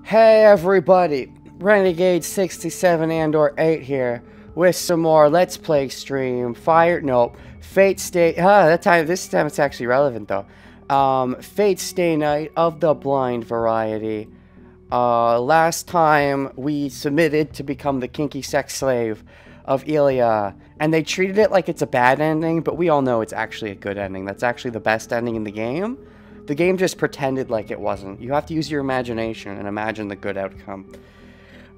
Hey everybody, Renegade 67 and/or 8 here with some more Let's Play stream. Fate Stay. This time it's actually relevant though. Fate Stay Night of the Blind variety. Last time we submitted to become the kinky sex slave of Ilya, and they treated it like it's a bad ending, but we all know it's actually a good ending. That's actually the best ending in the game. The game just pretended like it wasn't. You have to use your imagination and imagine the good outcome.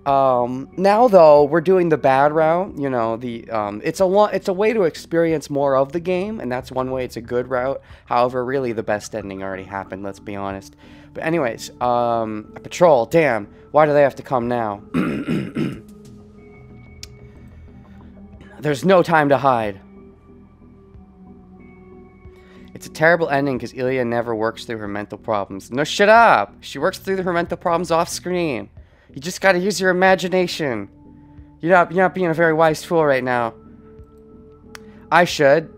Now though, we're doing the bad route. You know, it's a way to experience more of the game, and that's one way it's a good route. However, really the best ending already happened, let's be honest. But anyways, a patrol, damn, why do they have to come now? There's no time to hide. It's a terrible ending because Ilya never works through her mental problems. No, shut up! She works through her mental problems off screen. You just gotta use your imagination. You're not being a very wise fool right now. I should.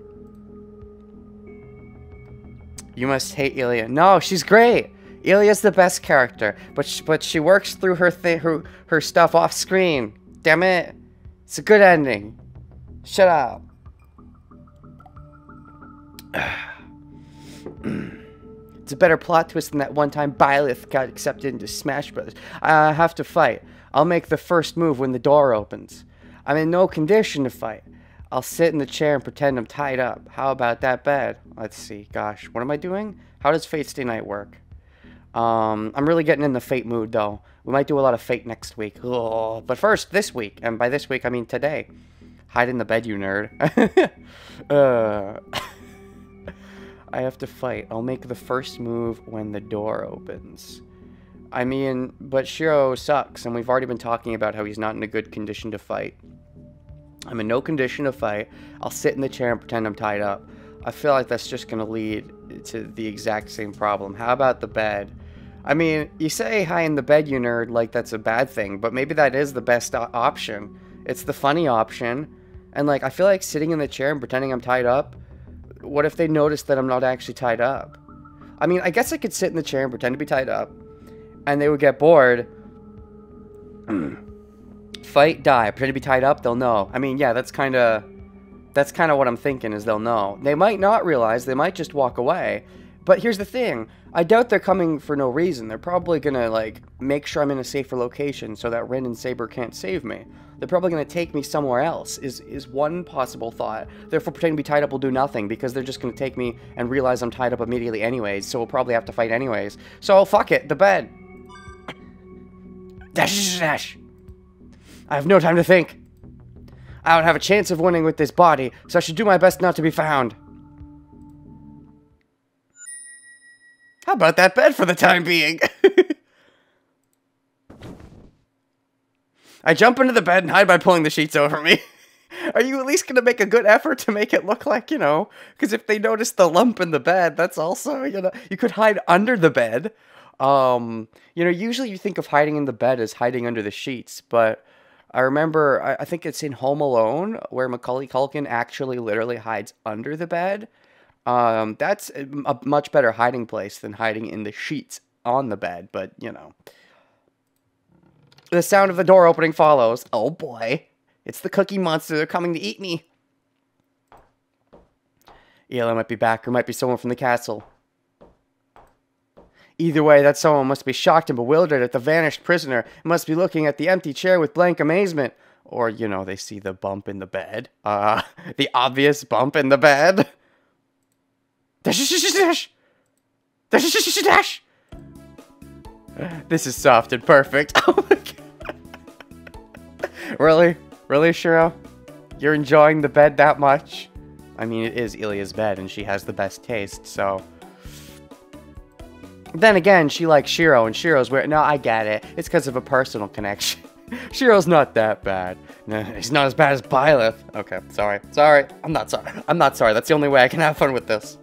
You must hate Ilya. No, she's great. Ilya's the best character, but she works through her stuff off screen. Damn it! It's a good ending. Shut up. It's a better plot twist than that one time Byleth got accepted into Smash Bros. I have to fight. I'll make the first move when the door opens. I'm in no condition to fight. I'll sit in the chair and pretend I'm tied up. How about that bed? Let's see. Gosh, what am I doing? How does Fate Stay Night work? I'm really getting in the Fate mood, though. We might do a lot of Fate next week. Oh, but first, this week. And by this week, I mean today. Hide in the bed, you nerd. I have to fight. I'll make the first move when the door opens. I mean, but Shiro sucks, and we've already been talking about how he's not in a good condition to fight. I'm in no condition to fight. I'll sit in the chair and pretend I'm tied up. I feel like that's just going to lead to the exact same problem. How about the bed? I mean, you say hide in the bed, you nerd, like that's a bad thing, but maybe that is the best option. It's the funny option. And like, I feel like sitting in the chair and pretending I'm tied up. What if they notice that I'm not actually tied up? I mean, I guess I could sit in the chair and pretend to be tied up, and they would get bored. Fight, die, pretend to be tied up, they'll know. I mean, yeah, that's kind of what I'm thinking, is they'll know. They might not realize, they might just walk away. But here's the thing, I doubt they're coming for no reason. They're probably gonna, like, make sure I'm in a safer location so that Rin and Saber can't save me. They're probably gonna take me somewhere else, is one possible thought. Therefore, pretending to be tied up will do nothing, because they're just gonna take me and realize I'm tied up immediately anyways, so we'll probably have to fight anyways. So, fuck it, the bed. Dash, dash. I have no time to think. I don't have a chance of winning with this body, so I should do my best not to be found. How about that bed for the time being? I jump into the bed and hide by pulling the sheets over me. Are you at least going to make a good effort to make it look like, you know, because if they notice the lump in the bed, that's also, you know, you could hide under the bed. You know, usually you think of hiding in the bed as hiding under the sheets, but I remember, I think it's in Home Alone, where Macaulay Culkin actually literally hides under the bed. That's a much better hiding place than hiding in the sheets on the bed, but, you know. The sound of the door opening follows. Oh boy. It's the cookie monster. They're coming to eat me. Ilya might be back, or might be someone from the castle. Either way, that someone must be shocked and bewildered at the vanished prisoner, and must be looking at the empty chair with blank amazement. Or, you know, they see the bump in the bed. The obvious bump in the bed. Dash, dash, dash, dash, dash, dash. This is soft and perfect. Oh my god. Really? Really, Shiro? You're enjoying the bed that much? I mean, it is Ilya's bed, and she has the best taste, so... Then again, she likes Shiro, and Shiro's weird. No, I get it. It's because of a personal connection. Shiro's not that bad. No, he's not as bad as Byleth. Okay, sorry. Sorry. I'm not sorry. I'm not sorry. That's the only way I can have fun with this.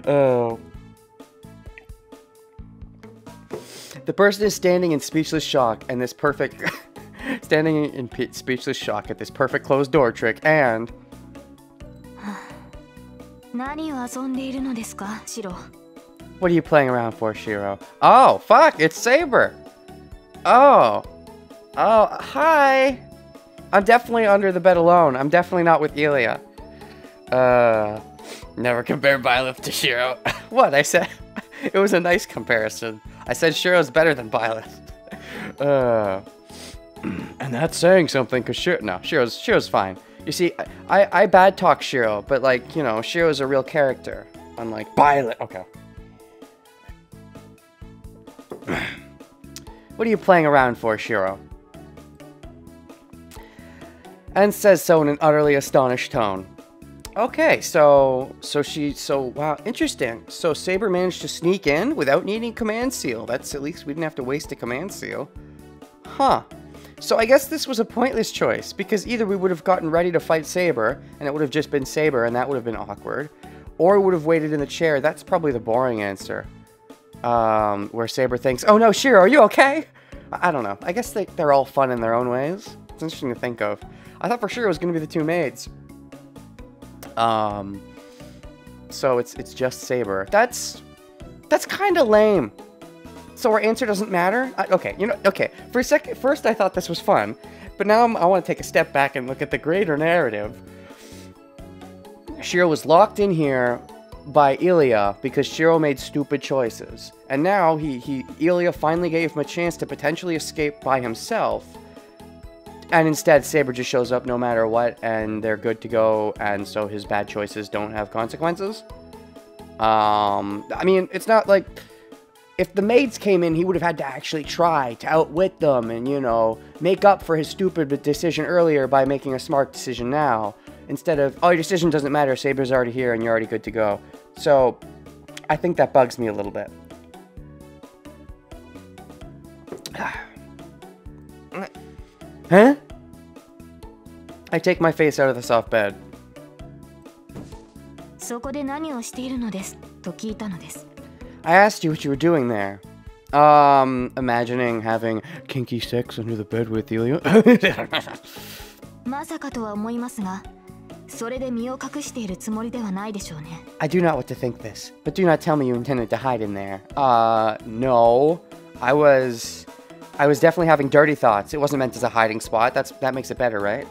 Oh. The person is standing in speechless shock, and this perfect... standing in speechless shock at this perfect closed door trick, and... What are you playing around for, Shiro? Oh, fuck, it's Saber! Oh. Oh, hi. I'm definitely under the bed alone. I'm definitely not with Ilya. Never compare Byleth to Shiro. What? I said it was a nice comparison. I said Shiro's better than Byleth. And that's saying something, because Shiro's fine. You see, I bad talk Shiro, but like, you know, Shiro's a real character. Unlike Byleth. Okay. What are you playing around for, Shiro? And says so in an utterly astonished tone. Okay, so wow, interesting. So Saber managed to sneak in without needing command seal. That's, at least we didn't have to waste a command seal. Huh. So I guess this was a pointless choice, because either we would have gotten ready to fight Saber, and it would have just been Saber, and that would have been awkward, or we would have waited in the chair. That's probably the boring answer. Where Saber thinks, oh no, Shiro, are you okay? I don't know. I guess they're all fun in their own ways. It's interesting to think of. I thought for sure it was going to be the two maids. So it's just Saber. That's kind of lame. So our answer doesn't matter? Okay, you know, okay. First I thought this was fun, but now I want to take a step back and look at the greater narrative. Shiro was locked in here by Ilya because Shiro made stupid choices. And now Ilya finally gave him a chance to potentially escape by himself. And instead, Saber just shows up no matter what, and they're good to go, and so his bad choices don't have consequences. I mean, it's not like... If the maids came in, he would have had to actually try to outwit them and, you know, make up for his stupid decision earlier by making a smart decision now. Instead of, oh, your decision doesn't matter, Saber's already here and you're already good to go. So, I think that bugs me a little bit. Huh? I take my face out of the soft bed. そこで何をしているのですと聞いたのです。 I asked you what you were doing there. Imagining having kinky sex under the bed with Ilya. まさかとは思いますが、それで身を隠しているつもりではないでしょうね。I do not want to think this, but do not tell me you intended to hide in there. No. I was definitely having dirty thoughts. It wasn't meant as a hiding spot. That makes it better, right?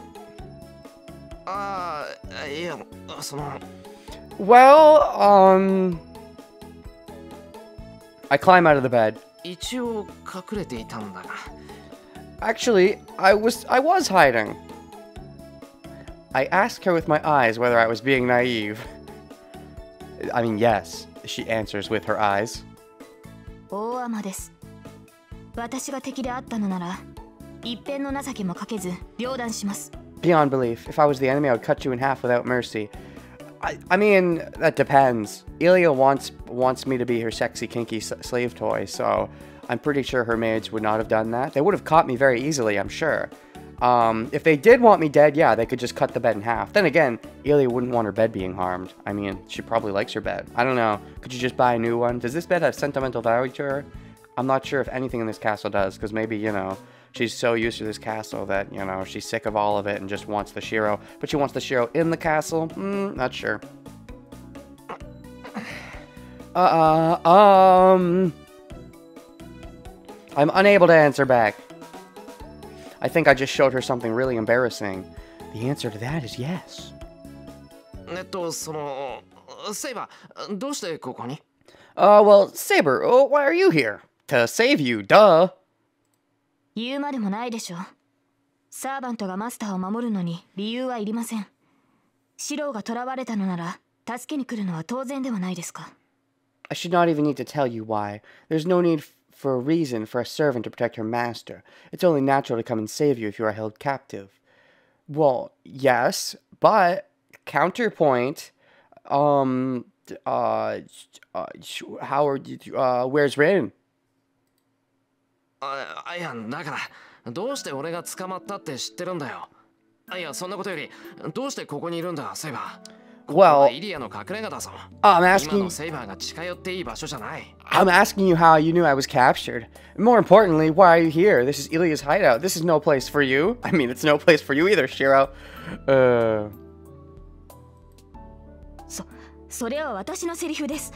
Yeah, Well, I climb out of the bed. 一応隠れていたんだが。 Actually, I was hiding. I asked her with my eyes whether I was being naive. I mean, yes, she answers with her eyes. 大雨です。私が敵であったのなら、一片の情けもかけず両断します。 Beyond belief. If I was the enemy, I would cut you in half without mercy. I mean, that depends. Ilya wants me to be her sexy, kinky slave toy, so I'm pretty sure her maids would not have done that. They would have caught me very easily, I'm sure. If they did want me dead, yeah, they could just cut the bed in half. Then again, Ilya wouldn't want her bed being harmed. I mean, she probably likes her bed. I don't know. Could you just buy a new one? Does this bed have sentimental value to her? I'm not sure if anything in this castle does, because maybe, you know, she's so used to this castle that, you know, she's sick of all of it and just wants the Shiro. But she wants the Shiro in the castle? Not sure. I'm unable to answer back. I think I just showed her something really embarrassing. The answer to that is yes. セイバー、どうしてここに? Well, Saber, why are you here? To save you, duh. 言うまでもないでしょ。サーバントがマスターを守るのに理由はいりません。シローが囚われたのなら助けに来るのは当然ではないですか。 I should not even need to tell you why. There's no need for a reason for a servant to protect her master. It's only natural to come and save you if you are held captive. Well, yes, but counterpoint. How are you? Where's Rin? いや、だからどうして俺が捕まったって知ってるんだよ。いや、そんなことよりどうしてここにいるんだ、セイバー。 Well, I'm asking you how you knew I was captured. More importantly, why are you here? This is Ilya's hideout. This is no place for you. I mean, it's no place for you either, Shiro. それは私のセリフです。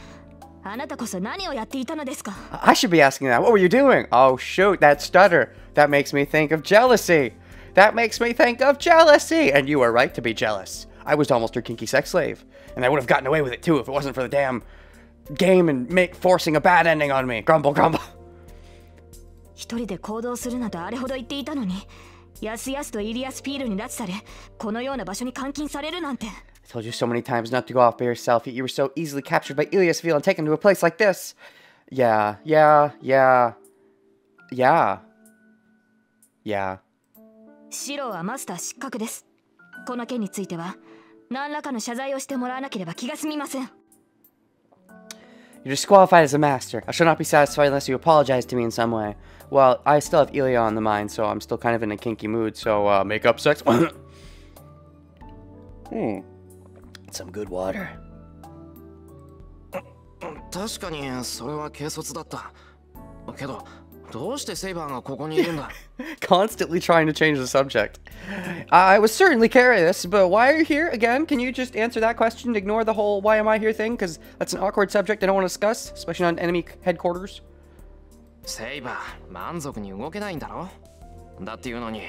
あなたこそ何をやっていたのですか? I should be asking that. What were you doing? Oh shoot, that stutter. That makes me think of jealousy. That makes me think of jealousy. And you are right to be jealous. I was almost your kinky sex slave. And I would have gotten away with it too if it wasn't for the damn game and forcing a bad ending on me. Grumble, grumble. 一人で行動するなとあれほど言っていたのに、やすやすとイリアスピールに拉致され、このような場所に監禁されるなんて。I told you so many times not to go off by yourself, yet you were so easily captured by Iliasville and taken to a place like this. Yeah. シロはマスター失格です。この件については何らかの謝罪をしてもらわなければ気が済みません。You're disqualified as a master. I shall not be satisfied unless you apologize to me in some way. Well, I still have Ilia on the mind, so I'm still kind of in a kinky mood, so make up sex. Some good water. 確かにそれは軽率だった。けど、どうしてセイバーがここにいるんだ? Constantly trying to change the subject. I was certainly curious, but why are you here again? Can you just answer that question and ignore the whole why am I here thing? Because that's an awkward subject I don't want to discuss, especially on enemy headquarters. セイバー、満足に動けないんだろ? だっていうのに、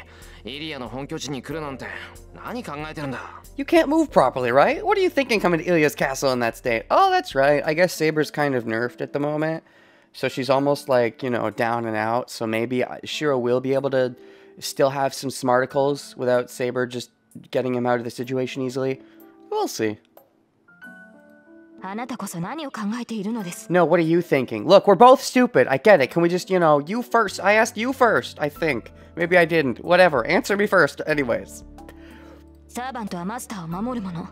イリアの本拠地に来るなんて何考えてるんだ? You can't move properly, right? What are you thinking coming to Ilia's castle in that state? Oh, that's right. I guess Saber's kind of nerfed at the moment. So she's almost like, you know, down and out. So maybe Shiro will be able to still have some smarticles without Saber just getting him out of the situation easily. We'll see. あなたこそ何を考えているのです? No, what are you thinking? Look, we're both stupid. I get it. Can we just, you know, you first? I asked you first, I think. Maybe I didn't. Whatever. Answer me first. Anyways. サーバントはマスターを守るもの。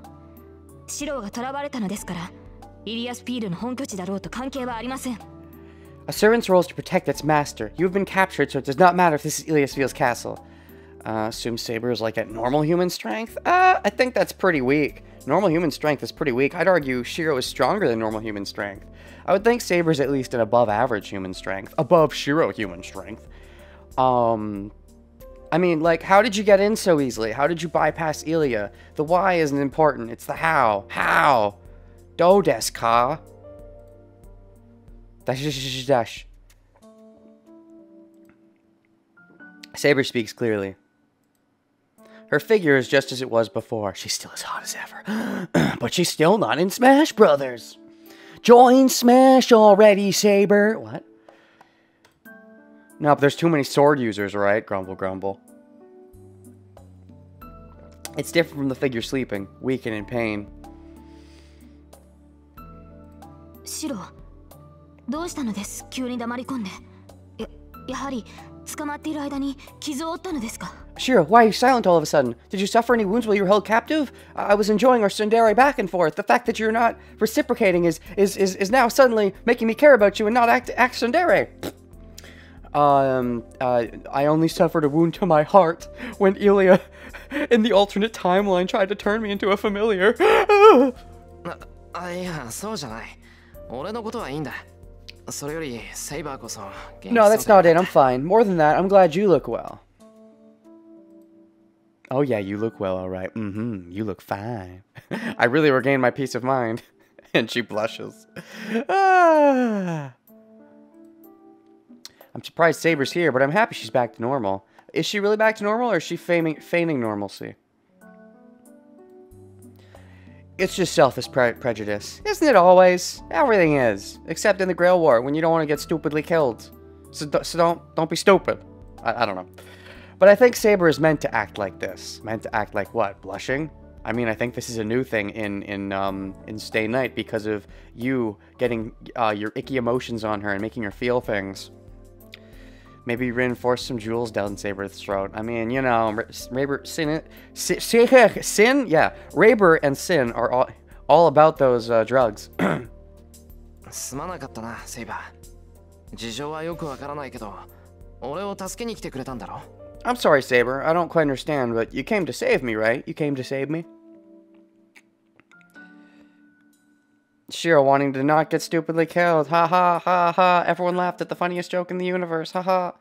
シロが囚われたのですから、イリアスピールの本拠地だろうと関係はありません。A servant's role is to protect its master. You have been captured, so it does not matter if this is Iliasville's castle. Assume Saber is like at normal human strength? I think that's pretty weak. Normal human strength is pretty weak. I'd argue Shiro is stronger than normal human strength. I would think Saber's at least an above average human strength. Above Shiro human strength. I mean, like, how did you get in so easily? How did you bypass Ilia? The why isn't important. It's the how. How? Do desu ka? Dash. Saber speaks clearly. Her figure is just as it was before. She's still as hot as ever. But she's still not in Smash Brothers. Join Smash already, Saber. What? No, but there's too many sword users, right? Grumble, grumble. It's different from the figure sleeping, weak and in pain. シロ、どうしたのです？急に黙り込んで。やはり捕まっている間に傷を負ったのですか? Shiro, why are you silent all of a sudden? Did you suffer any wounds while you were held captive? I was enjoying our tsundere back and forth. The fact that you're not reciprocating is now suddenly making me care about you and not act tsundere. I only suffered a wound to my heart when Ilia, in the alternate timeline, tried to turn me into a familiar. いや、そうじゃない。俺のことはいいんだ。それより、セイバーこそ。No, that's not it. I'm fine. More than that, I'm glad you look well. Oh yeah, you look well, all right. You look fine. I really regained my peace of mind. And she blushes. I'm surprised Saber's here, but I'm happy she's back to normal. Is she really back to normal, or is she feigning normalcy? It's just selfish prejudice. Isn't it always? Everything is. Except in the Grail War, when you don't want to get stupidly killed. So don't be stupid. I don't know. But I think Saber is meant to act like this. Meant to act like what? Blushing? I mean, I think this is a new thing in Stay Night because of you getting your icky emotions on her and making her feel things. Maybe reinforce some jewels down Saber's throat. I mean, you know, Sin, yeah, Raber and Sin are all about those drugs. すまなかったな、セイバー。事情はよくわからないけど、俺を助けに来てくれたんだろ? I'm sorry, Saber. I don't quite understand, but you came to save me, right? You came to save me? Shiro wanting to not get stupidly killed. Ha ha ha ha. Everyone laughed at the funniest joke in the universe. Ha ha.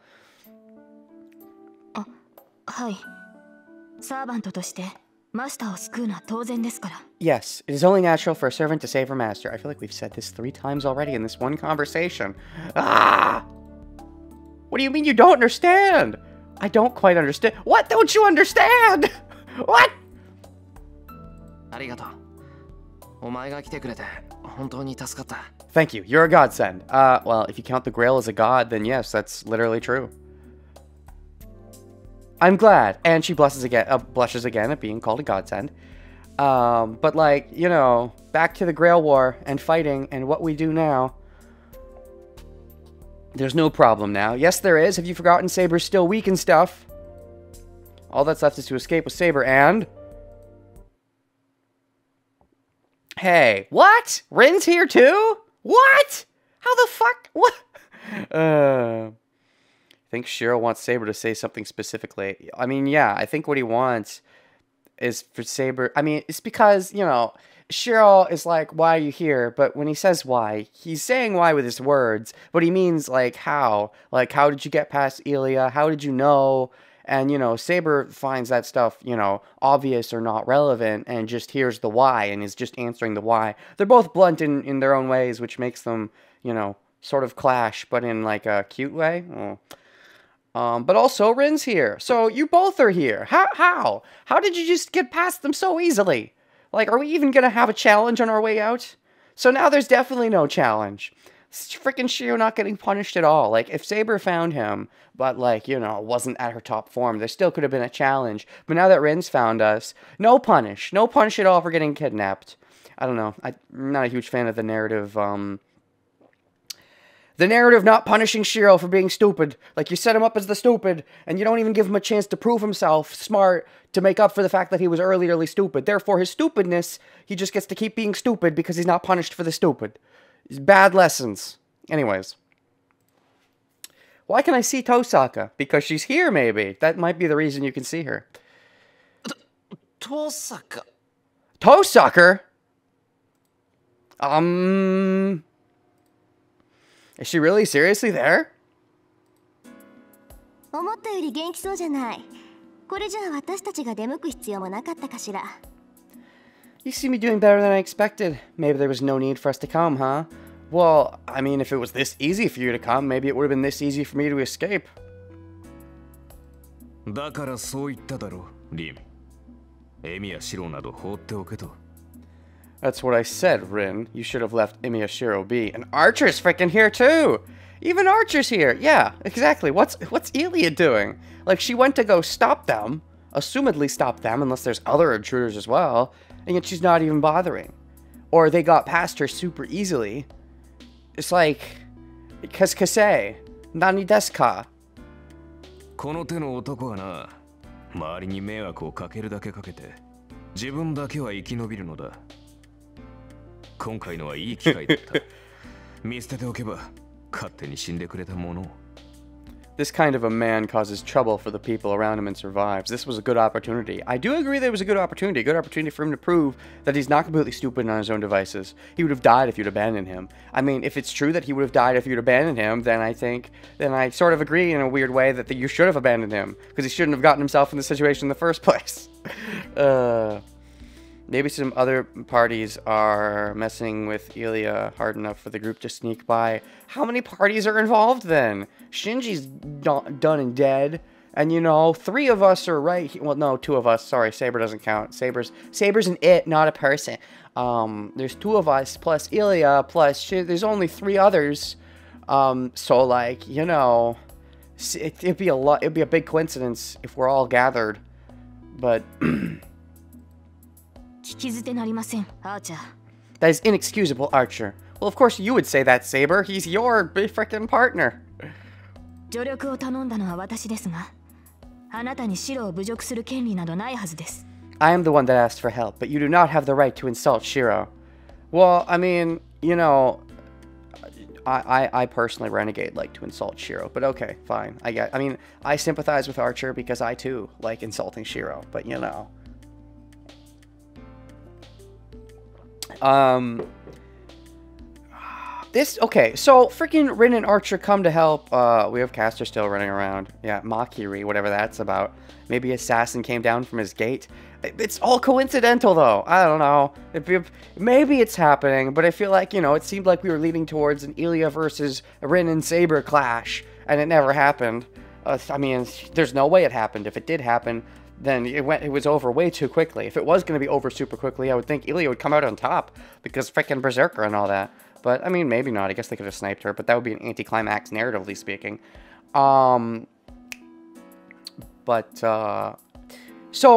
はい。サーバントとしてマスターを救うのは当然ですから。 Yes, it is only natural for a servant to save her master. I feel like we've said this 3 times already in this one conversation. Ah! What do you mean you don't understand? I don't quite understand. What don't you understand? What? ありがとう。お前が来てくれて本当に助かった。Thank you. You're a godsend. Well, if you count the Grail as a god, then yes, that's literally true. I'm glad. And she blushes again at being called a godsend. But like, you know, back to the Grail War and fighting and what we do now. There's no problem now. Yes, there is. Have you forgotten Saber's still weak and stuff? All that's left is to escape with Saber and... Hey, what? Rin's here too? What? How the fuck? What? I think Shiro wants Saber to say something specifically. I mean, yeah, I think what he wants is for Saber... I mean, it's because, you know, Shiro is like, why are you here? But when he says why, he's saying why with his words, but he means, like, how? Like, how did you get past Ilya? How did you know? And, you know, Saber finds that stuff, you know, obvious or not relevant and just hears the why and is just answering the why. They're both blunt in their own ways, which makes them, you know, sort of clash, but in, like, a cute way. But also, Rin's here. So you both are here. How? How did you just get past them so easily? Like, are we even going to have a challenge on our way out? So now there's definitely no challenge. Freaking Shiro not getting punished at all. Like, if Saber found him, but, like, you know, wasn't at her top form, there still could have been a challenge. But now that Rin's found us, no punish. No punish at all for getting kidnapped. I don't know. I'm not a huge fan of the narrative, the narrative not punishing Shiro for being stupid. Like, you set him up as the stupid, and you don't even give him a chance to prove himself smart to make up for the fact that he was early stupid. Therefore, his stupidness, he just gets to keep being stupid because he's not punished for the stupid. Bad lessons. Anyways. Why can I see Tosaka? Because she's here, maybe. That might be the reason you can see her. Tosaka? Tosaka? Is she really seriously there? 思ったより元気そうじゃない。これじゃあ私たちが出向く必要もなかったかしら。You seem to be doing better than I expected. Maybe there was no need for us to come, huh? Well, I mean, if it was this easy for you to come, maybe it would have been this easy for me to escape. だからそう言っただろ、リン。エミやシロなど放っておけと。That's what I said, Rin. You should have left Emiya Shiro be. And Archer's freaking here too! Even Archer's here! Yeah, exactly. What's Ilya doing? Like, she went to go stop them. Assumedly stop them, unless there's other intruders as well. And yet she's not even bothering. Or they got past her super easily. It's like... Kase. Nani desu ka? この手の男はな、周りに迷惑をかけるだけかけて、自分だけは生き延びるのだ。今回のはいい機会だった。見捨てておけば勝手に死んでくれたものを。This kind of a man causes trouble for the people around him and survives. This was a good opportunity. I do agree that it was a good opportunity for him to prove that he's not completely stupid on his own devices. He would have died if you'd abandoned him. I mean, if it's true that he would have died if you'd abandoned him, then I sort of agree in a weird way that you should have abandoned him, because he shouldn't have gotten himself in the situation in the first place. Maybe some other parties are messing with Ilya hard enough for the group to sneak by. How many parties are involved then? Shinji's done and dead. And, you know, 3 of us are right here. Well, no, 2 of us. Sorry, Saber doesn't count. Saber's an it, not a person. There's 2 of us, plus Ilya, plus there's only 3 others. So, like, you know, it'd be a big coincidence if we're all gathered. But... That is inexcusable, Archer. Well, of course you would say that, Saber. He's your big frickin' partner. I am the one that asked for help, but you do not have the right to insult Shiro. Well, I mean, you know, I personally, Renegade, like to insult Shiro, but okay, fine. I mean, I sympathize with Archer because I too like insulting Shiro, but you know. This, okay, so freaking Rin and Archer come to help. We have Castor still running around. Yeah, Makiri, whatever that's about. Maybe Assassin came down from his gate. It's all coincidental, though. I don't know. Maybe it's happening, but I feel like, you know, it seemed like we were leading towards an Ilya versus Rin and Saber clash, and it never happened. I mean, there's no way it happened. If it did happen, then it was over way too quickly. If it was going to be over super quickly, I would think Ilya would come out on top, because freaking Berserker and all that. But, I mean, maybe not. I guess they could have sniped her, but that would be an anticlimax, narratively speaking. So,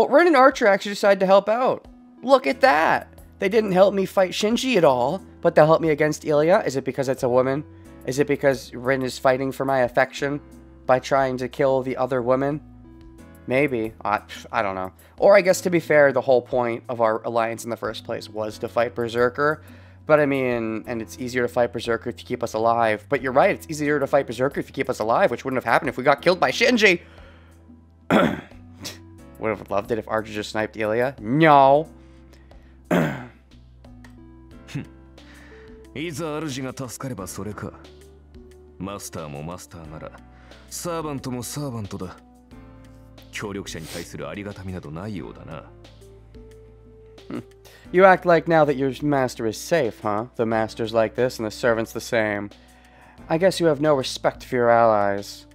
Rin and Archer actually decided to help out. Look at that! They didn't help me fight Shinji at all, but they'll help me against Ilya. Is it because it's a woman? Is it because Rin is fighting for my affection by trying to kill the other woman? Maybe. I don't know. Or I guess, to be fair, the whole point of our alliance in the first place was to fight Berserker. But I mean, and it's easier to fight Berserker if you keep us alive. But you're right, it's easier to fight Berserker if you keep us alive, which wouldn't have happened if we got killed by Shinji! Would have loved it if Archer just sniped Ilya. No. いざ主が助かればそれか。マスターもマスターなら、サーバントもサーバントだ。協力者に対するありがたみなどないようだな。You act like now that your master is safe, huh? The master's like this and the servant's the same. I guess you have no respect for your allies.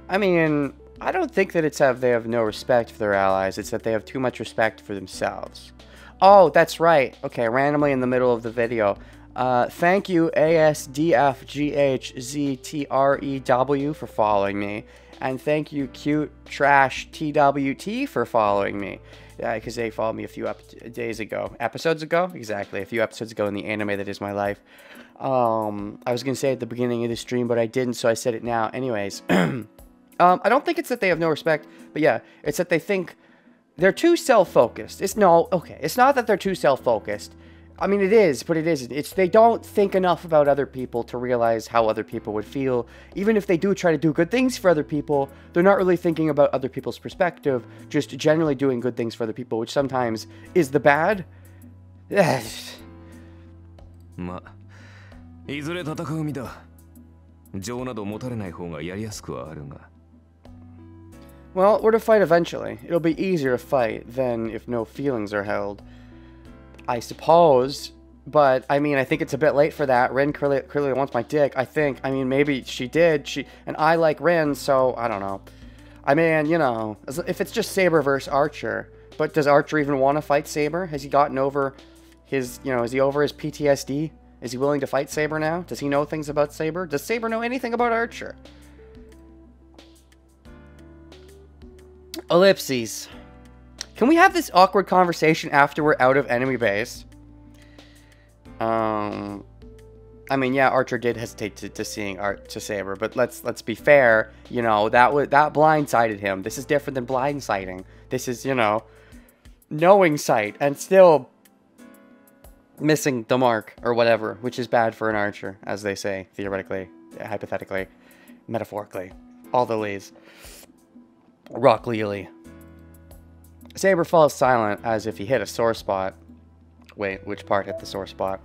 I mean, I don't think that it's they have no respect for their allies. It's that they have too much respect for themselves. Oh, that's right. Okay, randomly in the middle of the video. Thank you, ASDFGHZTREW, for following me. And thank you, Cute Trash TWT, for following me. Because they followed me a few episodes ago? Exactly, a few episodes ago in the anime that is my life. I was going to say it at the beginning of the stream, but I didn't, so I said it now. Anyways, I don't think it's that they have no respect, but yeah, it's that they think they're too self-focused. It's not that they're too self-focused. I mean, it is, but it isn't. It's they don't think enough about other people to realize how other people would feel. Even if they do try to do good things for other people, they're not really thinking about other people's perspective, just generally doing good things for other people, which sometimes is the bad. ま、いずれ戦う身だ。情など持たれない方がやりやすくはあるが。Well, we're to fight eventually. It'll be easier to fight than if no feelings are held. I suppose, but I mean, I think it's a bit late for that. Rin clearly wants my dick, I think. I mean, maybe she did. And I like Rin, so I don't know. I mean, you know, if it's just Saber versus Archer, but does Archer even want to fight Saber? Has he gotten over his, you know, is he over his PTSD? Is he willing to fight Saber now? Does he know things about Saber? Does Saber know anything about Archer? Ellipses. Can we have this awkward conversation after we're out of enemy base? I mean, yeah, Archer did hesitate to seeing Saber, but let's be fair. You know, that blindsided him. This is different than blindsiding. This is, you know, knowing sight and still missing the mark or whatever, which is bad for an archer, as they say, theoretically, hypothetically, metaphorically, all the lees. Rock Lily. Saber falls silent as if he hit a sore spot. Wait, which part hit the sore spot?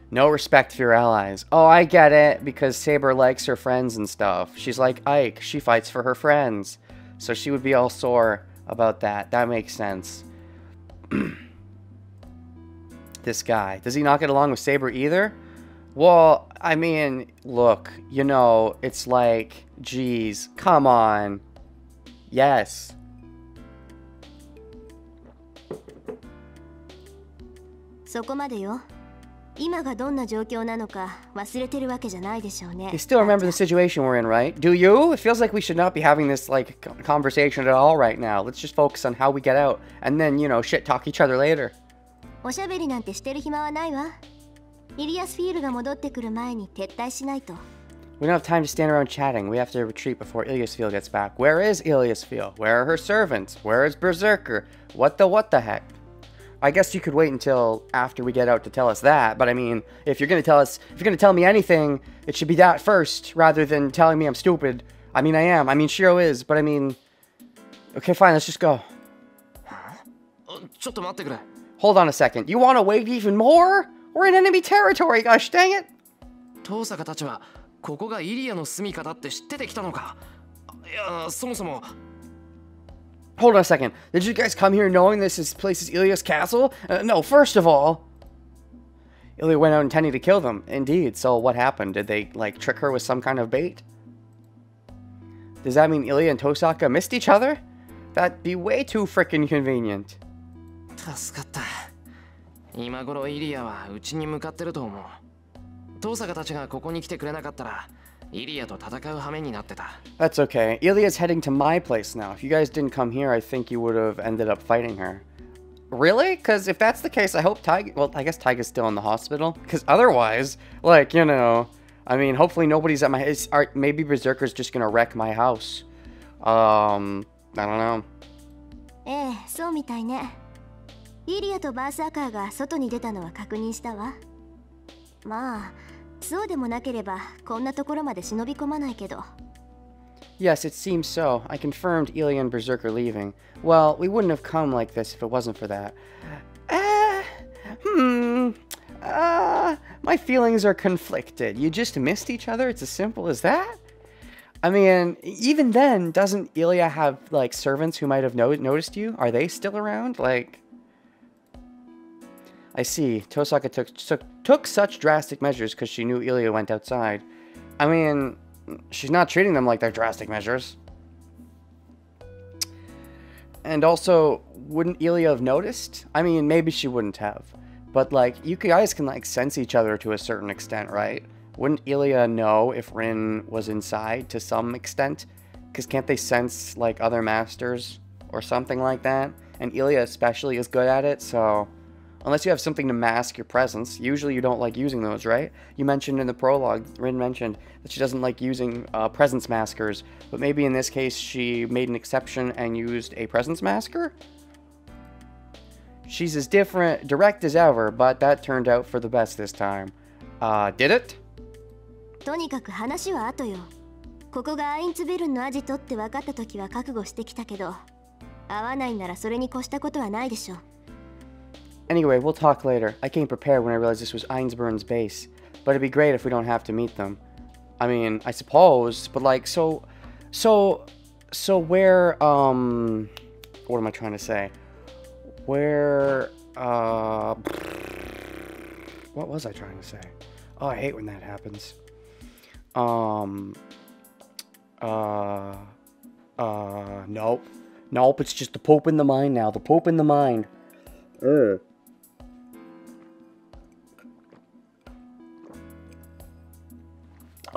No respect for your allies. Oh, I get it, because Saber likes her friends and stuff. She's like Ike, she fights for her friends. So she would be all sore about that. That makes sense. This guy. Does he not get along with Saber either? Well, I mean, look, you know, it's like, geez, come on. Yes. So こまでよ。今がどんな状況なのか忘れてるわけじゃないでしょうね。 You still remember the situation we're in, right? Do you? It feels like we should not be having this, like, conversation at all right now. Let's just focus on how we get out. And then, you know, shit talk each other later. おしゃべりなんてしてる暇はないわ。イリアスフィールが戻ってくる前に撤退しないと。We don't have time to stand around chatting. We have to retreat before Iliasfield gets back. Where is Iliasfield? Where are her servants? Where is Berserker? What the heck? I guess you could wait until after we get out to tell us that, but I mean, if you're gonna tell me anything, it should be that first, rather than telling me I'm stupid. I mean, I am. I mean, Shiro is, but I mean... Okay, fine, let's just go. Hold on a second. You want to wait even more? We're in enemy territory, gosh dang it! 遠坂たちはここがイリアの住みかだって知っててきたのか。いや、そもそも。Hold on a second. Did you guys come here knowing this place is Ilya's castle? No, first of all, Ilya went out intending to kill them. Indeed. So what happened? Did they, like, trick her with some kind of bait? Does that mean Ilya and Tosaka missed each other? That'd be way too freaking convenient. 助かった。今頃イリアはうちに向かってると思う。遠坂たちがここに来てくれなかったら、イリアと戦う羽目になってた。That's okay. Ilya's heading to my place now. If you guys didn't come here, I think you would have ended up fighting her. Really? Because if that's the case, I hope Taiga... Well, I guess Taiga's still in the hospital. Because otherwise, like, you know... I mean, hopefully nobody's at my... Maybe Berserker's just gonna wreck my house. I don't know. ええ、そうみたいね。イリアとバーサーカーが外に出たのは確認したわ。まあ、そうでもなければこんなところまで忍び込まないけど。Yes, it seems so. I confirmed Ilya and Berserker leaving. Well, we wouldn't have come like this if it wasn't for that. My feelings are conflicted. You just missed each other? It's as simple as that? I mean, even then, doesn't Ilya have, like, servants who might have noticed you? Are they still around? Like... I see. Tosaka took such drastic measures because she knew Ilya went outside. I mean, she's not treating them like they're drastic measures. And also, wouldn't Ilya have noticed? I mean, maybe she wouldn't have. But, like, you guys can, like, sense each other to a certain extent, right? Wouldn't Ilya know if Rin was inside to some extent? Because can't they sense, like, other masters or something like that? And Ilya especially is good at it, so... Unless you have something to mask your presence. Usually you don't like using those, right? You mentioned in the prologue, Rin mentioned that she doesn't like using presence maskers. But maybe in this case she made an exception and used a presence masker? She's as direct as ever, but that turned out for the best this time. Did it? とにかく話は後よ。ここがアインツベルンのアジトって分かった時は覚悟してきたけど、合わないならそれに越したことはないでしょ。Anyway, we'll talk later. I came prepared when I realized this was Einsburn's base. But it'd be great if we don't have to meet them. I mean, I suppose, but like, so where, what am I trying to say? Where, what was I trying to say? Oh, I hate when that happens. Nope. Nope, it's just the Pope in the mind now. The Pope in the mind.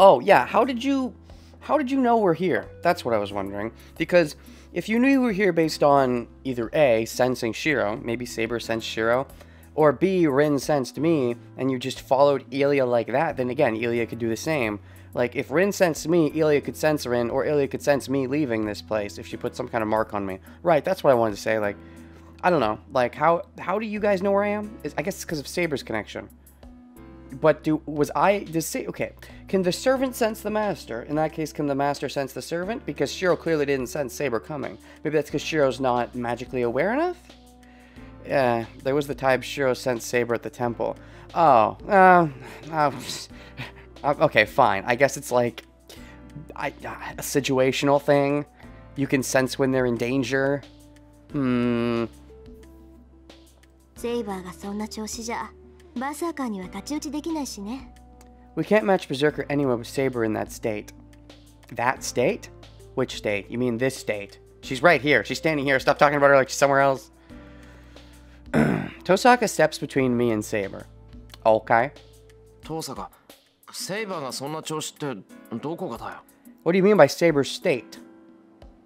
Oh, yeah, how did you know we're here? That's what I was wondering. Because if you knew you were here based on either A, sensing Shiro, maybe Saber sensed Shiro, or B, Rin sensed me, and you just followed Ilya like that, then again, Ilya could do the same. Like, if Rin sensed me, Ilya could sense Rin, or Ilya could sense me leaving this place if she put some kind of mark on me. Right, that's what I wanted to say, like, I don't know, like, how do you guys know where I am? I guess it's because of Saber's connection. But okay, can the servant sense the master? In that case, can the master sense the servant? Because Shiro clearly didn't sense Saber coming. Maybe that's because Shiro's not magically aware enough? Yeah, there was the time Shiro sensed Saber at the temple. Oh, okay, fine. I guess it's like a situational thing. You can sense when they're in danger. Saber がそんな調子じゃ。バーサーカーには太刀打ちできないしね。We can't match Berserker anywhere with Saber in that state. That state? Which state? You mean this state? She's right here. She's standing here. Stop talking about her like she's somewhere else. Tosaka steps between me and Saber. Okay. Tosaka, Saber がそんな調子ってどこがだよ? What do you mean by Saber's state?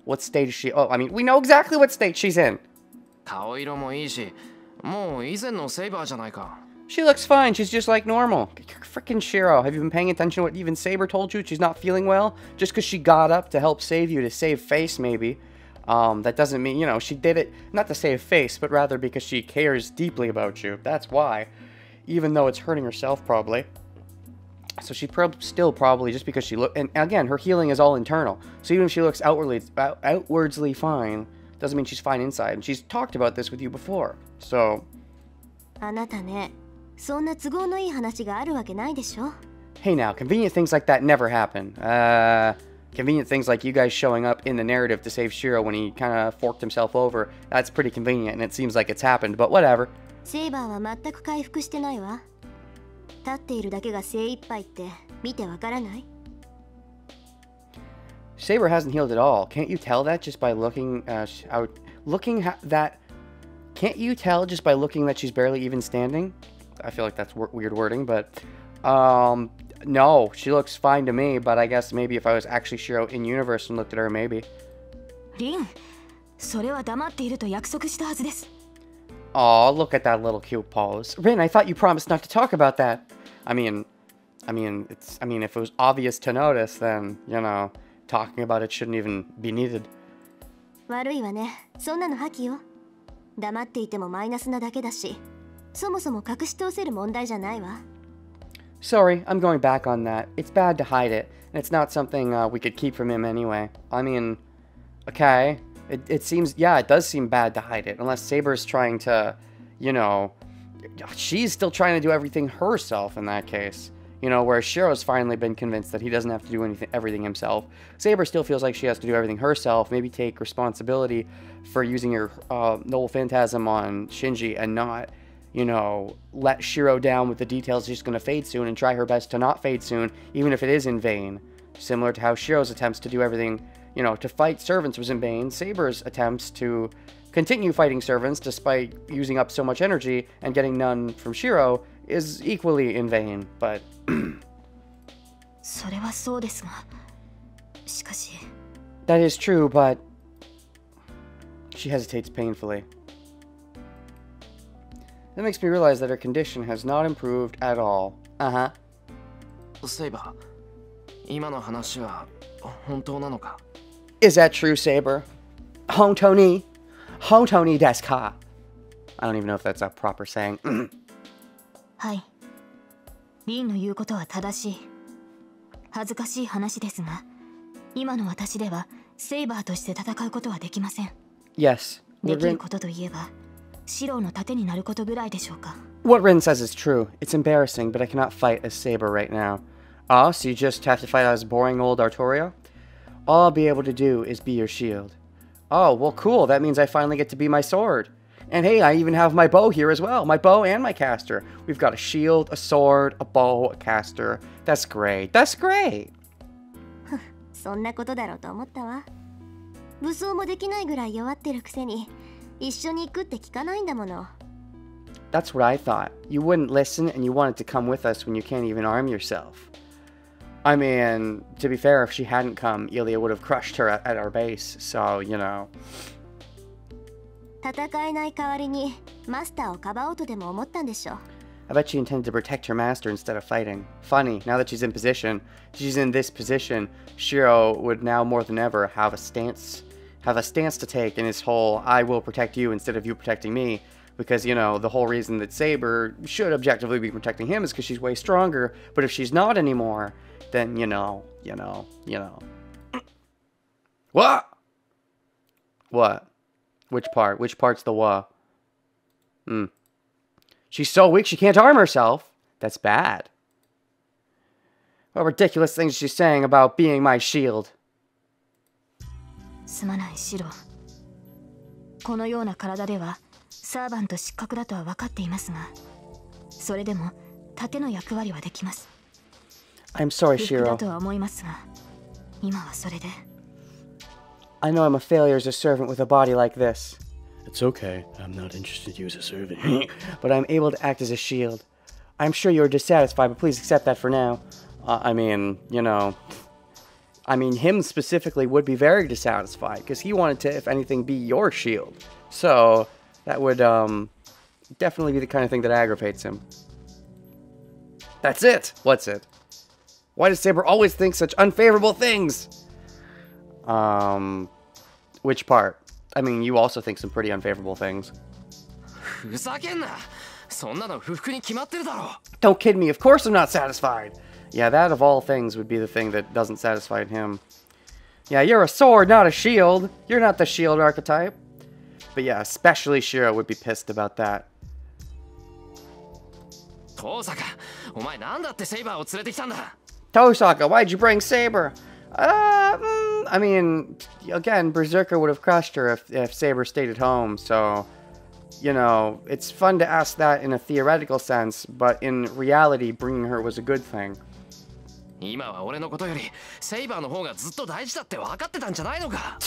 What state is she? Oh, I mean, we know exactly what state she's in. 顔色もいいし、もう以前のセイバーじゃないか。She looks fine. She's just like normal. Freaking Shiro. Have you been paying attention to what even Saber told you? She's not feeling well? Just because she got up to help save you, to save face, maybe. That doesn't mean, you know, she did it not to save face, but rather because she cares deeply about you. That's why. Even though it's hurting herself, probably. So she still probably, just because she and again, her healing is all internal. So even if she looks outwardly fine, doesn't mean she's fine inside. And she's talked about this with you before. So... あなたね、そんな都合のいい話があるわけないでしょ。 Hey now, convenient things like that never happen. Convenient things like you guys showing up in the narrative to save Shiro when he kind of forked himself over. That's pretty convenient, and it seems like it's happened, but whatever. セイバーは全く回復してないわ。立っているだけが精一杯って見てわからない？ Saber hasn't healed at all. Can't you tell that just by looking that? Can't you tell just by looking that she's barely even standing? I feel like that's weird wording, but no, she looks fine to me. But I guess maybe if I was actually Shiro in universe and looked at her, maybe. リン、それは黙っていると約束したはずです。 Aw, look at that little cute pose. Rin, I thought you promised not to talk about that. I mean, if it was obvious to notice, then, you know, talking about it shouldn't even be needed. 悪いわね。そんなの破棄よ。黙っていてもマイナスなだけだし、そもそも隠し通せる問題じゃないわ。 Sorry, I'm going back on that. It's bad to hide it, and it's not something we could keep from him anyway. I mean, okay. It seems, yeah, it does seem bad to hide it, unless Saber's trying to, you know, she's still trying to do everything herself in that case. You know, whereas Shiro's finally been convinced that he doesn't have to do everything himself. Saber still feels like she has to do everything herself, maybe take responsibility for using her Noble Phantasm on Shinji and not, you know, let Shiro down with the details she's going to fade soon and try her best to not fade soon, even if it is in vain. Similar to how Shiro's attempts to do everything, you know, to fight servants was in vain, Saber's attempts to continue fighting servants despite using up so much energy and getting none from Shiro is equally in vain, but... それはそうですが、しかし。 That is true, but... She hesitates painfully. That makes me realize that her condition has not improved at all. Uh-huh. セイバー、今の話は本当なのか？ Is that true, Saber? Hontoni? Hontoni desu ka? I don't even know if that's a proper saying. はい。リンの言うことは正しい。恥ずかしい話ですが、今の私ではセイバーとして戦うことはできません。Yes. できることといえば、シローの盾になることぐらいでしょうか。What Rin says is true. It's embarrassing, but I cannot fight as Saber right now. Oh, so you just have to fight as boring old Artorio? All I'll be able to do is be your shield. Oh, well, cool. That means I finally get to be my sword. And hey, I even have my bow here as well. My bow and my caster. We've got a shield, a sword, a bow, a caster. That's great. That's great. そんなことだろうと思ったわ。武装もできないぐらい弱ってるくせに、一緒に行くって聞かないんだもの。That's what I thought. You wouldn't listen and you wanted to come with us when you can't even arm yourself. I mean, to be fair, if she hadn't come, Ilya would have crushed her at our base, so, you know. 戦えない代わりにマスターをかばおうとでも思ったんでしょ。I bet she intended to protect her master instead of fighting. Funny, now that she's in this position, Shiro would now more than ever have a stance to take in his whole, I will protect you instead of you protecting me. Because, you know, the whole reason that Saber should objectively be protecting him is because she's way stronger. But if she's not anymore, then, you know. What? What? Which part? Which part's the what? She's so weak she can't arm herself. That's bad. What ridiculous things she's saying about being my shield. すまないシロ。このような体ではサーバント失格だとは分かっていますが、それでも盾の役割はできます。I'm sorry, 不服だ Shiro. とは思いますが、今はそれで。I know I'm a failure as a servant with a body like this. It's okay. I'm not interested in you as a servant. But I'm able to act as a shield. I'm sure you're dissatisfied, but please accept that for now. I mean, you know... I mean, him specifically would be very dissatisfied, because he wanted to, if anything, be your shield. So, that would, definitely be the kind of thing that aggravates him. That's it! What's it? Why does Saber always think such unfavorable things? Which part? I mean, you also think some pretty unfavorable things. ふざけんな。そんなの不服に決まってるだろ。 Don't kid me, of course I'm not satisfied! Yeah, that of all things would be the thing that doesn't satisfy him. Yeah, you're a sword, not a shield. You're not the shield archetype. But yeah, especially Shiro would be pissed about that. 遠坂、お前なんだってセイバーを連れてきたんだ。 Tosaka, why'd you bring Saber? I mean, again, Berserker would have crushed her if Saber stayed at home, so, you know, it's fun to ask that in a theoretical sense, but in reality, bringing her was a good thing. 今は俺のことよりセイバーの方がずっと大事だって分かってたんじゃないのか。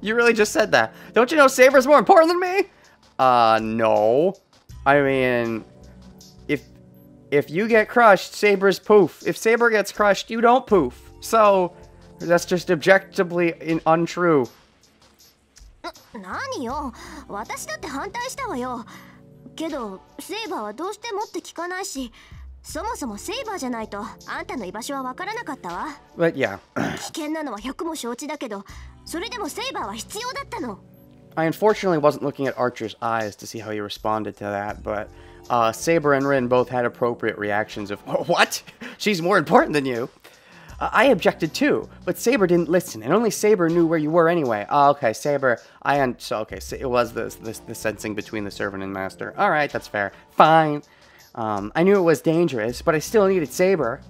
You really just said that. Don't you know Saber's more important than me? No. I mean, if you get crushed, Saber's poof. If Saber gets crushed, you don't poof. So, that's just objectively untrue. 何よ、私だって反対したわよ。けどセイバーはどうしてもって聞かないし、そもそもセイバーじゃないとあんたの居場所はわからなかったわ。 But yeah. 危険なのは100も承知だけど、それでもセイバーは必要だったの。 I unfortunately wasn't looking at Archer's eyes to see how he responded to that, but Saber and Rin both had appropriate reactions of, what? She's more important than you. I objected too, but Saber didn't listen, and only Saber knew where you were anyway. Okay, Saber, so it was the sensing between the servant and master. Alright, that's fair. Fine. I knew it was dangerous, but I still needed Saber.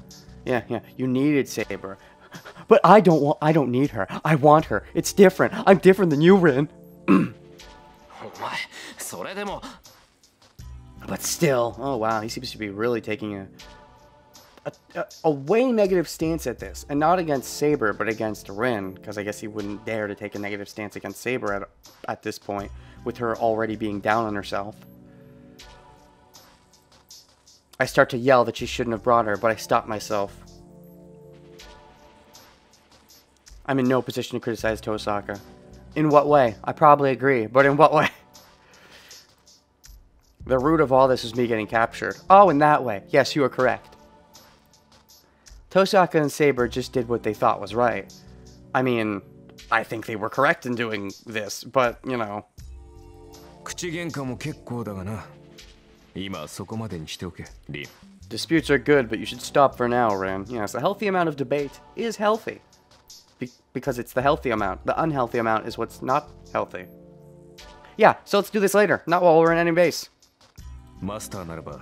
Yeah, you needed Saber. But I don't need her. I want her. It's different. I'm different than you, Rin. お前それでも But still, oh wow, he seems to be really taking a way negative stance at this, and not against Saber, but against Rin, because I guess he wouldn't dare to take a negative stance against Saber at this point, with her already being down on herself. I start to yell that she shouldn't have brought her, but I stop myself. I'm in no position to criticize Tosaka. In what way? I probably agree, but in what way? The root of all this is me getting captured. Oh, in that way. Yes, you are correct. Tosaka and Saber just did what they thought was right. I mean, I think they were correct in doing this, but, you know. 口喧嘩も結構だがな。今そこまでにしておけ、リン。 Disputes are good, but you should stop for now, Rin. Yes, a healthy amount of debate is healthy. Because it's the healthy amount. The unhealthy amount is what's not healthy. Yeah, so let's do this later, not while we're in any base. マスターならば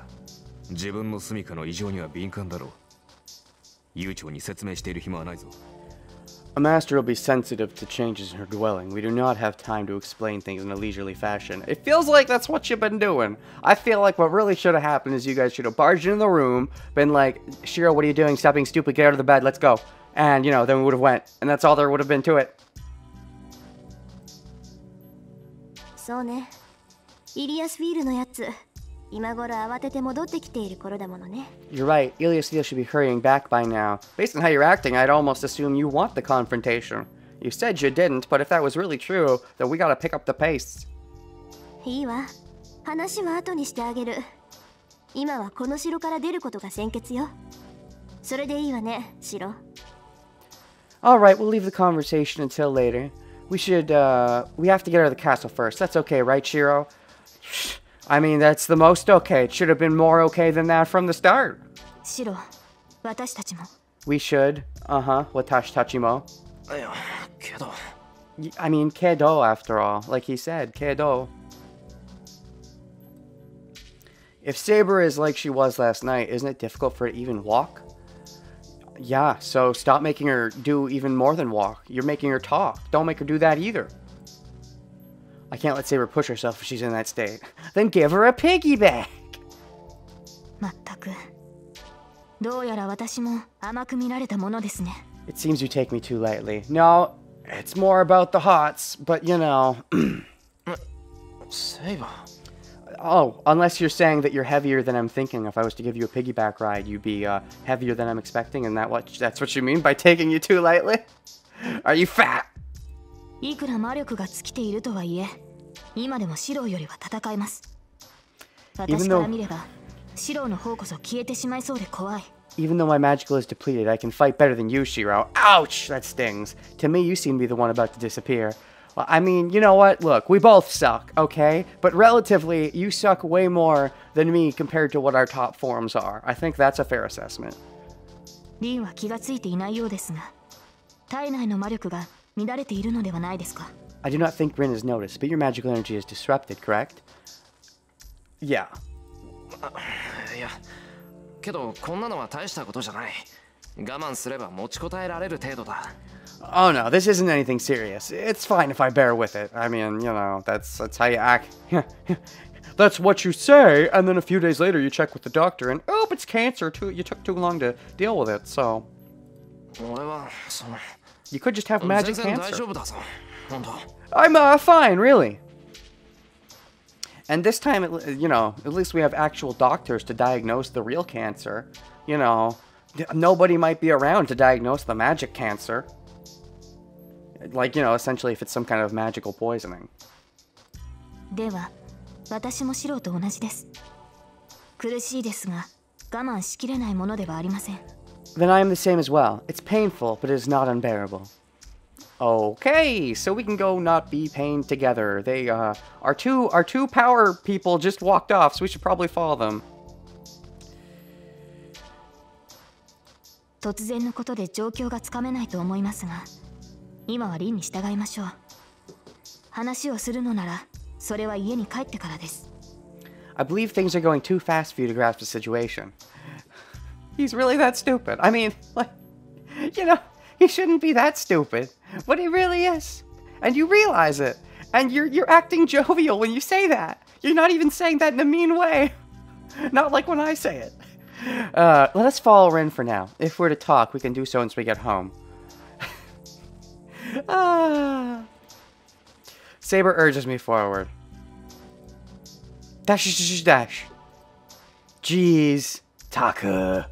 自分の住処の異常には敏感だろう。悠長に説明している暇はないぞ。 A master will be sensitive to changes in her dwelling. We do not have time to explain things in a leisurely fashion. It feels like that's what you've been doing. I feel like what really should have happened is you guys should have barged into the room, been like, Shiro, what are you doing? Stop being stupid, get out of the bed, let's go. And, you know, then we would have went. And that's all there would have been to it. そうね。イリアスフィールのやつ、今頃慌てて戻ってきている頃だものね。 You're right. Ilias Field should be hurrying back by now. Based on how you're acting, I'd almost assume you want the confrontation. You said you didn't, but if that was really true, then we gotta pick up the pace. いいわ。話は後にしてあげる。今はこの城から出ることが先決よ。それでいいわね、城。 Alright, we'll leave the conversation until later. We have to get out of the castle first. That's okay, right, Shiro? I mean, that's the most okay. It should have been more okay than that from the start. シロ、私たちも。 We should. Watashi tachimo. いやけど I mean, kedo, after all. Like he said, kedo. If Saber is like she was last night, isn't it difficult for her to even walk? Yeah, so stop making her do even more than walk. You're making her talk. Don't make her do that either. I can't let Saber push herself if she's in that state. Then give her a piggyback! まったく。どうやら私も甘く見られたものですね。 It seems you take me too lightly. No, it's more about the hots, but you know. セイバー Oh, unless you're saying that you're heavier than I'm thinking. If I was to give you a piggyback ride, you'd be heavier than I'm expecting, and that's what you mean by taking you too lightly? Are you fat? いくら魔力が尽きているとはいえ、今でもシロよりは戦えます。私から見れば、シロの方こそ消えてしまいそうで怖い。 Even though my magical is depleted, I can fight better than you, Shiro. Ouch! That stings. To me, you seem to be the one about to disappear. Well, I mean, you know what? Look, we both suck, okay? But relatively, you suck way more than me compared to what our top forms are. I think that's a fair assessment. リンは気がついていないようですが、体内の魔力が乱れているのではないですか。 I do not think Rin has noticed, but your magical energy is disrupted, correct? Yeah. いや、けどこんなのは大したことじゃない。我慢すれば持ちこたえられる程度だ。Oh no, this isn't anything serious. It's fine if I bear with it. I mean, you know, that's how you act. That's what you say, and then a few days later you check with the doctor and, oh, it's cancer too. You took too long to deal with it, so 俺はその you could just have magic 全然大丈 cancer. 夫だぞ。本当。I'm fine, really. And this time, you know, at least we have actual doctors to diagnose the real cancer. You know, nobody might be around to diagnose the magic cancer. Like, you know, essentially if it's some kind of magical poisoning. では私もシロと同じです。苦しいですが我慢しきれないものではありません。 Then I am the same as well. It's painful, but it is not unbearable. Okay, so we can go not be pained together. They, our two power people just walked off, so we should probably follow them. 突然のことで状況がつかめないと思いますが、今は凛に従いましょう。話をするのなら、それは家に帰ってからです。I believe things are going too fast for you to grasp the situation. He's really that stupid. I mean, like, you know, he shouldn't be that stupid, but he really is. And you realize it. And you're acting jovial when you say that. You're not even saying that in a mean way. Not like when I say it. Let us follow Rin for now. If we're to talk, we can do so once we get home. Saber urges me forward. Dash, dash, dash. Jeez, Taka.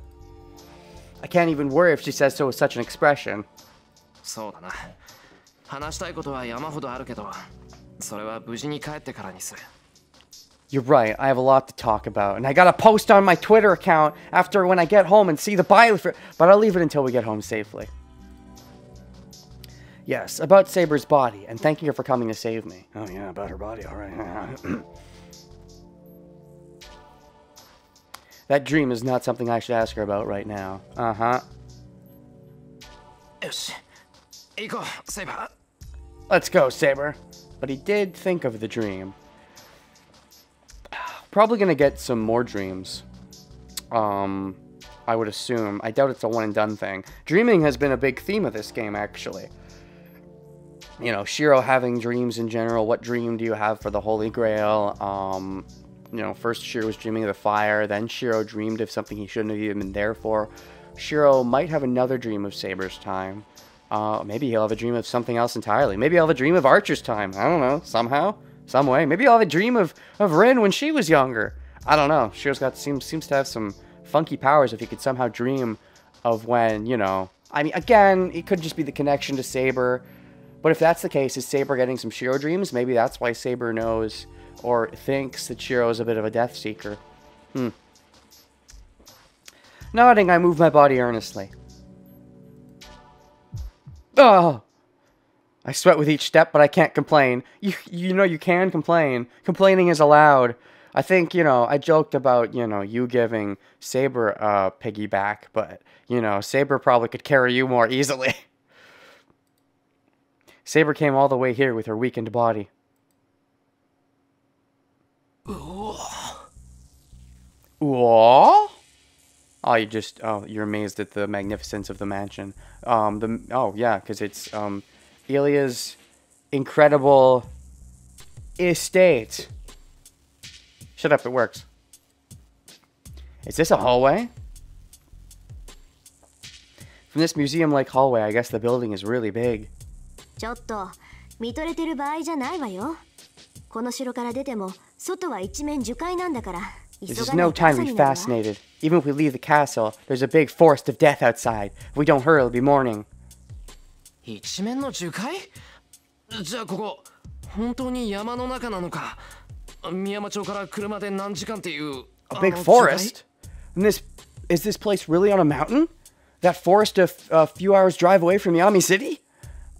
I can't even worry if she says so with such an expression. そうだな。話したいことは山ほどあるけど、それは無事に帰ってからにする。You're right, I have a lot to talk about, and I gotta post on my Twitter account after when I get home and see the bio for, but I'll leave it until we get home safely. Yes, about Saber's body, and thanking her for coming to save me. Oh yeah, about her body, alright. That dream is not something I should ask her about right now. Uh-huh. よし、行こう、セイバー。 Let's go, Saber. But he did think of the dream. Probably gonna get some more dreams. I would assume. I doubt it's a one and done thing. Dreaming has been a big theme of this game, actually. You know, Shiro having dreams in general. What dream do you have for the Holy Grail? You know, first Shiro was dreaming of the fire, then Shiro dreamed of something he shouldn't have even been there for. Shiro might have another dream of Saber's time. Maybe he'll have a dream of something else entirely. Maybe he'll have a dream of Archer's time. I don't know, somehow, some way. Maybe he'll have a dream of Rin when she was younger. I don't know. Shiro's got seems to have some funky powers if he could somehow dream of when, you know... I mean, again, it could just be the connection to Saber. But if that's the case, is Saber getting some Shiro dreams? Maybe that's why Saber knows or thinks that Shiro is a bit of a Death Seeker. Nodding, I move my body earnestly. Oh! I sweat with each step, but I can't complain. You know you can complain. Complaining is allowed. I think, you know, I joked about, you know, you giving Saber a piggyback, but, you know, Saber probably could carry you more easily. Saber came all the way here with her weakened body. Whoa? Oh, you're amazed at the magnificence of the mansion. Oh, yeah, because it's, Ilya's incredible estate. Shut up, it works. Is this a hallway? From this museum-like hallway, I guess the building is really big. ちょっと見とれてる場合じゃないわよ。この城から出ても外は一面樹海なんだから。 This is no time to be fascinated. Even if we leave the castle, there's a big forest of death outside. If we don't hurry, it'll be morning. 一面の樹海？じゃあここ本当に山の中なのか？宮山町から車で何時間っていう A big forest? And is this place really on a mountain? That forest a few hours drive away from Yami City?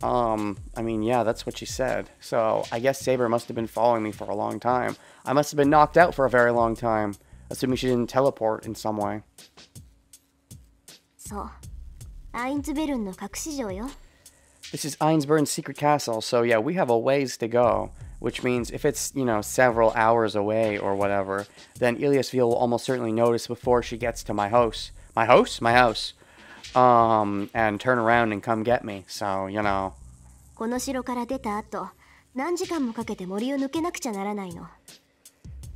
I mean, yeah, that's what she said. So, I guess Saber must have been following me for a long time. I must have been knocked out for a very long time. Assuming she didn't teleport in some way. そう。アインズベルンの隠し城よ。 This is Einsburn's secret castle, so yeah, we have a ways to go. which means if it's, you know, several hours away or whatever, then Iliasville will almost certainly notice before she gets to my house. My house? My house. And turn around and come get me. So, you know. この城から出た後、何時間もかけて森を抜けなくちゃならないの。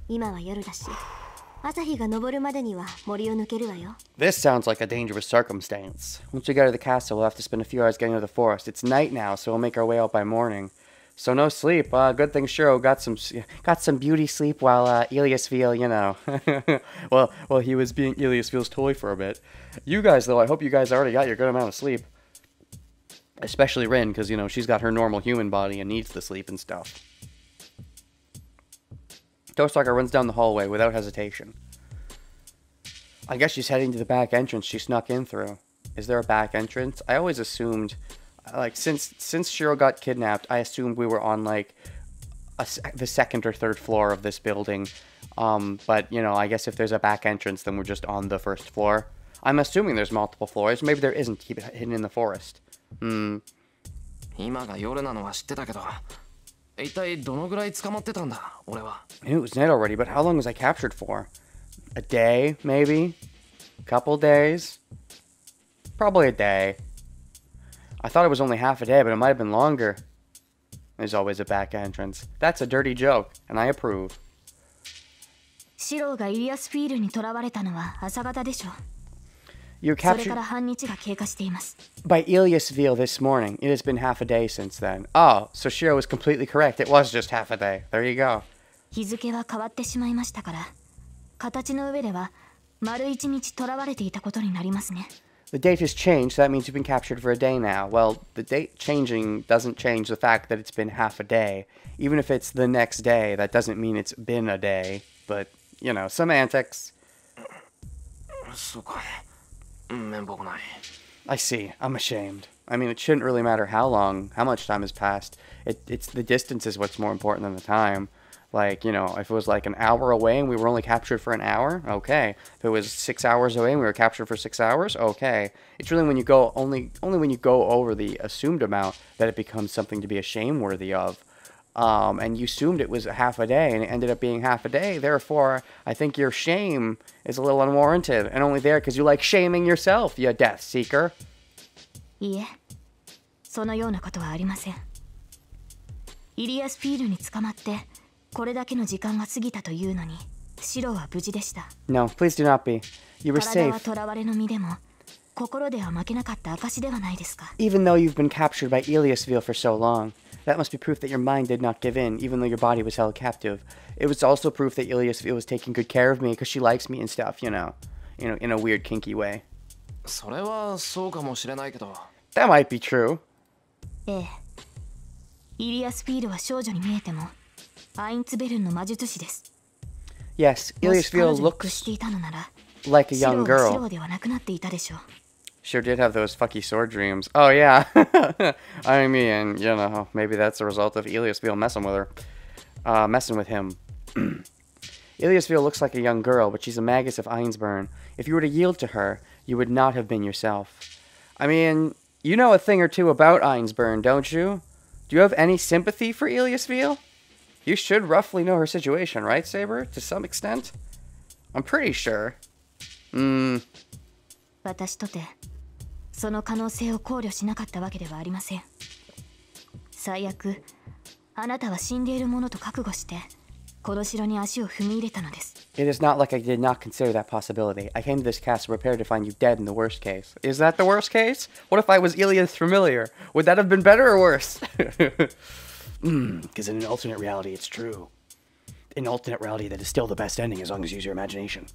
今は夜だし、朝日が昇るまでには森を抜けるわよ。This sounds like a dangerous circumstance. Once we get to the castle, we'll have to spend a few hours getting to the forest. It's night now, so we'll make our way out by morning. So no sleep. Good thing Shiro got some beauty sleep while Iliasville, you know. well, he was being Iliasville's toy for a bit. You guys, though, I hope you guys already got your good amount of sleep. Especially Rin, because, you know, she's got her normal human body and needs the sleep and stuff. Tosaka runs down the hallway without hesitation. I guess she's heading to the back entrance she snuck in through. Is there a back entrance? I always assumed, like, since Shiro got kidnapped, I assumed we were on, like, the second or third floor of this building. But, you know, I guess if there's a back entrance, then we're just on the first floor. I'm assuming there's multiple floors. Maybe there isn't, keep it hidden in the forest. 今が夜なのは知ってたけど、一体どのぐらい捕まってたんだ、俺は。I knew it was Ned already, but how long was I captured for? A day, maybe? A couple days? Probably a day. I thought it was only half a day, but it might have been longer. There's always a back entrance. That's a dirty joke, and I approve. シローがイリアスフィールに囚われたのは朝方でしょう。 You それ captured から半日が経過しています。 by Iliasville this morning. It has been half a day since then. Oh, so Shiro was completely correct. It was just half a day. There you go. 日付は変わってしまいましたから、形の上では丸一日囚われていたことになりますね。 The date has changed, so that means you've been captured for a day now. Well, the date changing doesn't change the fact that it's been half a day. Even if it's the next day, that doesn't mean it's been a day. But, you know, semantics. そうか。面目ない。 I see. I'm ashamed. I mean, it shouldn't really matter how much time has passed. It's the distance is what's more important than the time. Like, you know, if it was like an hour away and we were only captured for an hour, okay. If it was 6 hours away and we were captured for 6 hours, okay. It's really when you go only when you go over the assumed amount that it becomes something to be ashamed worthy of. And you assumed it was half a day and it ended up being half a day. Therefore, I think your shame is a little unwarranted and only there because you like shaming yourself, you death seeker. いいえ、そのようなことはありません。イリアスフィールに捕まってこれだけの時間が過ぎたというのに、シロは無事でした。 No, please do not be. You were 体は safe. 囚われの身でも、心では負けなかった証ではないですか。 Even though you've been captured by Iliasville for so long, that must be proof that your mind did not give in, even though your body was held captive. It was also proof that Iliasville was taking good care of me because she likes me and stuff, you know, in a weird kinky way. それはそうかもしれないけど。 That might be true. ええ。イリアスフィールは少女に見えても、アインツベルンの魔術師です。 Yes, もし彼 Iliasville 女に屈し looks ていたのなら、 like a シロ young はシ girl. ロではなくなっていたでしょう。 Sure did have those fucky sword dreams. Oh, yeah. I mean, you know, maybe that's a result of Iliasville messing with her. Messing with him. Iliasville looks like a young girl, but she's a magus of Einsburn. If you were to yield to her, you would not have been yourself. I mean, you know a thing or two about Einsburn, don't you? Do you have any sympathy for Iliasville? You should roughly know her situation, right, Saber? To some extent? I'm pretty sure. 私とてその可能性を考慮しなかったわけではありません。最悪、あなたは死んでいるものと覚悟してこの城に足を踏み入れたのです。 It is not like I did not consider that possibility. I came to this castle prepared to find you dead in the worst case. Is that the worst case? What if I was Ilia's familiar? Would that have been better or worse? Because in an alternate reality, it's true. In an alternate reality, that is still the best ending as long as you use your imagination.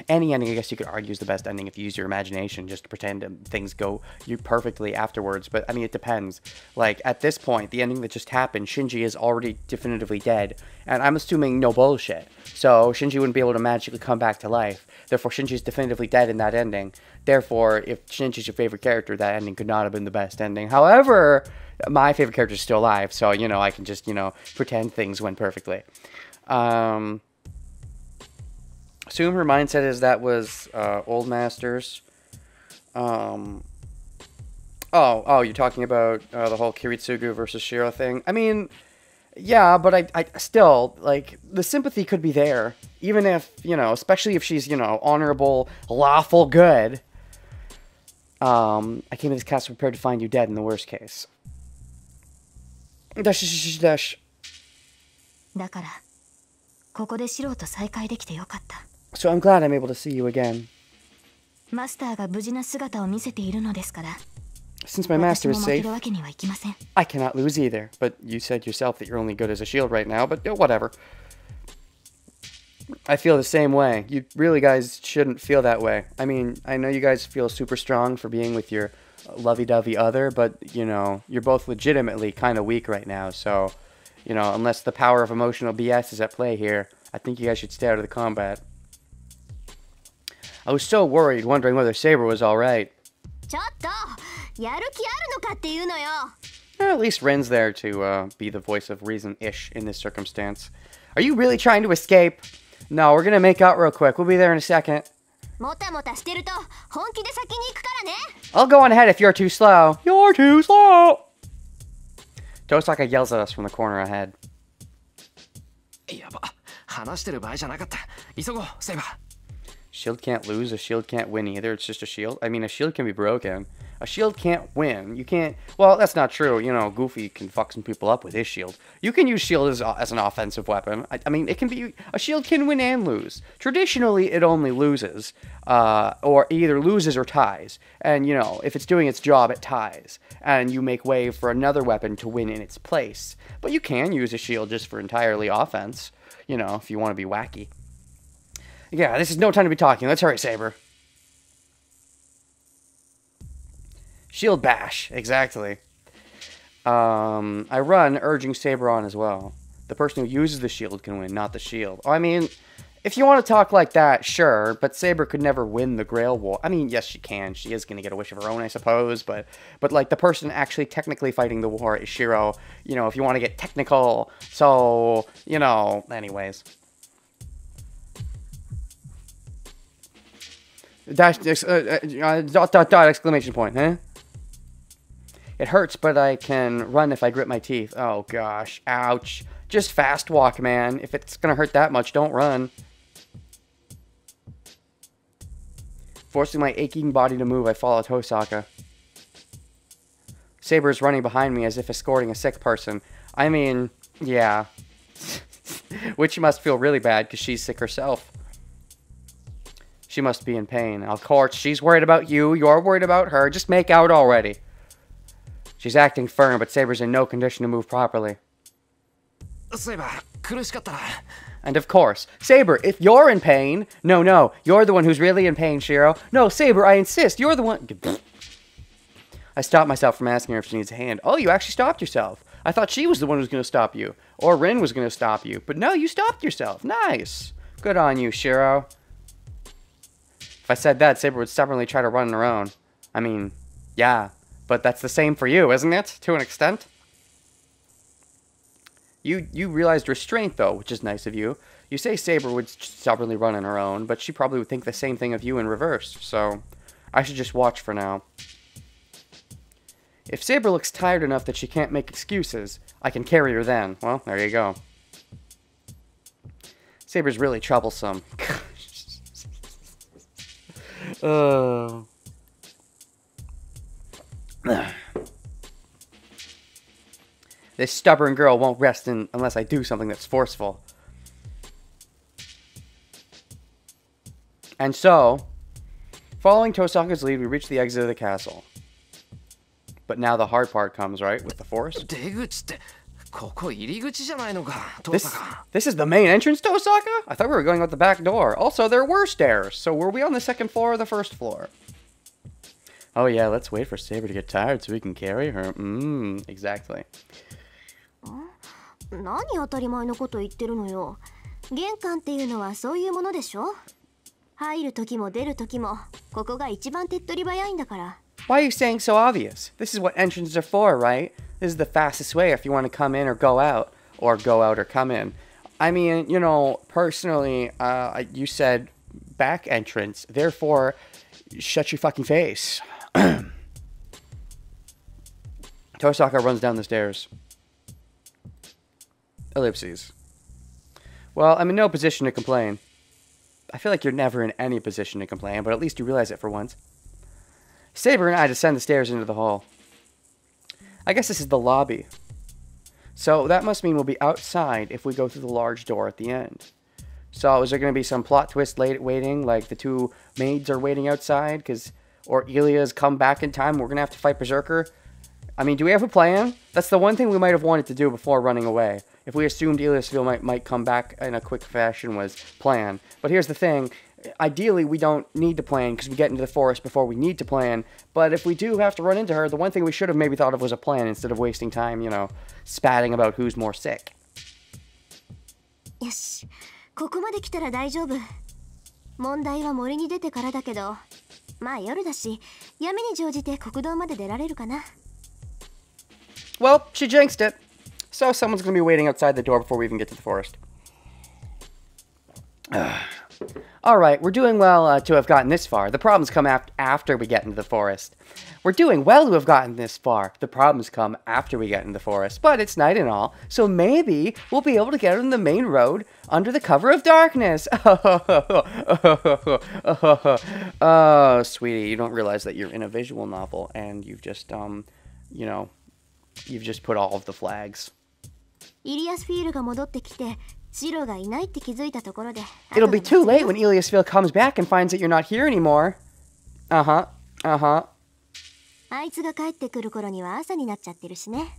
Any ending, I guess you could argue, is the best ending if you use your imagination just to pretend things go you perfectly afterwards. But, I mean, it depends. Like, at this point, the ending that just happened, Shinji is already definitively dead. And I'm assuming no bullshit. So, Shinji wouldn't be able to magically come back to life. Therefore, Shinji's definitively dead in that ending. Therefore, if Shinji's your favorite character, that ending could not have been the best ending. However, my favorite character is still alive. So, you know, I can just, you know, pretend things went perfectly. Assume her mindset is that was Old Masters. Oh, you're talking about the whole Kiritsugu versus Shiro thing. I mean, Yeah, but I still, like, the sympathy could be there. Even if, you know, especially if she's, you know, honorable, lawful good. I came to this castle prepared to find you dead in the worst case. Dash, dash. だからここでシローと再会できてよかった。 So I'm glad I'm able to see you again. マスターが無事な姿を見せているのですから。 Since my master 私 is も負け safe, るわけにはいきません。 I cannot lose either. But you said yourself that you're only good as a shield right now, but whatever. I feel the same way. You really guys shouldn't feel that way. I mean, I know you guys feel super strong for being with your lovey-dovey other, but, you know, you're both legitimately kind of weak right now, so, you know, unless the power of emotional BS is at play here, I think you guys should stay out of the combat. I was so worried, wondering whether Saber was alright. ちょっとやる気あるのかっていうのよ。 At least Ren's there to be the voice of reason-ish in this circumstance. Are you really trying to escape? No, we're gonna make out real quick. We'll be there in a second. もたもたしてると本気で先に行くからね。 I'll go on ahead if you're too slow. You're too slow! Tosaka yells at us from the corner ahead. やば、話してる場合じゃなかった。急ごう、セイバー。 Shield can't lose, a shield can't win either. It's just a shield. I mean, a shield can be broken. A shield can't win. You can't... Well, that's not true. You know, Goofy can fuck some people up with his shield. You can use shield as an offensive weapon. I mean, it can be... A shield can win and lose. Traditionally, it only loses. Or either loses or ties. And, you know, if it's doing its job, it ties. And you make way for another weapon to win in its place. But you can use a shield just for entirely offense. You know, if you want to be wacky. Yeah, this is no time to be talking. Let's hurry, Saber. Shield bash, exactly. I run, urging Saber on as well. The person who uses the shield can win, not the shield. I mean, if you want to talk like that, sure, but Saber could never win the Grail war. I mean, yes, she can. She is going to get a wish of her own, I suppose, but like, the person actually technically fighting the war is Shiro, you know, if you want to get technical. So, you know, anyways. Dash, exclamation point, huh? It hurts, but I can run if I grit my teeth. Oh, gosh. Ouch. Just fast walk, man. If it's gonna hurt that much, don't run. Forcing my aching body to move, I follow Tosaka. Saber's running behind me as if escorting a sick person. I mean, yeah. Which must feel really bad, because she's sick herself. She must be in pain. Of course, she's worried about you. You're worried about her. Just make out already. She's acting firm, but Saber's in no condition to move properly. And of course, Saber, if you're in pain... No, you're the one who's really in pain, Shiro. No, Saber, I insist. You're the one... I stopped myself from asking her if she needs a hand. Oh, you actually stopped yourself. I thought she was the one who was going to stop you. Or Rin was going to stop you. But no, you stopped yourself. Nice. Good on you, Shiro. If I said that, Saber would stubbornly try to run on her own. I mean, yeah. But that's the same for you, isn't it? To an extent? You realized restraint, though, which is nice of you. You say Saber would stubbornly run on her own, but she probably would think the same thing of you in reverse. So, I should just watch for now. If Saber looks tired enough that she can't make excuses, I can carry her then. Well, there you go. Saber's really troublesome. This stubborn girl won't rest unless I do something that's forceful. And so, following Tosaka's lead, we reach the exit of the castle. But now the hard part comes, right? With the force? This is the main entrance, Tosaka? I thought we were going out the back door. Also, there were stairs. So were we on the second floor or the first floor? Oh yeah, let's wait for Saber to get tired so we can carry her. Exactly. 何当たり前のこと言ってるのよ。玄関っていうのはそういうものでしょ。入る時も出る時もここが一番手っ取り早いんだから。Why are you saying so obvious? This is what entrances are for, right? This is the fastest way if you want to come in or go out. Or go out or come in. I mean, you know, personally, you said back entrance. Therefore, shut your fucking face. Tosaka runs down the stairs. Ellipses. Well, I'm in no position to complain. I feel like you're never in any position to complain, but at least you realize it for once. Saber and I descend the stairs into the hall. I guess this is the lobby. So that must mean we'll be outside if we go through the large door at the end. So is there going to be some plot twist waiting, like the two maids are waiting outside, or Ilya's come back in time, we're going to have to fight Berserker? I mean, do we have a plan? That's the one thing we might have wanted to do before running away. If we assumed Iliasville might come back in a quick fashion was plan. But here's the thing. Ideally, we don't need to plan because we get into the forest before we need to plan. But if we do have to run into her, the one thing we should have maybe thought of was a plan instead of wasting time, spatting about who's more sick. よし、ここまで来たら大丈夫。問題は森に出てからだけど、まあ夜だし、闇に乗じて国道まで出られるかな。Well, she jinxed it. So someone's going to be waiting outside the door before we even get to the forest. Alright, we're doing well to have gotten this far. The problems come after we get into the forest. We're doing well to have gotten this far. The problems come after we get into the forest. But it's night and all, so maybe we'll be able to get on the main road under the cover of darkness. Oh, sweetie, you don't realize that you're in a visual novel and you've just, you've just put all of the flags. イリアスフィールが戻ってきて、ジロがいないって気づいたところで。It'll be too late when Iliasville comes back and finds that you're not here anymore. Uh-huh. Uh-huh. あいつが帰ってくる頃には朝になっちゃってるしね。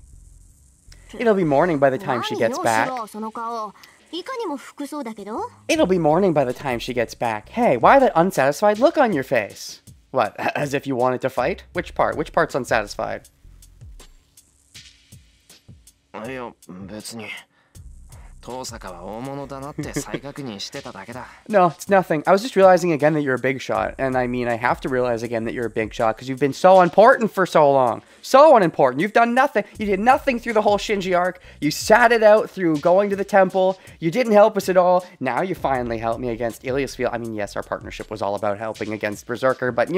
It'll be morning by the time she gets back. 何よ、その顔。いかにも服そうだけど。It'll be morning by the time she gets back. Hey, why that unsatisfied look on your face? What, as if you wanted to fight? Which part? Which part's unsatisfied? いや、別に。遠坂は大物だなって再確認してただけだ。No, it's nothing. I was just realizing again that you're a big shot. And I mean, I have to realize again that you're a big shot because you've been so important for so long. So unimportant. You've done nothing. You did nothing through the whole Shinji arc. You sat it out through going to the temple. You didn't help us at all. Now you finally helped me against Iliasville. I mean, yes, our partnership was all about helping against Berserker, but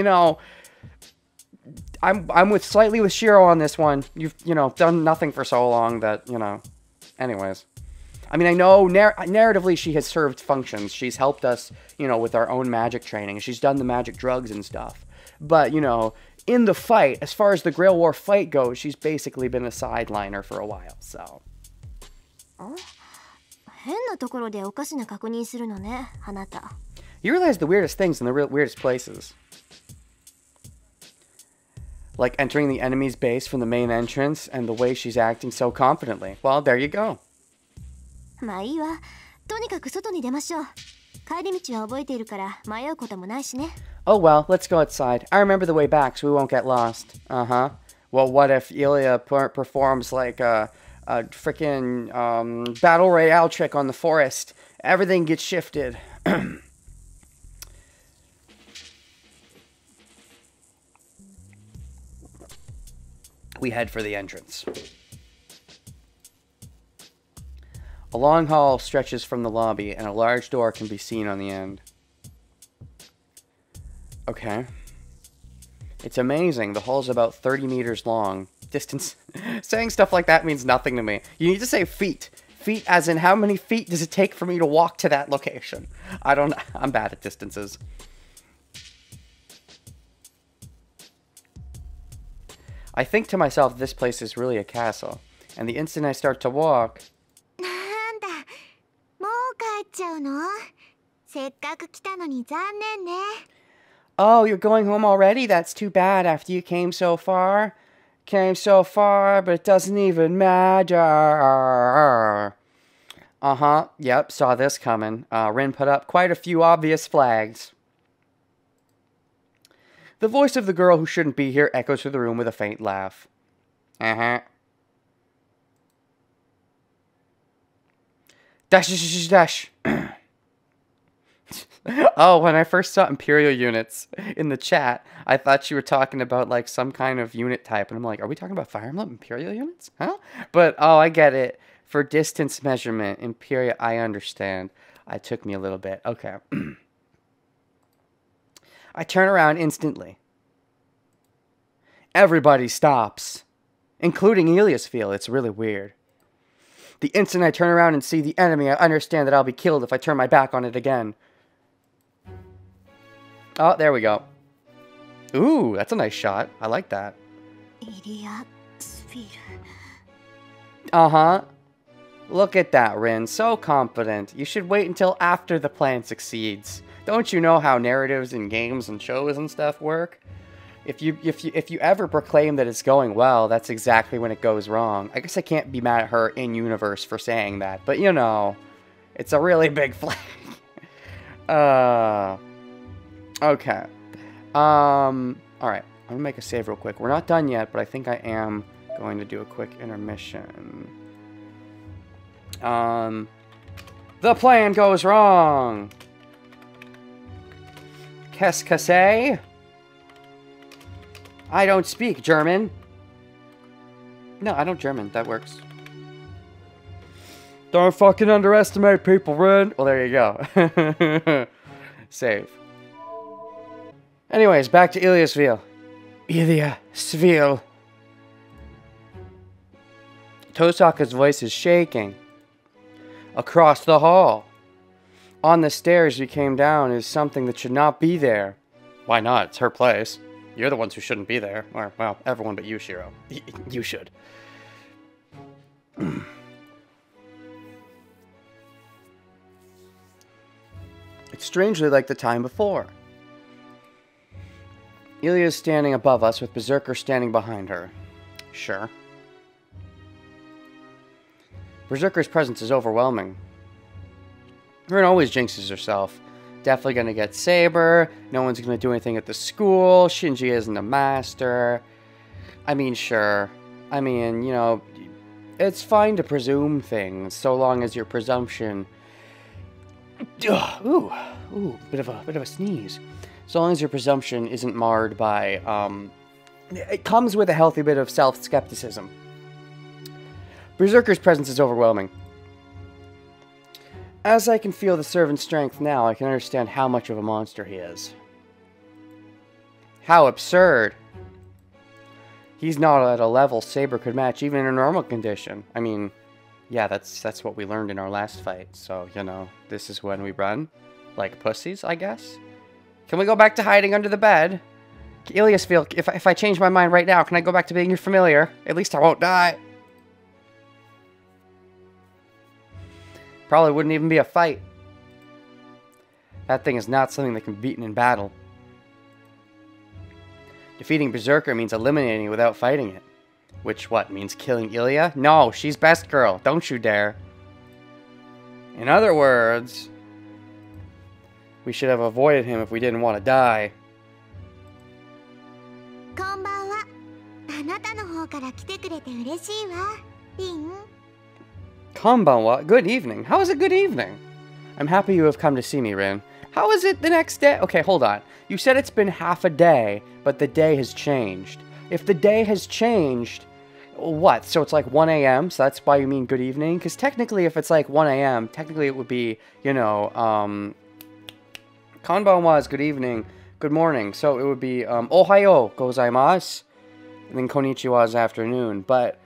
I'm slightly with Shiro on this one. You've, done nothing for so long that, anyways. I mean, I know narratively she has served functions. She's helped us, with our own magic training. She's done the magic drugs and stuff. But, in the fight, as far as the Grail War fight goes, she's basically been a sideliner for a while, so. 変なところでおかしな確認するのね、あなた。You realize the weirdest things in the weirdest places. Like entering the enemy's base from the main entrance and the way she's acting so confidently. Well, there you go. まあいいわ。とにかく外に出ましょう。帰り道は覚えているから迷うこともないしね。Oh well, let's go outside. I remember the way back so we won't get lost. Uh-huh. Well, what if Ilya performs like a freaking battle royale trick on the forest? Everything gets shifted. We head for the entrance. A long hall stretches from the lobby, and a large door can be seen on the end. Okay. It's amazing. The hall's about 30 meters long. Distance. Saying stuff like that means nothing to me. You need to say feet. Feet as in how many feet does it take for me to walk to that location? I don't know. I'm bad at distances. I think to myself, this place is really a castle. And the instant I start to walk... なんだ、もう帰っちゃうの？せっかく来たのに残念ね。Oh, you're going home already? That's too bad after you came so far. Came so far, but it doesn't even matter. Uh-huh, yep, saw this coming. Rin put up quite a few obvious flags. The voice of the girl who shouldn't be here echoes through the room with a faint laugh. Uh-huh. Dash, dash, dash. Oh, when I first saw Imperial units in the chat, I thought you were talking about, like, some kind of unit type. And I'm like, are we talking about Fire Emblem Imperial units? Huh? But, oh, I get it. For distance measurement, Imperial, I understand. It took me a little bit. Okay. I turn around instantly. Everybody stops. Including Iliasville. It's really weird. The instant I turn around and see the enemy, I understand that I'll be killed if I turn my back on it again. Oh, there we go. Ooh, that's a nice shot. I like that. Uh-huh. Look at that, Rin. So confident. You should wait until after the plan succeeds. Don't you know how narratives in games and shows and stuff work? If you ever proclaim that it's going well, that's exactly when it goes wrong. I guess I can't be mad at her in universe for saying that, but you know, it's a really big flag. Okay. Alright. I'm gonna make a save real quick. We're not done yet, but I think I am going to do a quick intermission. The plan goes wrong! Qu'est-ce que c'est? I don't speak German. No, I don't German. That works. Don't fucking underestimate people, Ren. Well, there you go. Save. Anyways, back to Iliasville. Iliasville. Tosaka's voice is shaking. Across the hall. On the stairs you came down is something that should not be there. Why not? It's her place. You're the ones who shouldn't be there. Or, well, everyone but you, Shiro. You should. It's strangely like the time before. Ilya is standing above us with Berserker standing behind her. Sure. Berserker's presence is overwhelming. Rin always jinxes herself. Definitely gonna get Saber. No one's gonna do anything at the school. Shinji isn't a master. I mean, sure. I mean, you know, it's fine to presume things so long as your presumption. Ooh, bit of a sneeze. So long as your presumption isn't marred by, it comes with a healthy bit of self-skepticism. Berserker's presence is overwhelming. As I can feel the servant's strength now, I can understand how much of a monster he is. How absurd. He's not at a level Saber could match even in a normal condition. I mean, yeah, that's what we learned in our last fight. So, you know, this is when we run. Like pussies, I guess? Can we go back to hiding under the bed? Iliasville, if I change my mind right now, can I go back to being your familiar? At least I won't die. Probably wouldn't even be a fight. That thing is not something that can be beaten in battle. Defeating Berserker means eliminating it without fighting it. Which, what, means killing Ilya? No, she's best girl. Don't you dare. In other words, we should have avoided him if we didn't want to die. Konbanwa. あなたの方から来てくれて嬉しいわ、リン。Konbanwa, good evening. How is it good evening? I'm happy you have come to see me, Rin. How is it the next day? Okay, hold on. You said it's been half a day, but the day has changed. If the day has changed, what? So it's like 1 a.m., so that's why you mean good evening? Because technically, if it's like 1 a.m., technically it would be, you know, Konbanwa is good evening, good morning. So it would be, Ohayo gozaimasu, and then konnichiwa is afternoon. But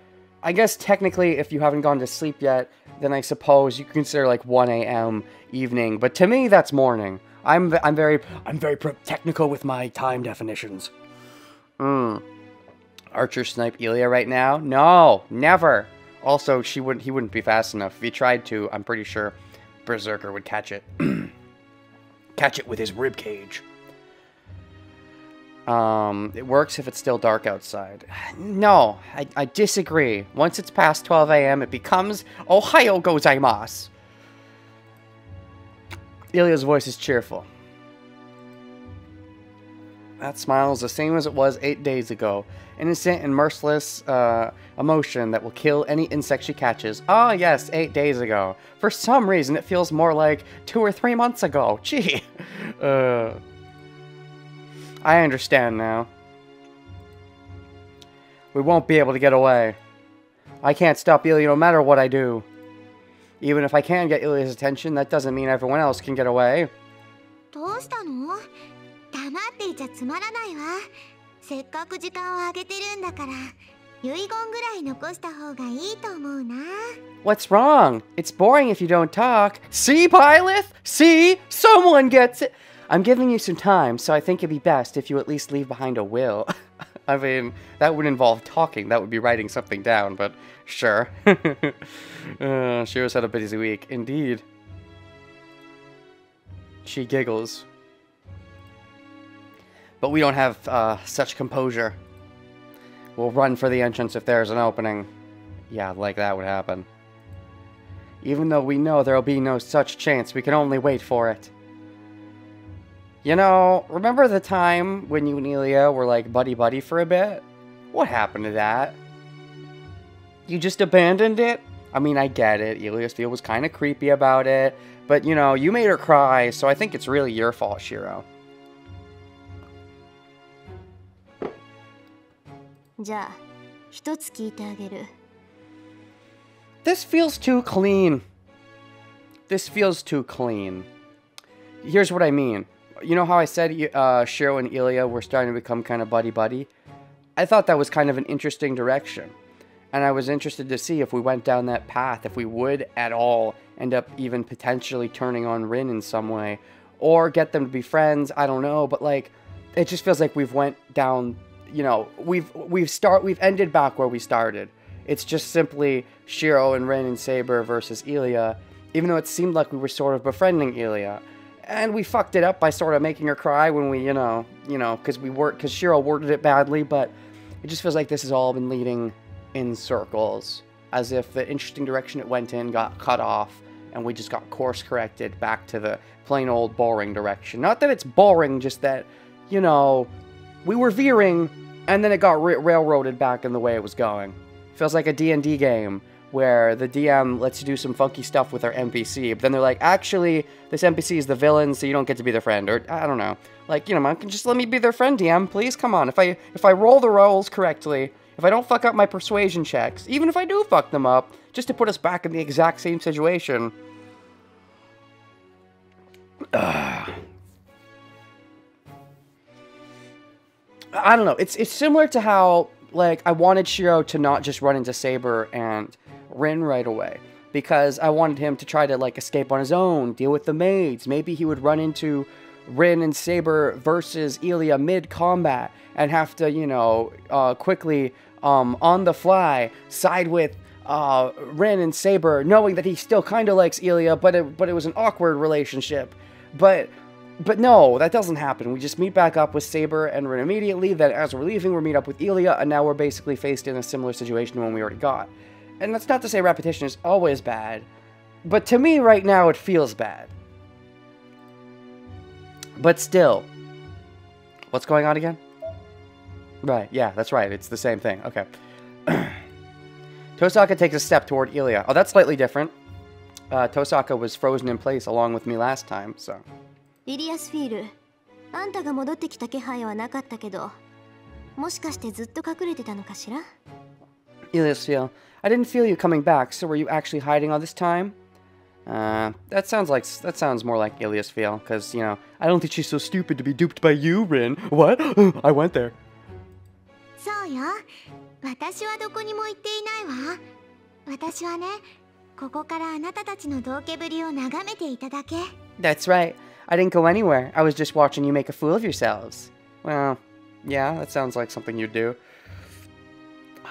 I guess technically, if you haven't gone to sleep yet, then I suppose you can consider like 1 a.m. evening. But to me, that's morning. I'm very technical with my time definitions. Archer snipe Ilya right now? No, never. Also, he wouldn't be fast enough. If he tried to, I'm pretty sure Berserker would catch it. Catch it with his rib cage. It works if it's still dark outside. No, I disagree. Once it's past 12 a.m., it becomes Ohio gozaimasu. Ilya's voice is cheerful. That smile is the same as it was 8 days ago. Innocent and merciless emotion that will kill any insect she catches. Ah, yes, 8 days ago. For some reason, it feels more like 2 or 3 months ago. Gee. I understand now. We won't be able to get away. I can't stop Ilya no matter what I do. Even if I can get Ilya's attention, that doesn't mean everyone else can get away. どうしたの？黙っていちゃつまらないわ。せっかく時間をあげてるんだから、遺言ぐらい残した方がいいと思うな。What's wrong? It's boring if you don't talk. See, Pilot? See? Someone gets it. I'm giving you some time, so I think it'd be best if you at least leave behind a will. I mean, that would involve talking. That would be writing something down, but sure. Shiro's had a busy week. Indeed. She giggles. But we don't have such composure. We'll run for the entrance if there's an opening. Yeah, like that would happen. Even though we know there'll be no such chance, we can only wait for it. You know, remember the time when you and Ilya were like buddy-buddy for a bit? What happened to that? You just abandoned it? I mean, I get it. Ilya's feel was kind of creepy about it. But, you know, you made her cry, so I think it's really your fault, Shiro. じゃあ、一つ聞いてあげる。This feels too clean. This feels too clean. Here's what I mean. You know how I said Shiro and Ilya were starting to become kind of buddy-buddy? I thought that was kind of an interesting direction. And I was interested to see if we went down that path, if we would at all end up even potentially turning on Rin in some way. Or get them to be friends, I don't know. But like, it just feels like we've went down, you know, we've ended back where we started. It's just simply Shiro and Rin and Saber versus Ilya, even though it seemed like we were sort of befriending Ilya. And we fucked it up by sort of making her cry when we, because Shiro worded it badly, but it just feels like this has all been leading in circles, as if the interesting direction it went in got cut off, and we just got course corrected back to the plain old boring direction. Not that it's boring, just that, you know, we were veering, and then it got railroaded back in the way it was going. Feels like a D&D game, where the DM lets you do some funky stuff with our NPC, but then they're like, actually, this NPC is the villain, so you don't get to be their friend, or, I don't know. Like, you know, just let me be their friend, DM, please, come on. If I roll the rolls correctly, if I don't fuck up my persuasion checks, even if I do fuck them up, just to put us back in the exact same situation. I don't know, it's similar to how, like, I wanted Shiro to not just run into Saber and Rin right away, because I wanted him to try to, like, escape on his own, deal with the maids. Maybe he would run into Rin and Saber versus Ilya mid-combat and have to, you know, quickly, on the fly, side with Rin and Saber, knowing that he still kind of likes Ilya, but it was an awkward relationship. But no, that doesn't happen. We just meet back up with Saber and Rin immediately, then as we're leaving, we meet up with Ilya, and now we're basically faced in a similar situation to one we already got. And that's not to say repetition is always bad, but to me right now it feels bad. But still, what's going on again? Right, yeah, that's right, it's the same thing, okay. Tosaka takes a step toward Ilya. Oh, that's slightly different. Tosaka was frozen in place along with me last time, so. リリアスフィール、あんたが戻ってきた気配はなかったけど、もしかしてずっと隠れてたのかしら? Iliasfeel, I didn't feel you coming back, so were you actually hiding all this time? That sounds more like Iliasfeel, because, you know, I don't think she's so stupid to be duped by you, Rin. What? I went there. そうよ。私はどこにも行っていないわ。私はね、ここからあなたたちの道化ぶりを眺めていただけ。That's right. I didn't go anywhere. I was just watching you make a fool of yourselves. Well, yeah, that sounds like something you'd do.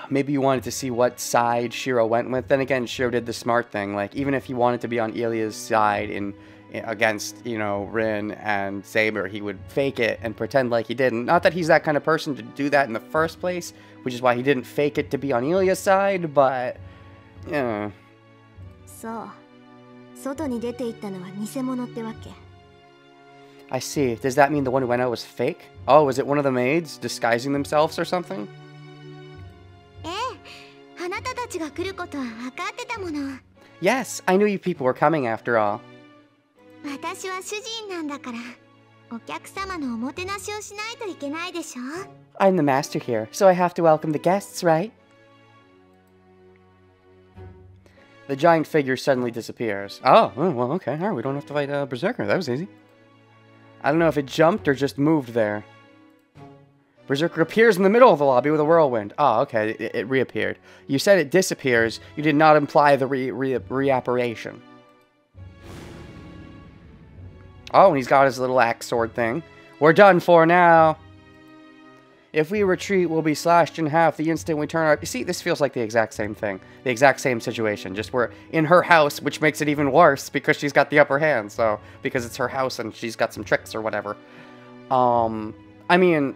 Maybe you wanted to see what side Shiro went with. Then again, Shiro did the smart thing. Like, even if he wanted to be on Ilya's side against, you know, Rin and Saber, he would fake it and pretend like he didn't. Not that he's that kind of person to do that in the first place, which is why he didn't fake it to be on Ilya's side, but, yeah. そう。外に出て行ったのは偽物ってわけ。I see. Does that mean the one who went out was fake? Oh, was it one of the maids disguising themselves or something? ええ、あなたたちが来ることは分かってたもの。Yes, I knew you people were coming after all. 私は主人なんだから、お客様のおもてなしをしないといけないでしょ。I'm the master here, so I have to welcome the guests, right? The giant figure suddenly disappears. Oh, well, okay. All right, we don't have to fight Berserker. That was easy. I don't know if it jumped or just moved there. Berserker appears in the middle of the lobby with a whirlwind. Oh, okay, it reappeared. You said it disappears. You did not imply the reapparition. Oh, and he's got his little axe sword thing. We're done for now. If we retreat, we'll be slashed in half the instant we turn our... You see, this feels like the exact same thing. The exact same situation. Just we're in her house, which makes it even worse because she's got the upper hand. So, because it's her house and she's got some tricks or whatever. I mean,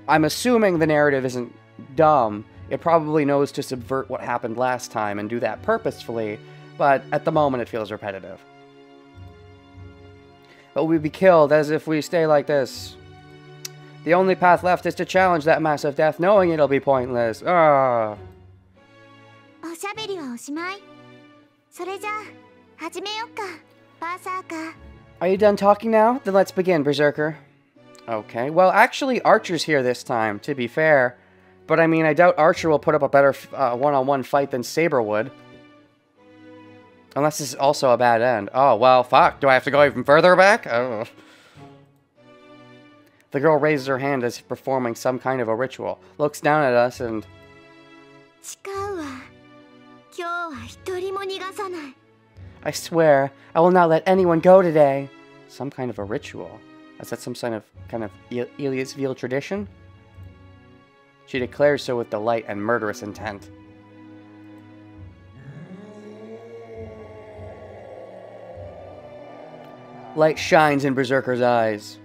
I'm assuming the narrative isn't dumb. It probably knows to subvert what happened last time and do that purposefully. But at the moment, it feels repetitive. But we'd be killed as if we stay like this. The only path left is to challenge that massive death, knowing it'll be pointless. Ah. おしゃべりはおしまい。それじゃあ始めよっか。バーサーカー。 Are you done talking now? Then let's begin, Berserker. Okay. Well, actually, Archer's here this time, to be fair. But I mean, I doubt Archer will put up a better one-on-one fight than Saber would. Unless this is also a bad end. Oh, well, fuck. Do I have to go even further back? I don't know. The girl raises her hand as if performing some kind of a ritual, looks down at us, and... 誓うわ。今日は一人も逃がさない。 I swear, I will not let anyone go today. Some kind of a ritual. Is that some kind of Iliasville tradition? She declares so with delight and murderous intent. Light shines in Berserker's eyes.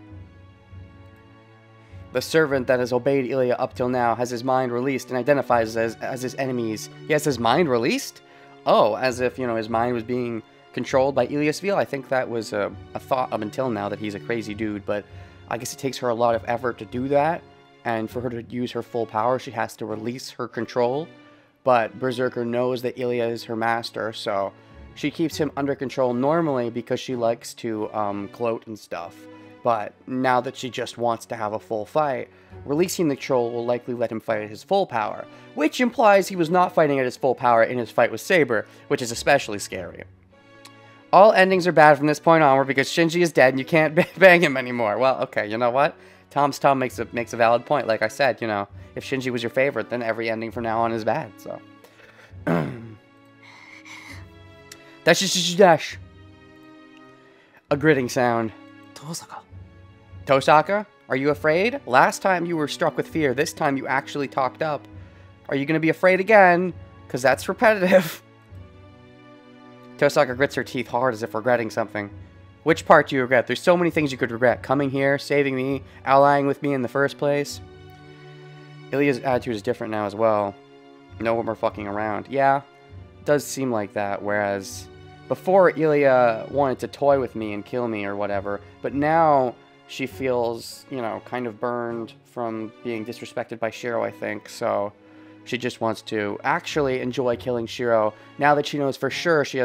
The servant that has obeyed Ilya up till now has his mind released and identifies as his enemies. He has his mind released? Oh, as if, you know, his mind was being controlled by Iliasville. I think that was a thought up until now, that he's a crazy dude, but I guess it takes her a lot of effort to do that, and for her to use her full power, she has to release her control. But Berserker knows that Ilya is her master, so she keeps him under control normally because she likes to gloat and stuff. But now that she just wants to have a full fight, releasing the control will likely let him fight at his full power, which implies he was not fighting at his full power in his fight with Saber, which is especially scary. All endings are bad from this point onward because Shinji is dead and you can't bang him anymore. Well, okay, you know what? Tom makes a valid point. Like I said, you know, if Shinji was your favorite, then every ending from now on is bad, so... Dash. A gritting sound. Tosaka? Are you afraid? Last time you were struck with fear. This time you actually talked up. Are you going to be afraid again? Because that's repetitive. Tosaka grits her teeth hard as if regretting something. Which part do you regret? There's so many things you could regret. Coming here, saving me, allying with me in the first place. Ilya's attitude is different now as well. No more fucking around. Yeah, it does seem like that. Whereas before, Ilya wanted to toy with me and kill me or whatever. But now she feels, you know, kind of burned from being disrespected by Shiro, I think. So she just wants to actually enjoy killing Shiro now that she knows for sure she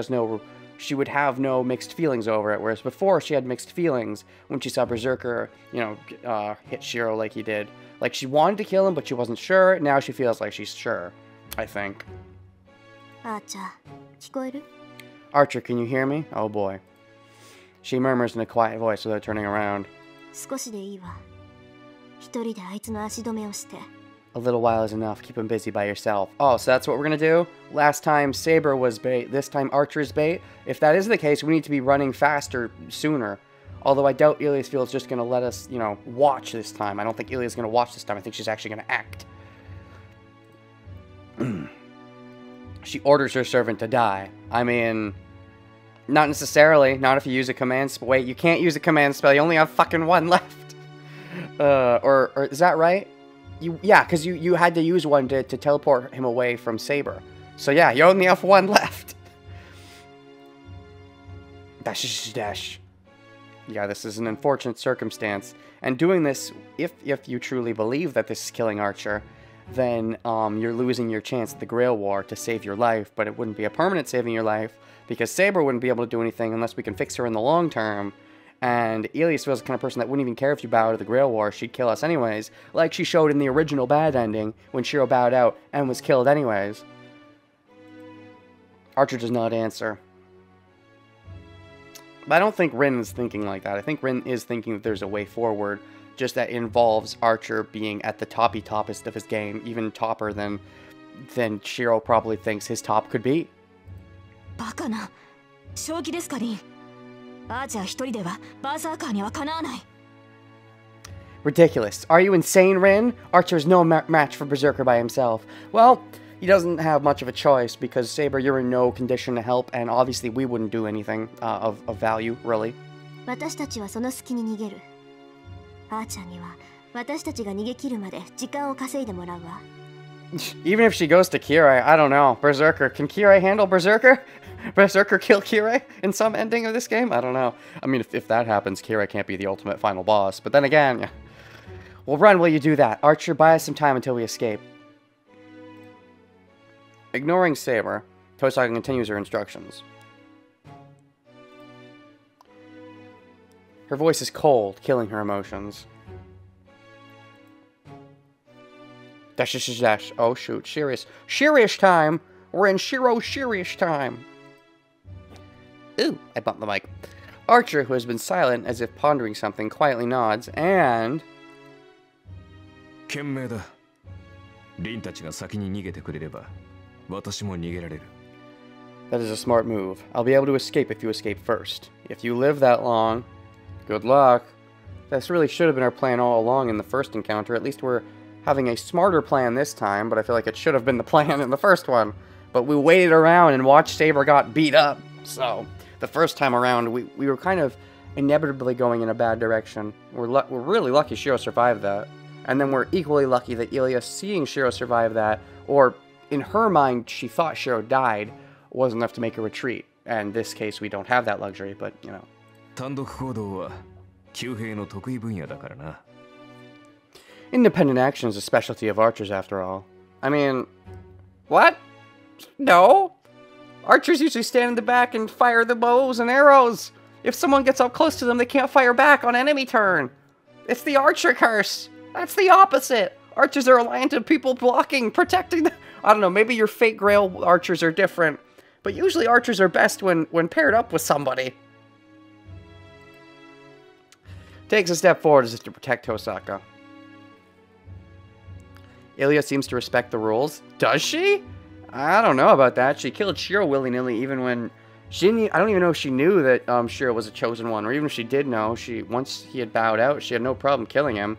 would have no mixed feelings over it. Whereas before she had mixed feelings when she saw Berserker, you know, hit Shiro like he did. Like she wanted to kill him, but she wasn't sure. Now she feels like she's sure, I think. Archer, 聞こえる? Archer, can you hear me? Oh boy. She murmurs in a quiet voice without turning around. 少しでいいわ。一人であいつの足止めをして。 A little while is enough. Keep him busy by yourself. Oh, so that's what we're gonna do? Last time Saber was bait. This time Archer's bait? If that is the case, we need to be running faster sooner. Although I doubt Iliasville is just gonna let us, you know, watch this time. I don't think Ilya's gonna watch this time. I think she's actually gonna act. She orders her servant to die. I mean, not necessarily. Not if you use a command spell. Wait, you can't use a command spell. You only have fucking one left. Or is that right? Yeah, because you had to use one to teleport him away from Saber. So yeah, you only have one left. Dash. Yeah, this is an unfortunate circumstance. And doing this, if you truly believe that this is killing Archer, then you're losing your chance at the Grail War to save your life, but it wouldn't be a permanent saving your life, because Saber wouldn't be able to do anything unless we can fix her in the long term. And Iliasville is the kind of person that wouldn't even care if you bowed to the Grail War. She'd kill us anyways, like she showed in the original bad ending when Shiro bowed out and was killed anyways. Archer does not answer. But I don't think Rin is thinking like that. I think Rin is thinking that there's a way forward just that involves Archer being at the toppest of his game, even topper than Shiro probably thinks his top could be. バカな正気ですかリン。アーチャー一人ではバーサーカーにはかなわない。 Ridiculous. Are you insane, Rin? Archer's no match for Berserker by himself. Well, he doesn't have much of a choice because, Saber, you're in no condition to help, and obviously we wouldn't do anything of value, really. 私たちはその隙に逃げる。アーチャーには私たちが逃げ切るまで時間を稼いでもらうわ。Even if she goes to Kirai, I don't know. Berserker. Can Kirai handle Berserker? Berserker kill Kirai in some ending of this game? I don't know. I mean, if that happens, Kirai can't be the ultimate final boss. But then again, yeah. Well, Run, will you do that? Archer, buy us some time until we escape. Ignoring Saber, Tosaka continues her instructions. Her voice is cold, killing her emotions. Dash, dash, dash. Oh, shoot. Shirish time! We're in Shirish time! Ooh, I bumped the mic. Archer, who has been silent as if pondering something, quietly nods, and... 賢明だ。リンたちが先に逃げてくれれば、私も逃げられる。 That is a smart move. I'll be able to escape if you escape first. If you live that long, good luck. This really should have been our plan all along in the first encounter. At least we're having a smarter plan this time, but I feel like it should have been the plan in the first one. But we waited around and watched Saber got beat up. So, the first time around, we were kind of inevitably going in a bad direction. We're really lucky Shiro survived that. And then we're equally lucky that Ilya, seeing Shiro survive that, or in her mind, she thought Shiro died, was enough to make a retreat. And in this case, we don't have that luxury, but, you know. 単独行動は騎兵の得意分野だからな。 Independent action is a specialty of archers, after all. I mean, what? No? Archers usually stand in the back and fire the bows and arrows. If someone gets up close to them, they can't fire back on enemy turn. It's the archer curse. That's the opposite. Archers are reliant on people blocking, protecting. I don't know, maybe your Fate Grail archers are different. But usually archers are best when paired up with somebody. Takes a step forward as if to protect Tosaka. Ilya seems to respect the rules. Does she? I don't know about that. She killed Shiro willy-nilly even when... I don't even know if she knew that Shiro was a chosen one. Or even if she did know, once he had bowed out, she had no problem killing him.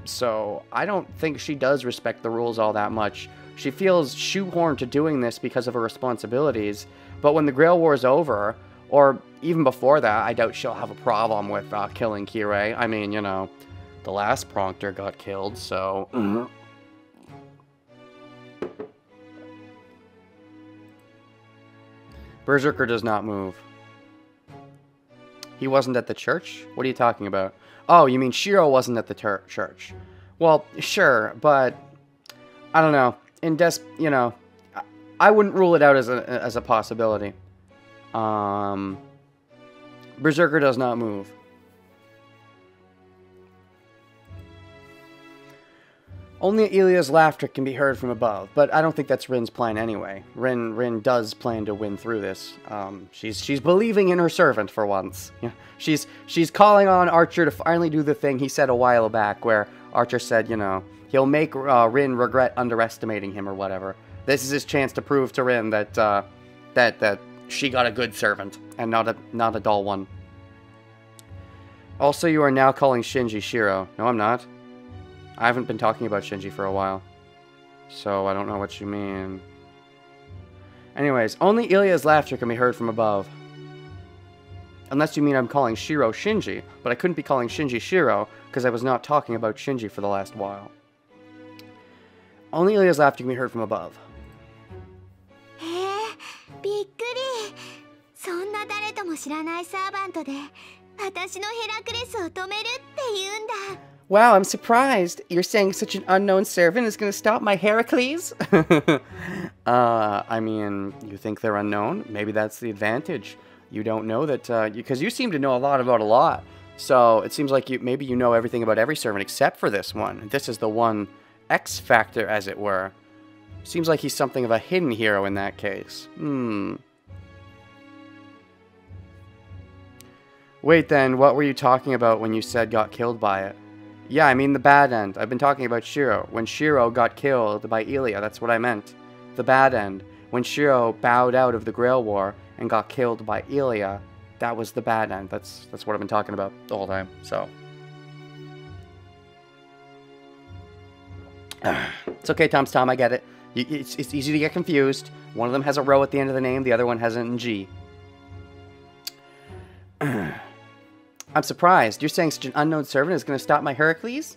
So I don't think she does respect the rules all that much. She feels shoehorned to doing this because of her responsibilities. But when the Grail War is over, or even before that, I doubt she'll have a problem with killing Kirei. I mean, you know, the last Prompter got killed, so... Berserker does not move. He wasn't at the church? What are you talking about? Oh, you mean Shiro wasn't at the church. Well, sure, but... I don't know. You know, I wouldn't rule it out as a possibility. Berserker does not move. Only Ilya's laughter can be heard from above, but I don't think that's Rin's plan anyway. Rin does plan to win through this. She's believing in her servant for once. Yeah, she's calling on Archer to finally do the thing he said a while back, where Archer said, you know, he'll make Rin regret underestimating him or whatever. This is his chance to prove to Rin that that she got a good servant and not a dull one. Also, you are now calling Shinji Shiro. No, I'm not. I haven't been talking about Shinji for a while, so I don't know what you mean. Anyways, only Ilya's laughter can be heard from above. Unless you mean I'm calling Shiro Shinji, but I couldn't be calling Shinji Shiro, because I was not talking about Shinji for the last while. Only Ilya's laughter can be heard from above. へえ、びっくり。そんな誰とも知らないサーバントで、私のヘラクレスを止めるって言うんだ。 Wow, I'm surprised. You're saying such an unknown servant is going to stop my Heracles? I mean, you think they're unknown? Maybe that's the advantage. You don't know that, because you seem to know a lot about a lot. So it seems like maybe you know everything about every servant except for this one. This is the one X factor, as it were. Seems like he's something of a hidden hero in that case. Wait then, what were you talking about when you said got killed by it? Yeah, I mean the bad end. I've been talking about Shiro. When Shiro got killed by Ilya, that's what I meant. The bad end. When Shiro bowed out of the Grail War and got killed by Ilya, that was the bad end. That's what I've been talking about the whole time, so. It's okay, Tom's Tom, I get it. It's easy to get confused. One of them has a rho at the end of the name, the other one has an G. I'm surprised. You're saying such an unknown servant is going to stop my Heracles?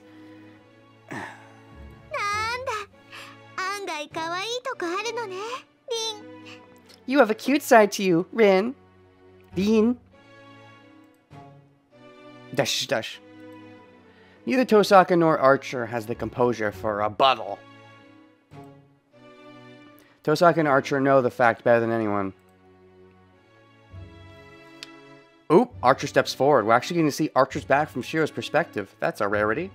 You have a cute side to you, Rin. Bean. Dash, dash. Neither Tosaka nor Archer has the composure for a bottle. Tosaka and Archer know the fact better than anyone. Oop, Archer steps forward. We're actually going to see Archer's back from Shiro's perspective. That's a rarity.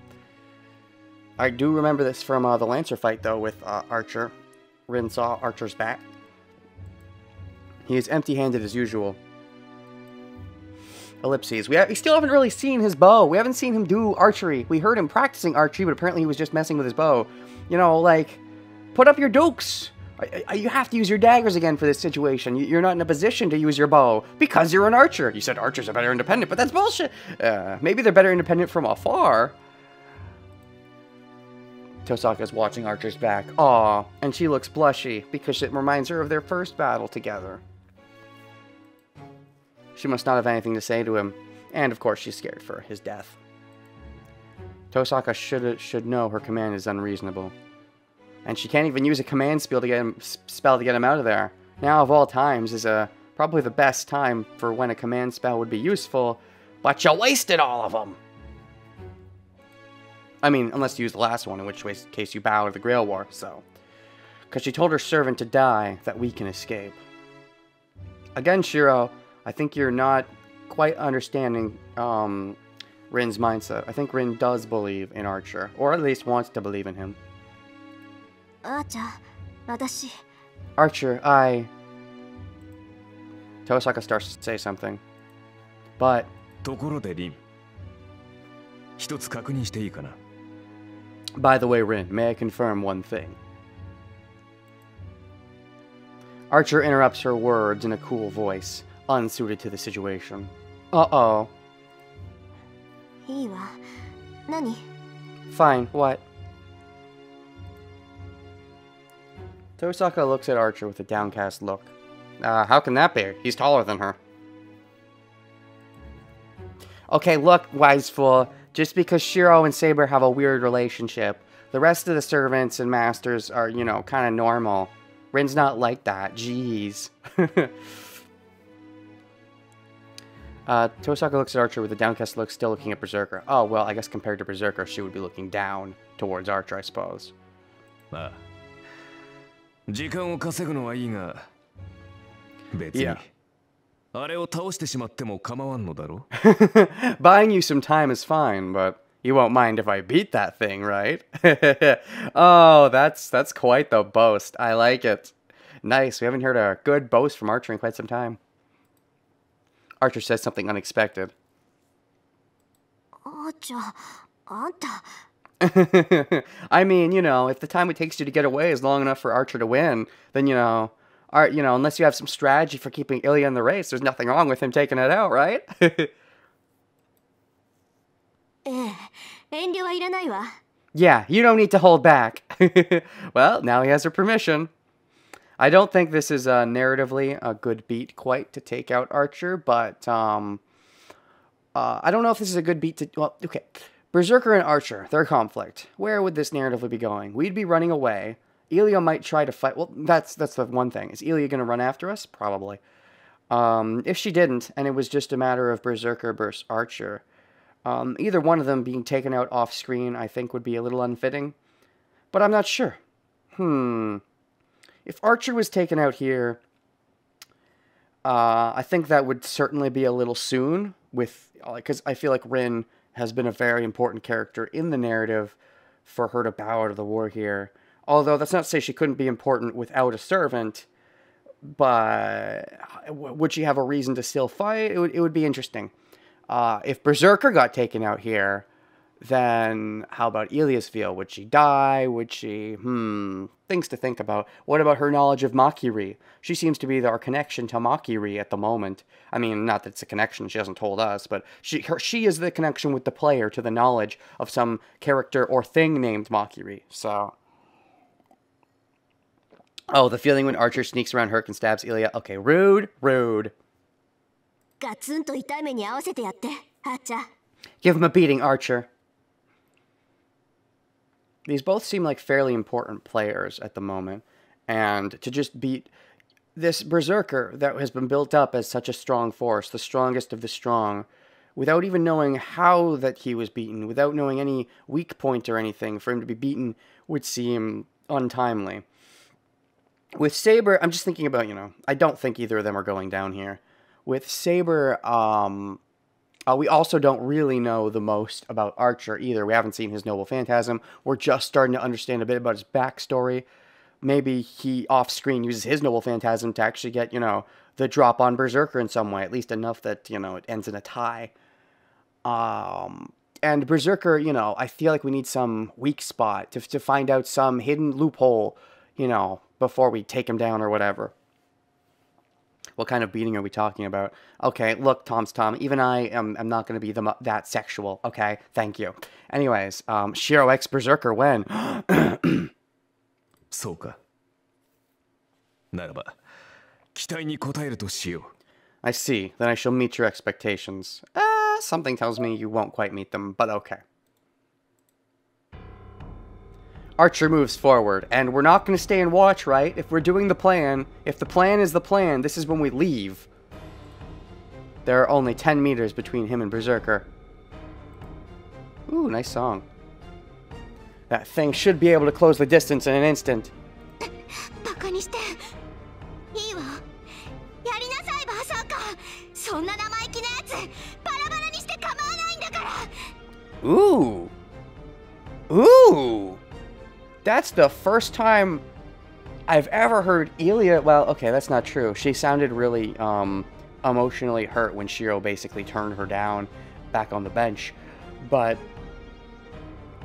I do remember this from the Lancer fight, though, with Archer. Rin saw Archer's back. He is empty-handed as usual. Ellipses. We still haven't really seen his bow. We haven't seen him do archery. We heard him practicing archery, but apparently he was just messing with his bow. You know, like, put up your dukes. You have to use your daggers again for this situation. You're not in a position to use your bow because you're an archer. You said archers are better independent, but that's bullshit. Maybe they're better independent from afar. Tosaka's watching Archer's back. Aw, and she looks blushy because it reminds her of their first battle together. She must not have anything to say to him, and of course she's scared for his death. Tosaka should know her command is unreasonable. And she can't even use a command spell to get him out of there. Now, of all times, is probably the best time for when a command spell would be useful, but you wasted all of them. I mean, unless you use the last one, in which case you bow to the Grail War, so. Because she told her servant to die, that we can escape. Again, Shiro, I think you're not quite understanding Rin's mindset. I think Rin does believe in Archer, or at least wants to believe in him. Archer, Tosaka starts to say something. But... By the way, Rin, may I confirm one thing? Archer interrupts her words in a cool voice, unsuited to the situation. Uh-oh. Fine, what? Tosaka looks at Archer with a downcast look. How can that be? He's taller than her. Okay, look, wise fool. Just because Shiro and Saber have a weird relationship, the rest of the servants and masters are, you know, kind of normal. Rin's not like that. Jeez. Tosaka looks at Archer with a downcast look, still looking at Berserker. Oh, well, I guess compared to Berserker, she would be looking down towards Archer, I suppose. Yeah. Buying you some time is fine, but you won't mind if I beat that thing, right? Oh, that's quite the boast. I like it. Nice. We haven't heard a good boast from Archer in quite some time. Archer says something unexpected. I mean, you know, if the time it takes you to get away is long enough for Archer to win, then, you know, unless you have some strategy for keeping Ilya in the race, there's nothing wrong with him taking it out, right? Yeah, you don't need to hold back. Well, now he has her permission. I don't think this is narratively a good beat quite to take out Archer, but I don't know if this is a good beat to... Well, okay. Berserker and Archer, their conflict. Where would this narratively be going? We'd be running away. Ilya might try to fight... Well, that's the one thing. Is Ilya going to run after us? Probably. If she didn't, and it was just a matter of Berserker versus Archer, either one of them being taken out off-screen, I think, would be a little unfitting. But I'm not sure. If Archer was taken out here, I think that would certainly be a little soon, because I feel like Rin has been a very important character in the narrative for her to bow out of the war here. Although, that's not to say she couldn't be important without a servant, but would she have a reason to still fight? It would be interesting. If Berserker got taken out here, then how about Iliasville? Would she die? Would she... Things to think about. What about her knowledge of Makiri? She seems to be our connection to Makiri at the moment. I mean, not that it's a connection, she hasn't told us, but she is the connection with the player to the knowledge of some character or thing named Makiri, so... Oh, the feeling when Archer sneaks around Herc and stabs Ilia. Okay, rude, rude. Give him a beating, Archer. These both seem like fairly important players at the moment. And to just beat this Berserker that has been built up as such a strong force, the strongest of the strong, without even knowing how that he was beaten, without knowing any weak point or anything, for him to be beaten would seem untimely. With Saber, I'm just thinking about, I don't think either of them are going down here. With Saber, we also don't really know the most about Archer either. We haven't seen his Noble Phantasm. We're just starting to understand a bit about his backstory. Maybe he, off-screen, uses his Noble Phantasm to actually get, the drop on Berserker in some way. At least enough that, it ends in a tie. And Berserker, I feel like we need some weak spot to find out some hidden loophole, before we take him down or whatever. What kind of beating are we talking about? Okay, look, Tom's Tom, even I am not going to be that sexual, okay? Thank you. Anyways, Shiro X Berserker when? そうか。ならば、期待に応えるとしよう。I see. Then I shall meet your expectations. Something tells me you won't quite meet them, but okay. Archer moves forward, and we're not going to stay and watch, right? If we're doing the plan, if the plan is the plan, this is when we leave. There are only 10 meters between him and Berserker. Ooh, nice song. That thing should be able to close the distance in an instant. Ooh. Ooh. That's the first time I've ever heard Ilia... Well, okay, that's not true. She sounded really emotionally hurt when Shiro basically turned her down back on the bench. But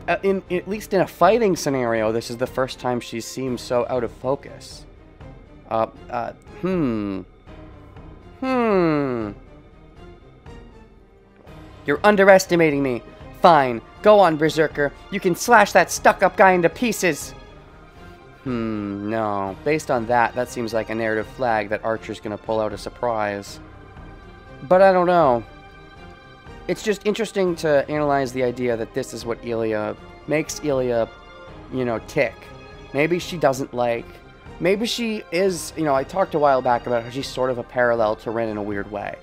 at least in a fighting scenario, this is the first time she seems so out of focus. You're underestimating me. Fine. Go on, Berserker. You can slash that stuck-up guy into pieces. No. Based on that, that seems like a narrative flag that Archer's gonna pull out a surprise. But I don't know. It's just interesting to analyze the idea that this is what Ilia... makes Ilia, tick. Maybe she doesn't like... Maybe she is... I talked a while back about how she's sort of a parallel to Rin in a weird way.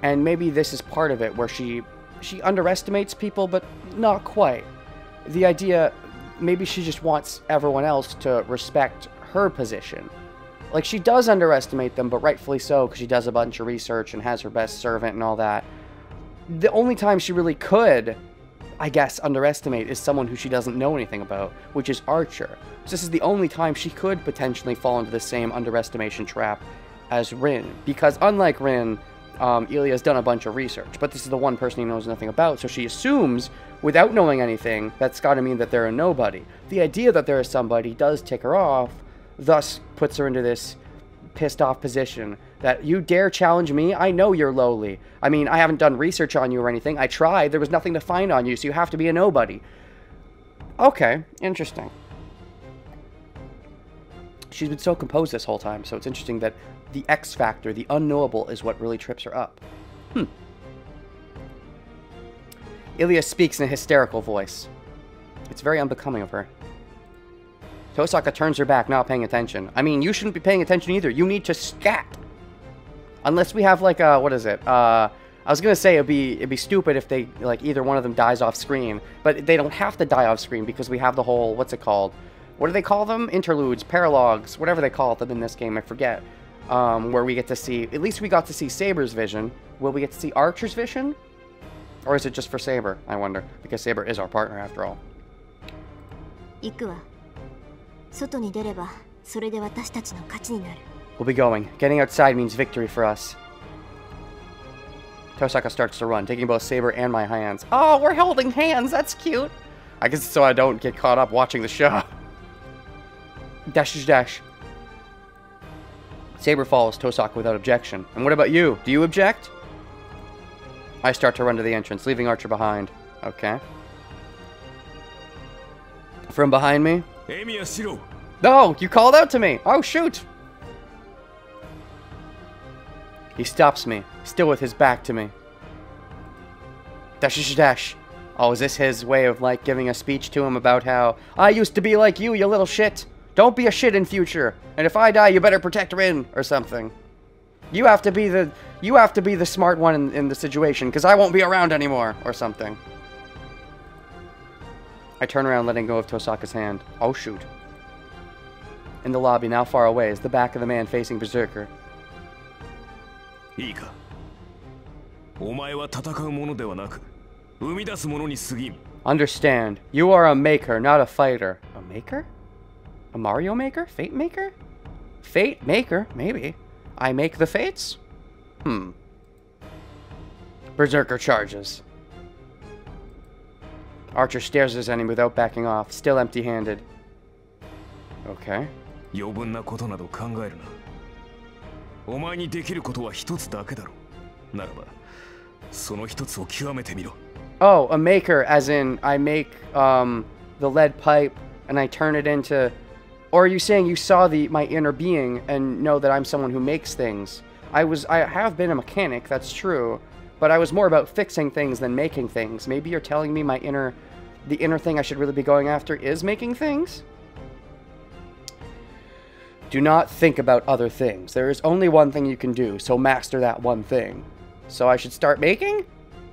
And maybe this is part of it, where she underestimates people, but not quite. The idea, maybe she just wants everyone else to respect her position. Like, she does underestimate them, but rightfully so, because she does a bunch of research and has her best servant and all that. The only time she really could, I guess, underestimate is someone who she doesn't know anything about, which is Archer. So this is the only time she could potentially fall into the same underestimation trap as Rin, because unlike Rin, Ilia's done a bunch of research, but this is the one person he knows nothing about, so she assumes, without knowing anything, that's gotta mean that they're a nobody. The idea that there is somebody does tick her off, thus puts her into this pissed off position, that you dare challenge me? I know you're lowly. I mean, I haven't done research on you or anything. I tried, there was nothing to find on you, so you have to be a nobody. Okay, interesting. She's been so composed this whole time, so it's interesting that the X factor, the unknowable, is what really trips her up. Ilia speaks in a hysterical voice. It's very unbecoming of her. Tosaka turns her back, not paying attention. I mean, you shouldn't be paying attention either. You need to scat. Unless we have, like, what is it? I was gonna say it'd be stupid if they, like, either one of them dies off screen. But they don't have to die off screen because we have the whole, what's it called? What do they call them? Interludes, paralogs, whatever they call them in this game, I forget. Where we get to see, at least we got to see Saber's vision. Will we get to see Archer's vision? Or is it just for Saber, I wonder? Because Saber is our partner after all. We'll be going. Getting outside means victory for us. Tosaka starts to run, taking both Saber and my hands. Oh, we're holding hands. That's cute. I guess it's so I don't get caught up watching the show. Dash, dash. Saber follows Tosaka without objection. And what about you? Do you object? I start to run to the entrance, leaving Archer behind. Okay. From behind me? No, you called out to me. Oh, shoot. He stops me, still with his back to me. Dash, dash, dash. Oh, is this his way of, like, giving a speech to him about how I used to be like you little shit. Don't be a shit in future. And if I die, you better protect Rin or something. You have to be the smart one in the situation, because I won't be around anymore or something. I turn around, letting go of Tosaka's hand. Oh, shoot. In the lobby, now far away, is the back of the man facing Berserker. Understand, you are a maker, not a fighter. A maker? A Mario Maker? Fate Maker? Fate Maker, maybe. I make the fates? Berserker charges. Archer stares at his enemy without backing off, still empty-handed. Okay. Oh, a maker, as in I make the lead pipe and I turn it into... Or are you saying you saw my inner being and know that I'm someone who makes things? I have been a mechanic, that's true, but I was more about fixing things than making things. Maybe you're telling me the inner thing I should really be going after is making things? Do not think about other things. There is only one thing you can do, so master that one thing. So I should start making?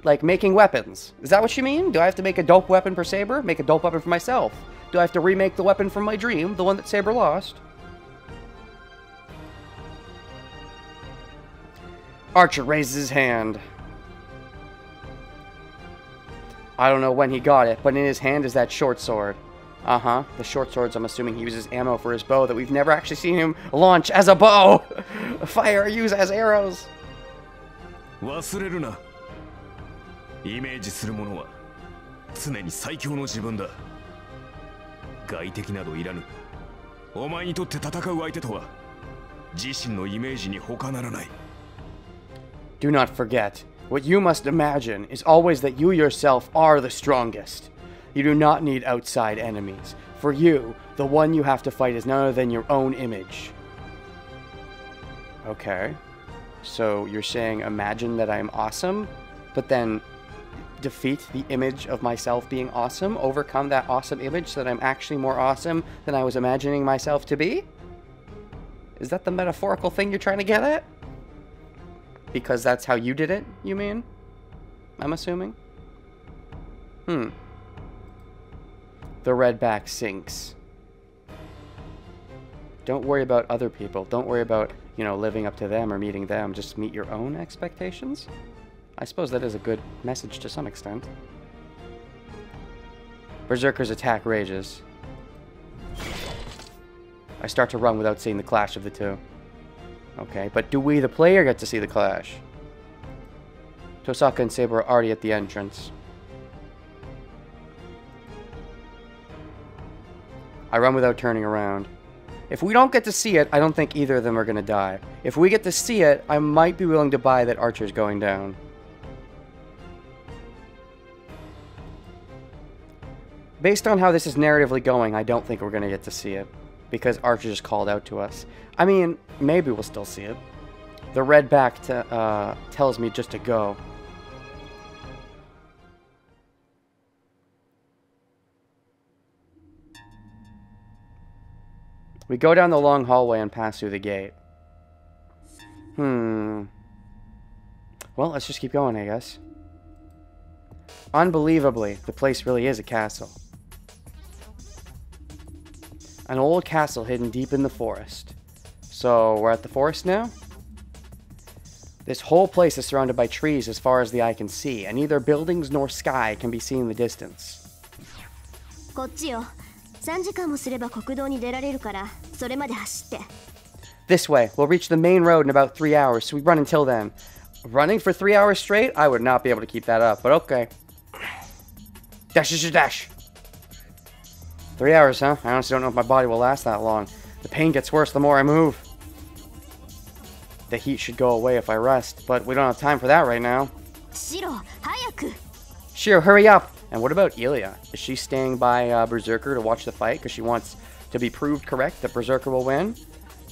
Like making weapons. Is that what you mean? Do I have to make a dope weapon for Saber? Make a dope weapon for myself? Do I have to remake the weapon from my dream? The one that Saber lost? Archer raises his hand. I don't know when he got it, but in his hand is that short sword. Uh-huh. The short swords, I'm assuming he uses ammo for his bow that we've never actually seen him launch as a bow. Fire use as arrows. Do not forget, what you must imagine is always that you yourself are the strongest. You do not need outside enemies. For you, the one you have to fight is none other than your own image. Okay. So you're saying imagine that I'm awesome, but then defeat the image of myself being awesome, overcome that awesome image so that I'm actually more awesome than I was imagining myself to be? Is that the metaphorical thing you're trying to get at? Because that's how you did it, you mean? I'm assuming? The red back sinks. Don't worry about other people. Don't worry about, you know, living up to them or meeting them. Just meet your own expectations? I suppose that is a good message to some extent. Berserker's attack rages. I start to run without seeing the clash of the two. Okay, but do we, the player, get to see the clash? Tosaka and Saber are already at the entrance. I run without turning around. If we don't get to see it, I don't think either of them are going to die. If we get to see it, I might be willing to buy that Archer's going down. Based on how this is narratively going, I don't think we're going to get to see it. Because Archer just called out to us. I mean, maybe we'll still see it. The red back tells me just to go. We go down the long hallway and pass through the gate. Well, let's just keep going, I guess. Unbelievably, the place really is a castle. An old castle hidden deep in the forest. So, we're at the forest now? This whole place is surrounded by trees as far as the eye can see, and neither buildings nor sky can be seen in the distance. こっちよ。3時間もすれば国道に出られるから、それまで走って。 This way. We'll reach the main road in about 3 hours, so we run until then. Running for 3 hours straight? I would not be able to keep that up, but okay. Dash is your dash. 3 hours, huh? I honestly don't know if my body will last that long. The pain gets worse the more I move. The heat should go away if I rest, but we don't have time for that right now. シロ、早く。 Shiro, hurry up! And what about Ilya? Is she staying by Berserker to watch the fight because she wants to be proved correct that Berserker will win?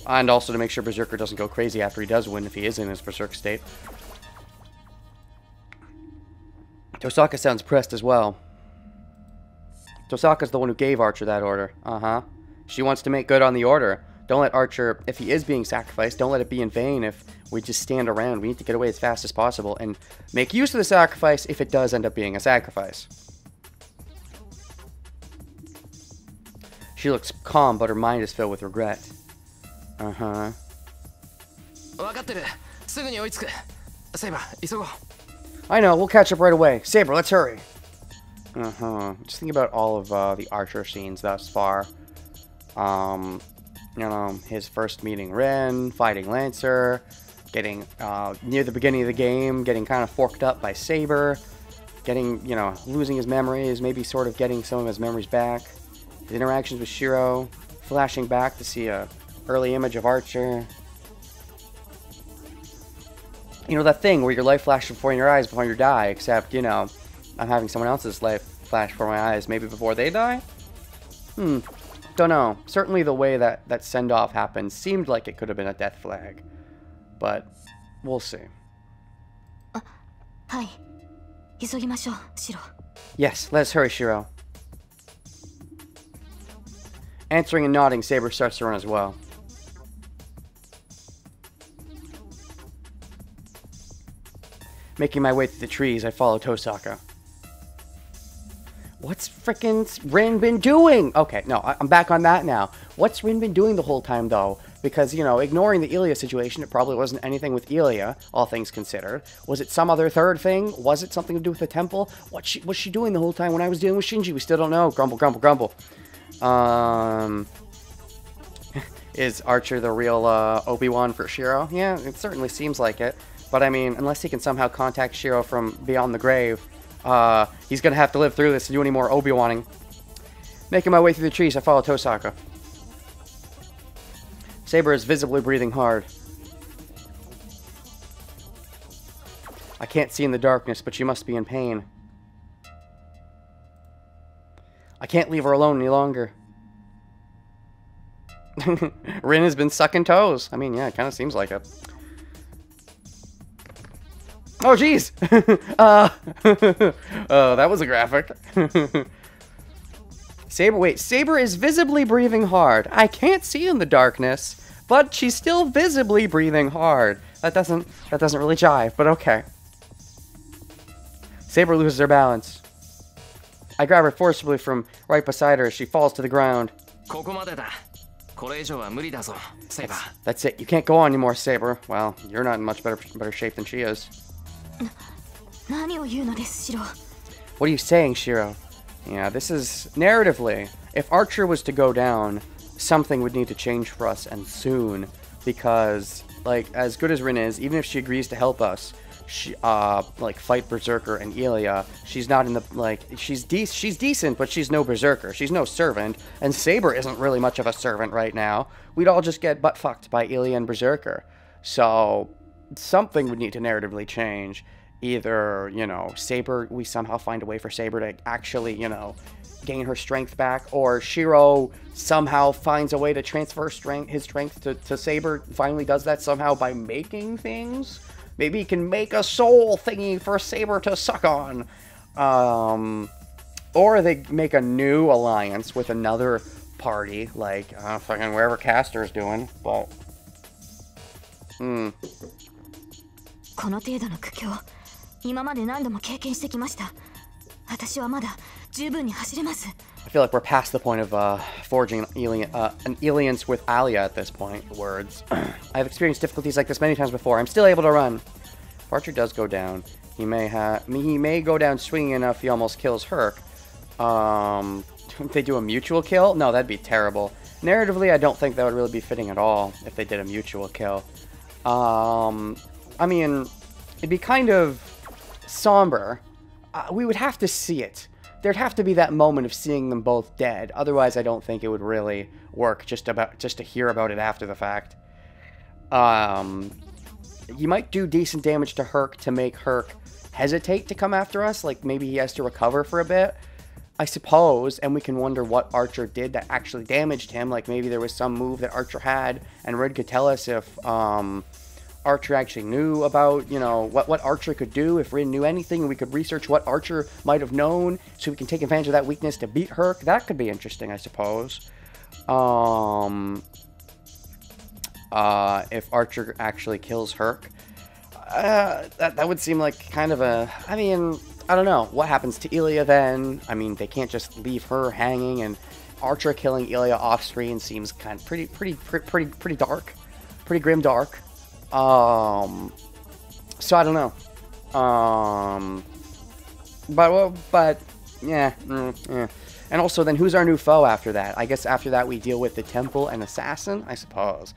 And also to make sure Berserker doesn't go crazy after he does win if he is in his Berserk state. Tosaka sounds pressed as well. Tosaka's the one who gave Archer that order. Uh-huh. She wants to make good on the order. Don't let Archer, if he is being sacrificed, don't let it be in vain if we just stand around. We need to get away as fast as possible and make use of the sacrifice if it does end up being a sacrifice. She looks calm, but her mind is filled with regret. Uh-huh. 分かってる。すぐに追いつく。セイバー、急ごう。 I know, we'll catch up right away. Saber, let's hurry. Uh-huh. Just think about all of the Archer scenes thus far. You know, his first meeting Rin, fighting Lancer, getting near the beginning of the game, getting kind of forked up by Saber, getting, you know, losing his memories, maybe sort of getting some of his memories back. His interactions with Shiro, flashing back to see a early image of Archer. You know, that thing where your life flashes before your eyes before you die, except, you know, I'm having someone else's life flash before my eyes, maybe before they die? Don't know. Certainly the way that send-off happened seemed like it could have been a death flag. But, we'll see. はい。急ぎましょう、シロ。 Yes, let's hurry, Shiro. Answering and nodding, Saber starts to run as well. Making my way through the trees, I follow Tosaka. What's frickin' Rin been doing? Okay, no, I'm back on that now. What's Rin been doing the whole time, though? Because, you know, ignoring the Ilya situation, it probably wasn't anything with Ilya, all things considered. Was it some other third thing? Was it something to do with the temple? What was she doing the whole time when I was dealing with Shinji? We still don't know. Grumble, grumble, grumble. Is Archer the real Obi-Wan for Shiro? Yeah, it certainly seems like it. But, I mean, unless he can somehow contact Shiro from beyond the grave, he's gonna have to live through this to do any more Obi-Waning. Making my way through the trees, I follow Tosaka. Saber is visibly breathing hard. I can't see in the darkness, but she must be in pain. I can't leave her alone any longer. Rin has been sucking toes. I mean, yeah, it kind of seems like it. Oh, jeez! Oh, that was a graphic. Saber is visibly breathing hard. I can't see in the darkness, but she's still visibly breathing hard. That doesn't really jive, but okay. Saber loses her balance. I grab her forcibly from right beside her as she falls to the ground. That's it. You can't go on anymore, Saber. Well, you're not in much better shape than she is. What are you saying, Shiro? Yeah, this is narratively. If Archer was to go down, something would need to change for us, and soon. Because, like, as good as Rin is, even if she agrees to help us, she, like, fight Berserker and Ilya, she's not in the, like, she's decent, but she's no Berserker. She's no servant, and Saber isn't really much of a servant right now. We'd all just get butt-fucked by Ilya and Berserker. So, something would need to narratively change. Either, you know, Saber, we somehow find a way for Saber to actually, you know, gain her strength back, or Shiro somehow finds a way to transfer his strength to Saber, finally does that somehow by making things. Maybe he can make a soul thingy for Saber to suck on. Or they make a new alliance with another party, like, fucking wherever Castor's doing, but... この程度の苦境、今まで何度も経験してきました。私はまだ十分に走れます。I feel like we're past the point of forging an alliance with Alia at this point. Words. I've experienced difficulties like this many times before. I'm still able to run. If Archer does go down, he may go down swinging enough he almost kills Herc. If they do a mutual kill? No, that'd be terrible. Narratively, I don't think that would really be fitting at all if they did a mutual kill. I mean, it'd be kind of somber. We would have to see it. There'd have to be that moment of seeing them both dead. Otherwise, I don't think it would really work just to hear about it after the fact. You might do decent damage to Herc to make Herc hesitate to come after us. Like, maybe he has to recover for a bit, I suppose. And we can wonder what Archer did that actually damaged him. Like, maybe there was some move that Archer had, and Red could tell us if Archer actually knew about, you know, what Archer could do. If Rin knew anything, we could research what Archer might have known, so we can take advantage of that weakness to beat Herc. That could be interesting, I suppose. If Archer actually kills Herc, that would seem like kind of a, I mean, I don't know. What happens to Ilya then? I mean, they can't just leave her hanging, and Archer killing Ilya off screen seems kind of pretty dark. Pretty grim dark. So I don't know. But yeah, yeah. And also, then who's our new foe after that? I guess after that we deal with the Temple and Assassin, I suppose.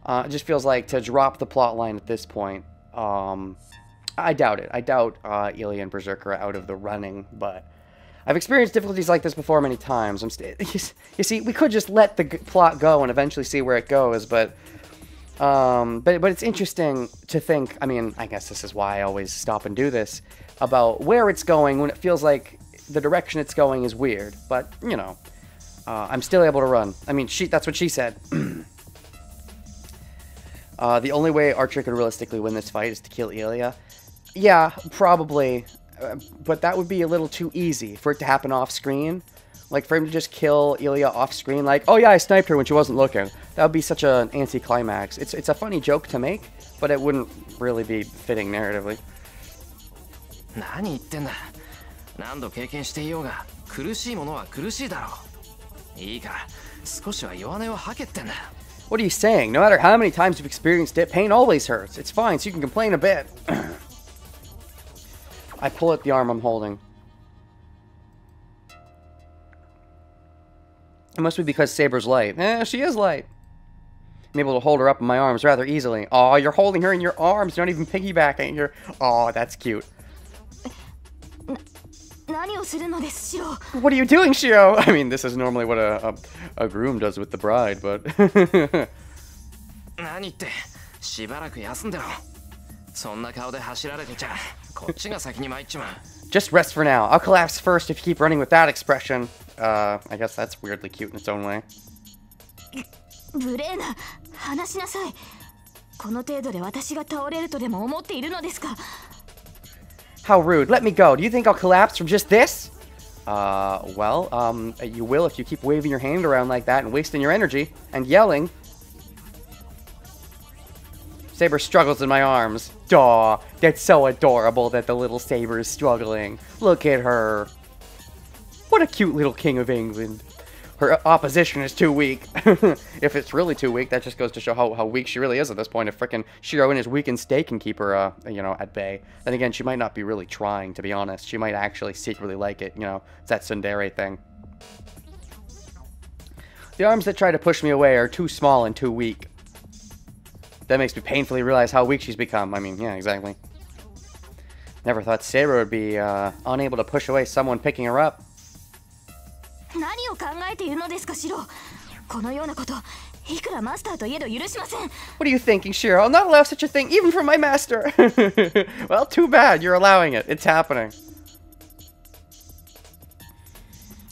It just feels like to drop the plot line at this point. I doubt it. I doubt Ilya and Berserker are out of the running, but I've experienced difficulties like this before many times. You see, we could just let the plot go and eventually see where it goes, but it's interesting to think, I mean, I guess this is why I always stop and do this, about where it's going when it feels like the direction it's going is weird. But, you know, I'm still able to run. I mean, that's what she said. The only way Archer could realistically win this fight is to kill Ilya. Yeah, probably. But that would be a little too easy for it to happen off screen. Like, for him to just kill Ilya off screen, like, oh yeah, I sniped her when she wasn't looking. That would be such an anticlimax. It's a funny joke to make, but it wouldn't really be fitting narratively. 何言ってんだ。何度経験していようが苦しいものは苦しいだろう。いいから少しは弱音を吐けってんだ。What are you saying? No matter how many times you've experienced it, pain always hurts. It's fine, so you can complain a bit. I pull at the arm I'm holding. It must be because Saber's light. She is light. I'm able to hold her up in my arms rather easily. Oh, you're holding her in your arms. You're not even piggybacking. You're... Oh, that's cute. What are you doing, Shiro? I mean, this is normally what a groom does with the bride, but... Just rest for now. I'll collapse first if you keep running with that expression. I guess that's weirdly cute in its own way. How rude. Let me go. Do you think I'll collapse from just this? Well, you will if you keep waving your hand around like that and wasting your energy and yelling. Saber struggles in my arms. Aw, that's so adorable that the little Saber is struggling. Look at her. What a cute little king of England. Her opposition is too weak. If it's really too weak, that just goes to show how weak she really is at this point. If frickin' Shiro in his weakened state can keep her, you know, at bay. Then again, she might not be really trying, to be honest. She might actually secretly like it, you know. It's that tsundere thing. The arms that try to push me away are too small and too weak. That makes me painfully realize how weak she's become. I mean, yeah, exactly. Never thought Saber would be, unable to push away someone picking her up. What are you thinking, Shiro? I'll not allow such a thing, even from my master! Well, too bad, you're allowing it. It's happening.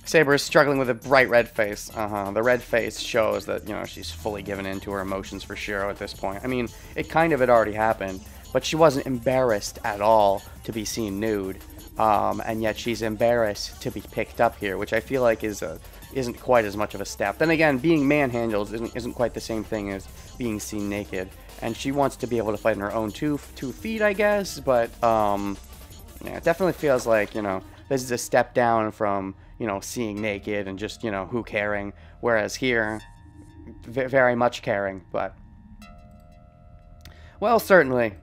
Saber is struggling with a bright red face. The red face shows that, you know, she's fully given in to her emotions for Shiro at this point. I mean, it kind of had already happened, but she wasn't embarrassed at all to be seen nude. And yet she's embarrassed to be picked up here, which I feel like isn't quite as much of a step. Then again, being manhandled isn't quite the same thing as being seen naked. And she wants to be able to fight on her own two feet, I guess. But yeah, it definitely feels like, you know, this is a step down from, you know, seeing naked and just, you know, who caring. Whereas here, very much caring. But well, certainly.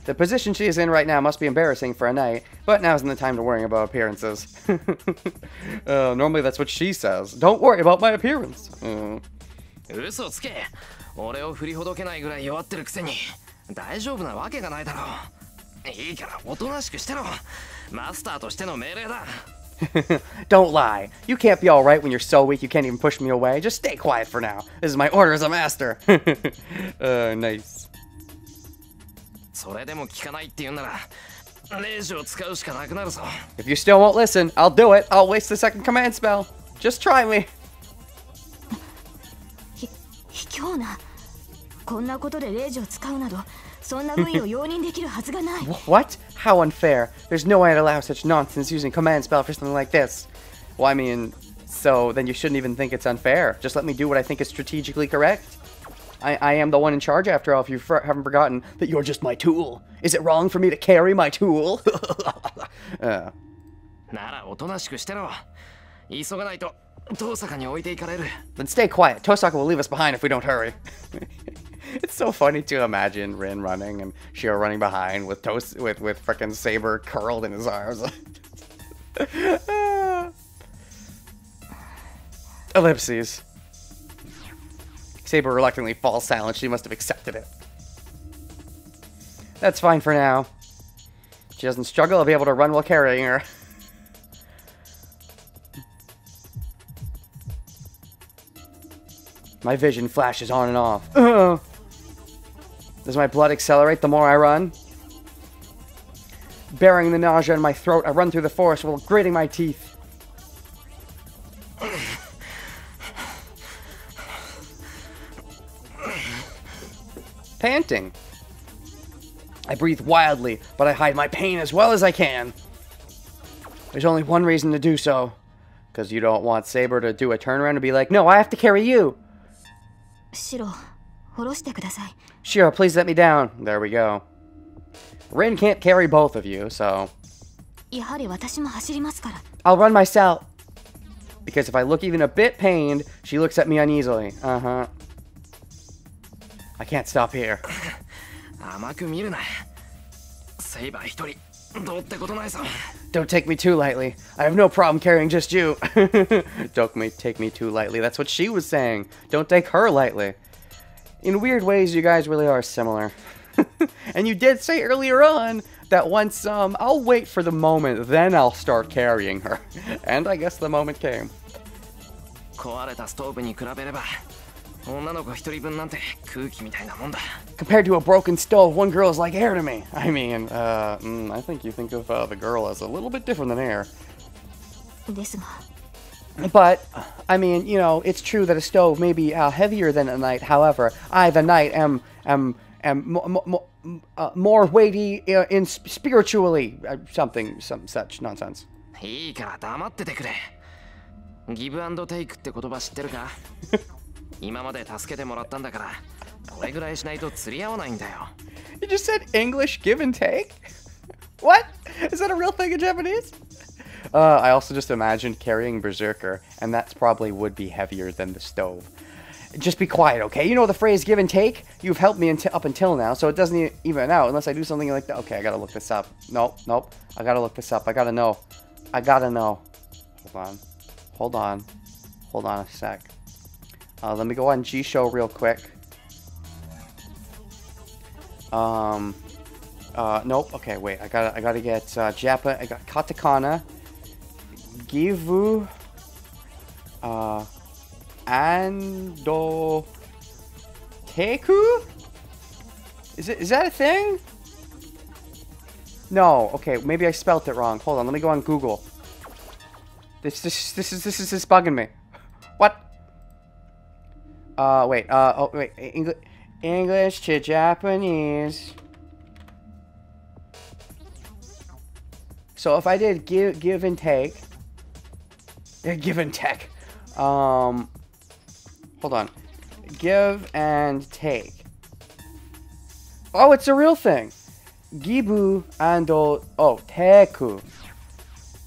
The position she is in right now must be embarrassing for a knight, but now isn't the time to worry about appearances. Normally that's what she says. Don't worry about my appearance. いいからおとなしくしてろ。マスターとしての命令だ。Don't lie. You can't be alright when you're so weak you can't even push me away. Just stay quiet for now. This is my order as a master. Nice. それでも聞かないって言うなら、レジを使うしかなくなるぞ。If you still won't listen, I'll do it. I'll waste the second command spell. Just try me. 卑怯な。こんなことでレイジを使うなど、そんな部位を容認できるはずがない。What? How unfair. There's no way I'd allow such nonsense using command spell for something like this. Well, I mean, so then you shouldn't even think it's unfair. Just let me do what I think is strategically correct. I am the one in charge after all, if you haven't forgotten that you're just my tool. Is it wrong for me to carry my tool? ならおとなしくしてろ。急がないと遠坂に置いていかれる。Then stay quiet. Tosaka will leave us behind if we don't hurry. It's so funny to imagine Rin running and Shiro running behind with with frickin' Saber curled in his arms. Ellipses. Saber reluctantly falls silent. She must have accepted it. That's fine for now. She doesn't struggle. I'll be able to run while carrying her. My vision flashes on and off. Does my blood accelerate the more I run? Bearing the nausea in my throat, I run through the forest while grating my teeth. Panting. I breathe wildly, but I hide my pain as well as I can. There's only one reason to do so. Because you don't want Saber to do a turnaround and be like, no, I have to carry you. Shiro, 下ろしてください。 Shiro, please let me down. There we go. Rin can't carry both of you, so... やはり私も走りますから。 I'll run myself. Because if I look even a bit pained, she looks at me uneasily. Uh-huh. I can't stop here. 甘く見るな。セイバー一人どうってことないぞ。 Don't take me too lightly. I have no problem carrying just you. Don't take me too lightly. That's what she was saying. Don't take her lightly. In weird ways, you guys really are similar. And you did say earlier on that once, I'll wait for the moment, then I'll start carrying her. And I guess the moment came. 壊れたストーブに比べれば、女の子一人分なんて空気みたいなもんだ。 Compared to a broken stove, one girl is like air to me. I mean, I think you think of the girl as a little bit different than air. ですが。 But, I mean, you know, it's true that a stove may be heavier than a knight. However, I, the knight, am more weighty in spiritually. Some such nonsense. いいから黙っててくれ。ギブアンドテイクって言葉知ってるか？今まで助けてもらったんだから、これぐらいしないと釣り合わないんだよ。 You just said English give and take? What? Is that a real thing in Japanese? I also just imagined carrying Berserker, and that probably would be heavier than the stove. Just be quiet, okay? You know the phrase give and take? You've helped me up until now, so it doesn't even out unless I do something like that. Okay, I gotta look this up. Nope. I gotta look this up. I gotta know. Hold on a sec. Let me go on G-Show real quick. Nope. Okay, wait. I gotta get Japa. I got katakana. Givu. Ando. Teku? Is that a thing? No. Okay, maybe I spelt it wrong. Hold on. Let me go on Google. This is bugging me. What? Wait. Wait. English to Japanese. So if I did give and take. Give and take. Hold on. Give and take. Oh, it's a real thing. Gibu ando teku.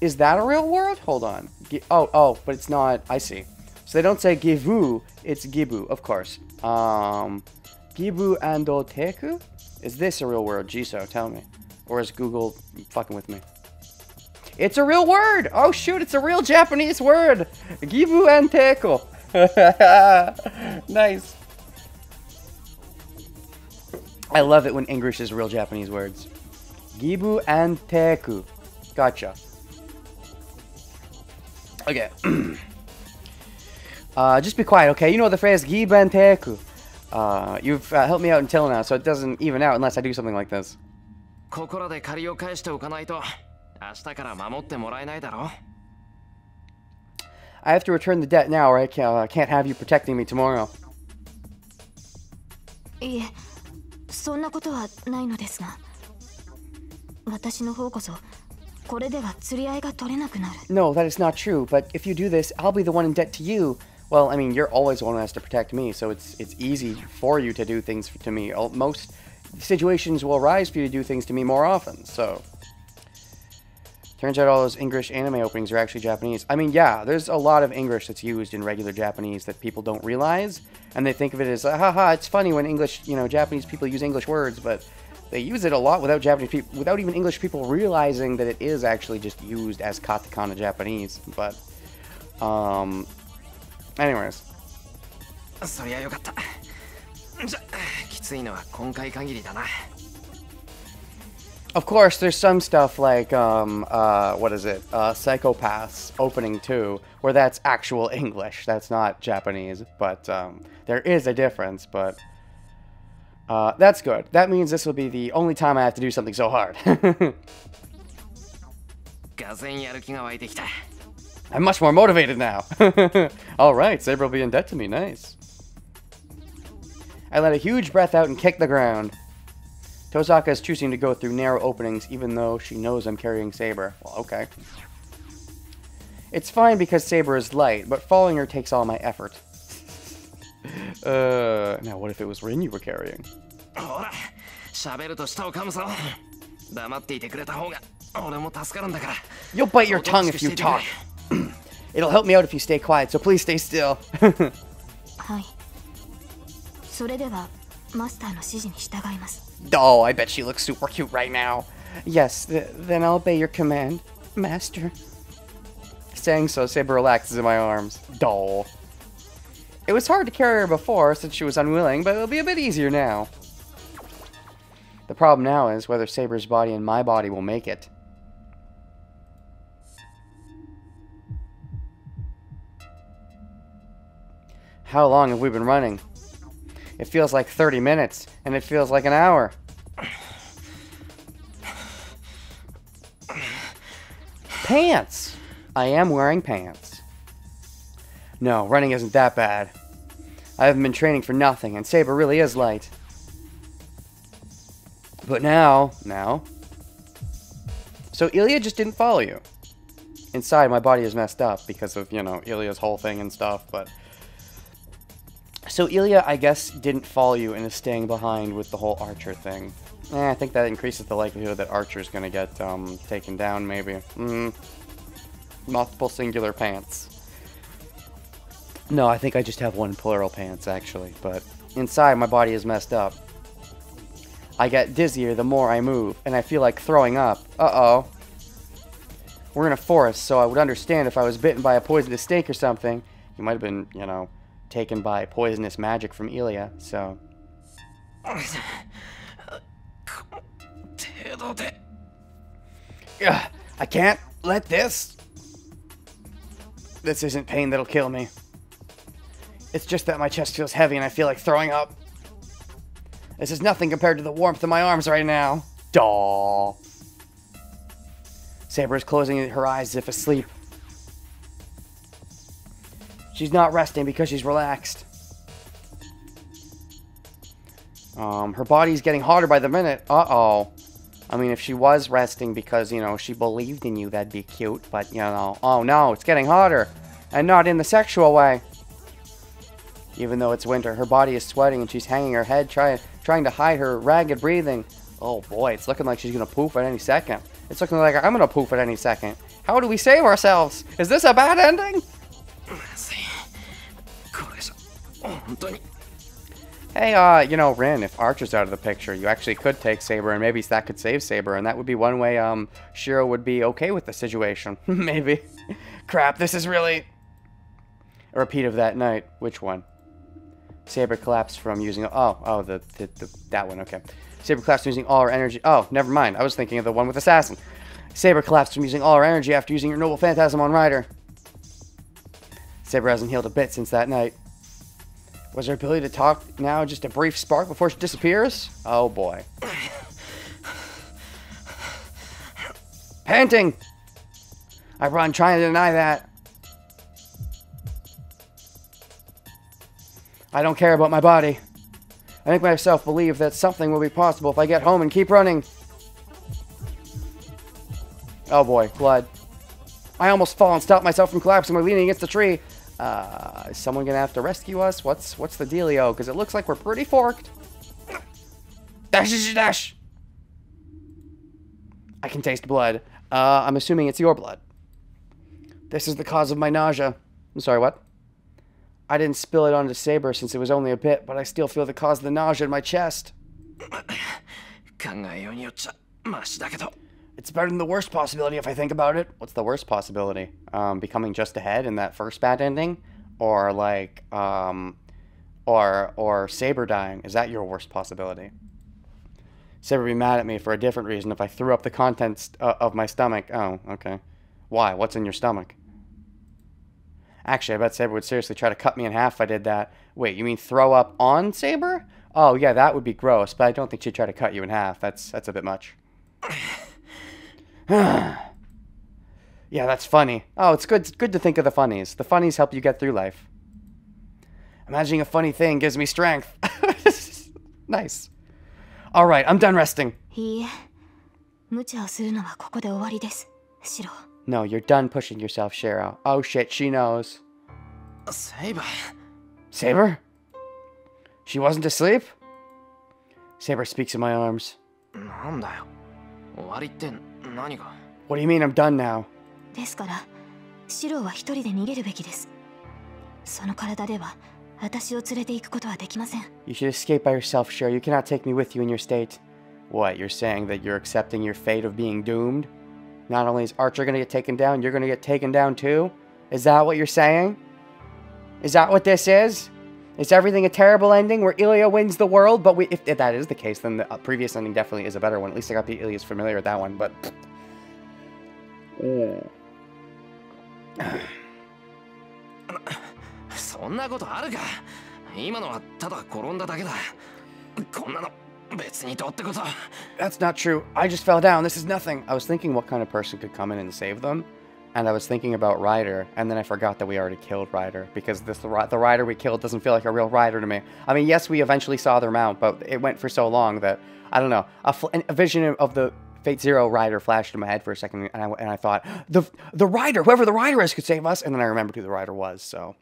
Is that a real word? Hold on. Oh, but it's not. I see. So they don't say givu, it's gibu, of course. Gibu ando teku? Is this a real word? Jiso, tell me. Or is Google fucking with me? It's a real word! Oh shoot, it's a real Japanese word! Gibu and teku. Nice. I love it when English is real Japanese words. Gibu and teku. Gotcha. Okay. Just be quiet, okay? You know the phrase gibu and teku. You've helped me out until now, so it doesn't even out unless I do something like this. ここらで借りを返しておかないと明日から守ってもらえないだろ I have to return the debt now, or I can't have you protecting me tomorrow. いえ、そんなことはないのですが、私の方こそこれでは釣り合いが取れなくなる。 No, that is not true, but if you do this, I'll be the one in debt to you. Well, I mean, you're always the one who has to protect me, so it's easy for you to do things to me. Most situations will arise for you to do things to me more often, so... Turns out all those English anime openings are actually Japanese. I mean, yeah, there's a lot of English that's used in regular Japanese that people don't realize, and they think of it as, haha, it's funny when English, Japanese people use English words, but they use it a lot without without even English people realizing that it is actually just used as katakana Japanese, but, anyways. そりゃよかったじゃきついのは今回限りだな Of course, there's some stuff like, what is it? Psychopaths Opening 2, where that's actual English. That's not Japanese, but there is a difference, but that's good. That means this will be the only time I have to do something so hard. がぜんやる気が湧いてきた I'm much more motivated now. Alright, Saber will be in debt to me. Nice. I let a huge breath out and kicked the ground. Tozaka is choosing to go through narrow openings even though she knows I'm carrying Saber. Well, okay. It's fine because Saber is light, but following her takes all my effort. Now what if it was Rin you were carrying? ほら喋ると舌を噛むぞ黙っていてくれた方が俺も助かるんだから You'll bite your tongue if you talk. It'll help me out if you stay quiet, so please stay still. はい。それではマスターの指示に従います。 Oh, I bet she looks super cute right now. Yes, then I'll obey your command, Master. Saying so, Saber relaxes in my arms. Doll. It was hard to carry her before since she was unwilling, but it'll be a bit easier now. The problem now is whether Saber's body and my body will make it. How long have we been running? It feels like 30 minutes, and it feels like an hour. Pants! I am wearing pants. No, running isn't that bad. I haven't been training for nothing, and Saber really is light. But now... So Ilya just didn't follow you. Inside, my body is messed up because of, Ilya's whole thing and stuff, but... So Ilya, I guess, didn't follow you and is staying behind with the whole Archer thing. I think that increases the likelihood that Archer's gonna get, taken down, maybe. Multiple singular pants. No, I think I just have one plural pants, actually. But inside, my body is messed up. I get dizzier the more I move, and I feel like throwing up. Uh-oh. We're in a forest, so I would understand if I was bitten by a poisonous snake or something. You might have been, taken by poisonous magic from Ilya, so... Ugh, I can't let this... This isn't pain that'll kill me. It's just that my chest feels heavy and I feel like throwing up. This is nothing compared to the warmth of my arms right now. Doll. Saber is closing her eyes as if asleep. She's not resting because she's relaxed. Her body's getting hotter by the minute. Uh-oh. I mean, if she was resting because, she believed in you, that'd be cute. But, oh no, it's getting hotter. And not in the sexual way. Even though it's winter, her body is sweating and she's hanging her head, trying to hide her ragged breathing. Oh boy, it's looking like she's gonna poof at any second. It's looking like I'm gonna poof at any second. How do we save ourselves? Is this a bad ending? Hey, Rin, if Archer's out of the picture, you actually could take Saber, and maybe that could save Saber, and that would be one way, Shiro would be okay with the situation. Maybe. Crap, this is really... A repeat of that night. Which one? Saber collapsed from using... that one, okay. Saber collapsed from using all her energy. Oh, never mind. I was thinking of the one with Assassin. Saber collapsed from using all her energy after using your noble phantasm on Ryder. Saber hasn't healed a bit since that night. Was her ability to talk now just a brief spark before she disappears? Oh boy. Panting! I run trying to deny that. I don't care about my body. I make myself believe that something will be possible if I get home and keep running. Oh boy, blood. I almost fall and stop myself from collapsing by leaning against the tree. Is someone gonna have to rescue us? What's the dealio? Because it looks like we're pretty forked. Dash, dash! I can taste blood. I'm assuming it's your blood. This is the cause of my nausea. I'm sorry, what? I didn't spill it onto Saber since it was only a bit, but I still feel the cause of the nausea in my chest. It's better than the worst possibility if I think about it. What's the worst possibility? Becoming just ahead in that first bad ending? Or like, or Saber dying? Is that your worst possibility? Saber would be mad at me for a different reason if I threw up the contents of my stomach. Oh, okay. Why? What's in your stomach? Actually, I bet Saber would seriously try to cut me in half if I did that. Wait, you mean throw up on Saber? Oh, yeah, that would be gross, but I don't think she'd try to cut you in half. That's a bit much. Yeah, that's funny. Oh, it's good to think of the funnies. The funnies help you get through life. Imagining a funny thing gives me strength. Nice. All right, I'm done resting. No, you're done pushing yourself, Shiro. Oh shit, she knows. Saber? Saber? She wasn't asleep? Saber speaks in my arms. What do you mean I'm done now? You should escape by yourself, Shiro. You cannot take me with you in your state. What, you're saying that you're accepting your fate of being doomed? Not only is Archer gonna get taken down, you're gonna get taken down too? Is that what you're saying? Is that what this is? Is everything a terrible ending where Ilya wins the world? But if that is the case, then the previous ending definitely is a better one. At least I got the Ilya's familiar with that one, but... That's not true. I just fell down. This is nothing. I was thinking what kind of person could come in and save them. And I was thinking about Ryder, and then I forgot that we already killed Ryder, because the Ryder we killed doesn't feel like a real Ryder to me. I mean, yes, we eventually saw their mount, but it went for so long that, I don't know, a vision of the Fate Zero Ryder flashed in my head for a second, and I thought, the Ryder, whoever the Ryder is, could save us, and then I remembered who the Ryder was, so...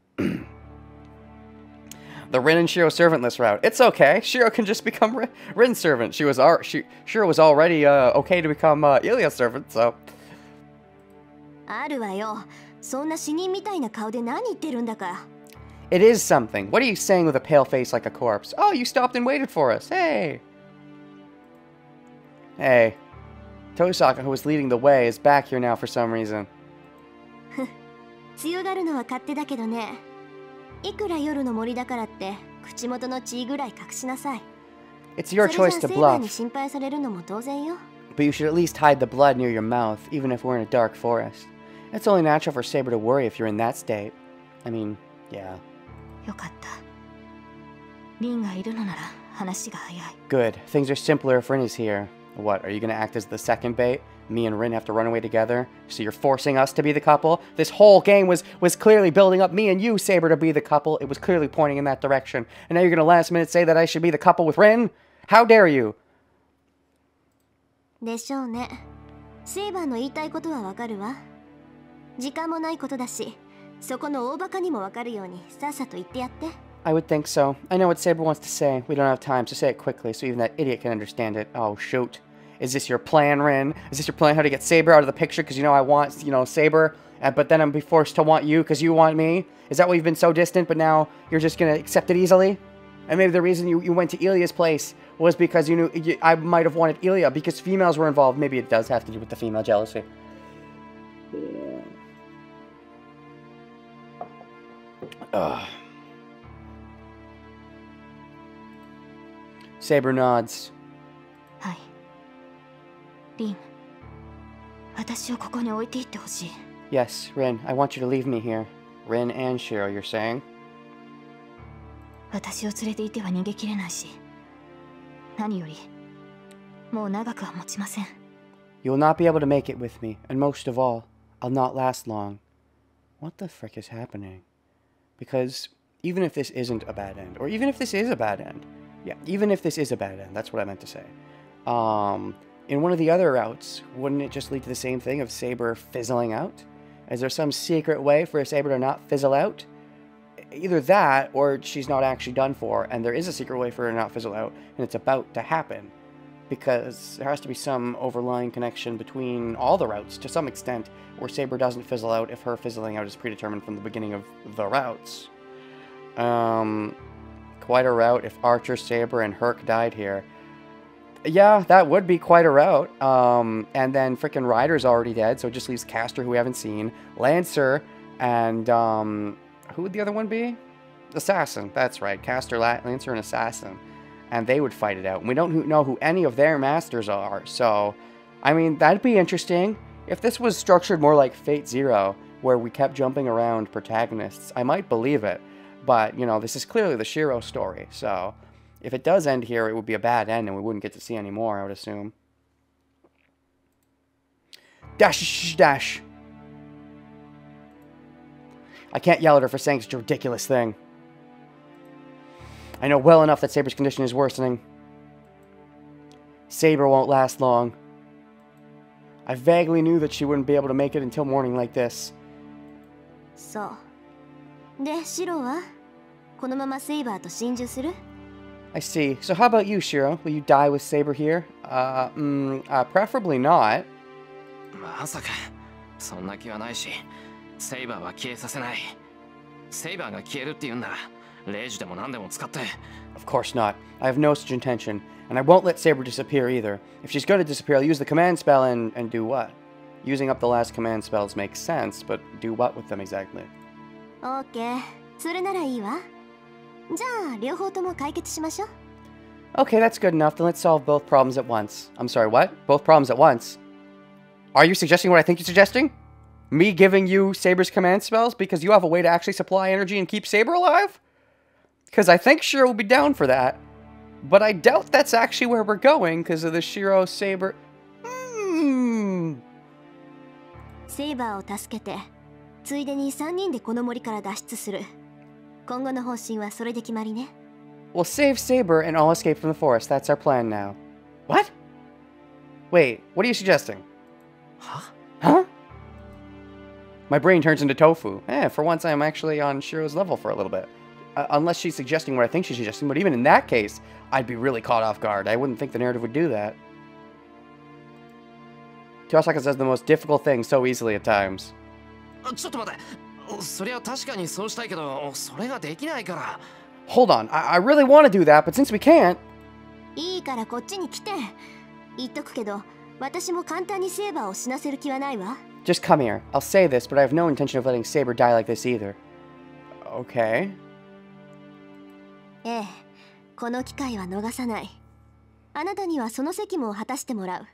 The Rin and Shiro servantless route. It's okay. Shiro can just become Rin's servant. Shiro was already okay to become Ilya's servant, so... It is something. What are you saying with a pale face like a corpse? Oh, you stopped and waited for us. Hey. Hey. Tosaka, who was leading the way, is back here now for some reason. It's your choice to bluff. But you should at least hide the blood near your mouth, even if we're in a dark forest. It's only natural for Saber to worry if you're in that state. I mean, yeah. Good. Things are simpler if Rin is here. What, are you gonna act as the second bait? Me and Rin have to run away together? So you're forcing us to be the couple? This whole game was clearly building up me and you, Saber, to be the couple. It was clearly pointing in that direction. And now you're gonna last minute say that I should be the couple with Rin? How dare you? I would think so. I know what Saber wants to say. We don't have time, so say it quickly so even that idiot can understand it. Oh, shoot. Is this your plan, Rin? Is this your plan how to get Saber out of the picture? Because you know I want, Saber, but then I'm be forced to want you because you want me? Is that why you've been so distant, but now you're just going to accept it easily? And maybe the reason you went to Ilya's place was because you knew I might have wanted Ilya because females were involved. Maybe it does have to do with the female jealousy. Saber nods. リン、私をここに置いていってほしい。 Yes, Rin, I want you to leave me here. Rin and Shiro, you're saying? 私を連れていては逃げきれないし、何よりもう長くは持ちません。 You'll not be able to make it with me, and most of all, I'll not last long. What the frick is happening? Because even if this isn't a bad end, or even if this is a bad end, yeah, even if this is a bad end, that's what I meant to say. In one of the other routes, wouldn't it just lead to the same thing of Saber fizzling out? Is there some secret way for a Saber to not fizzle out? Either that, or she's not actually done for, and there is a secret way for her to not fizzle out, and it's about to happen. Because there has to be some overlying connection between all the routes, to some extent, where Saber doesn't fizzle out if her fizzling out is predetermined from the beginning of the routes. Quite a route if Archer, Saber, and Herc died here. Yeah, that would be quite a route. And then frickin' Ryder's already dead, so it just leaves Castor, who we haven't seen, Lancer, and, who would the other one be? Assassin, that's right. Castor, Lancer, and Assassin. And they would fight it out. And we don't know who any of their masters are, so, I mean, that'd be interesting. If this was structured more like Fate Zero, where we kept jumping around protagonists, I might believe it. But, you know, this is clearly the Shiro story, so if it does end here, it would be a bad end and we wouldn't get to see any more, I would assume. Dash, dash. I can't yell at her for saying such a ridiculous thing. I know well enough that Saber's condition is worsening. Saber won't last long. I vaguely knew that she wouldn't be able to make it until morning like this. そう。で、シロはこのままセイバーと心中する？ I see. So how about you, Shiro? Will you die with Saber here? Preferably not. まさかそんな気はないし、セイバーは消えさせない。セイバーが消えるって言うんなら、レイジでも何でも使って。Of course not. I have no such intention, and I won't let Saber disappear either. If she's going to disappear, I'll use the command spell and do what? Using up the last command spells makes sense, but do what with them exactly? オーケー。それならいいわ。じゃあ両方とも解決しましょう。Okay, that's good enough. Then let's solve both problems at once. I'm sorry, what? Both problems at once? Are you suggesting what I think you're suggesting? Me giving you Saber's command spells because you have a way to actually supply energy and keep Saber alive? Because I think Shiro will be down for that. But I doubt that's actually where we're going because of the Shiro Saber.セイバーを助けて、ついでに3人でこの森から脱出する。今後の方針はそれで決まりね。We'll save Saber and all escape from the forest. That's our plan now. What? Wait, what are you suggesting? Huh? My brain turns into tofu. For once I'm actually on Shiro's level for a little bit. Unless she's suggesting what I think she's suggesting, but even in that case, I'd be really caught off guard. I wouldn't think the narrative would do that. Tosaka says the most difficult thing so easily at times. ちょっと待って。そりゃ確かにそうしたいけど、それができないから。Hold on, I really want to do that, but since we can't... いいからこっちに来て。言っとくけど、私も簡単にセイバーを死なせる気はないわ。Just come here. I'll say this, but I have no intention of letting Saber die like this either. Okay. ええ、この機会は逃さない。あなたにはその責務を果たしてもらう。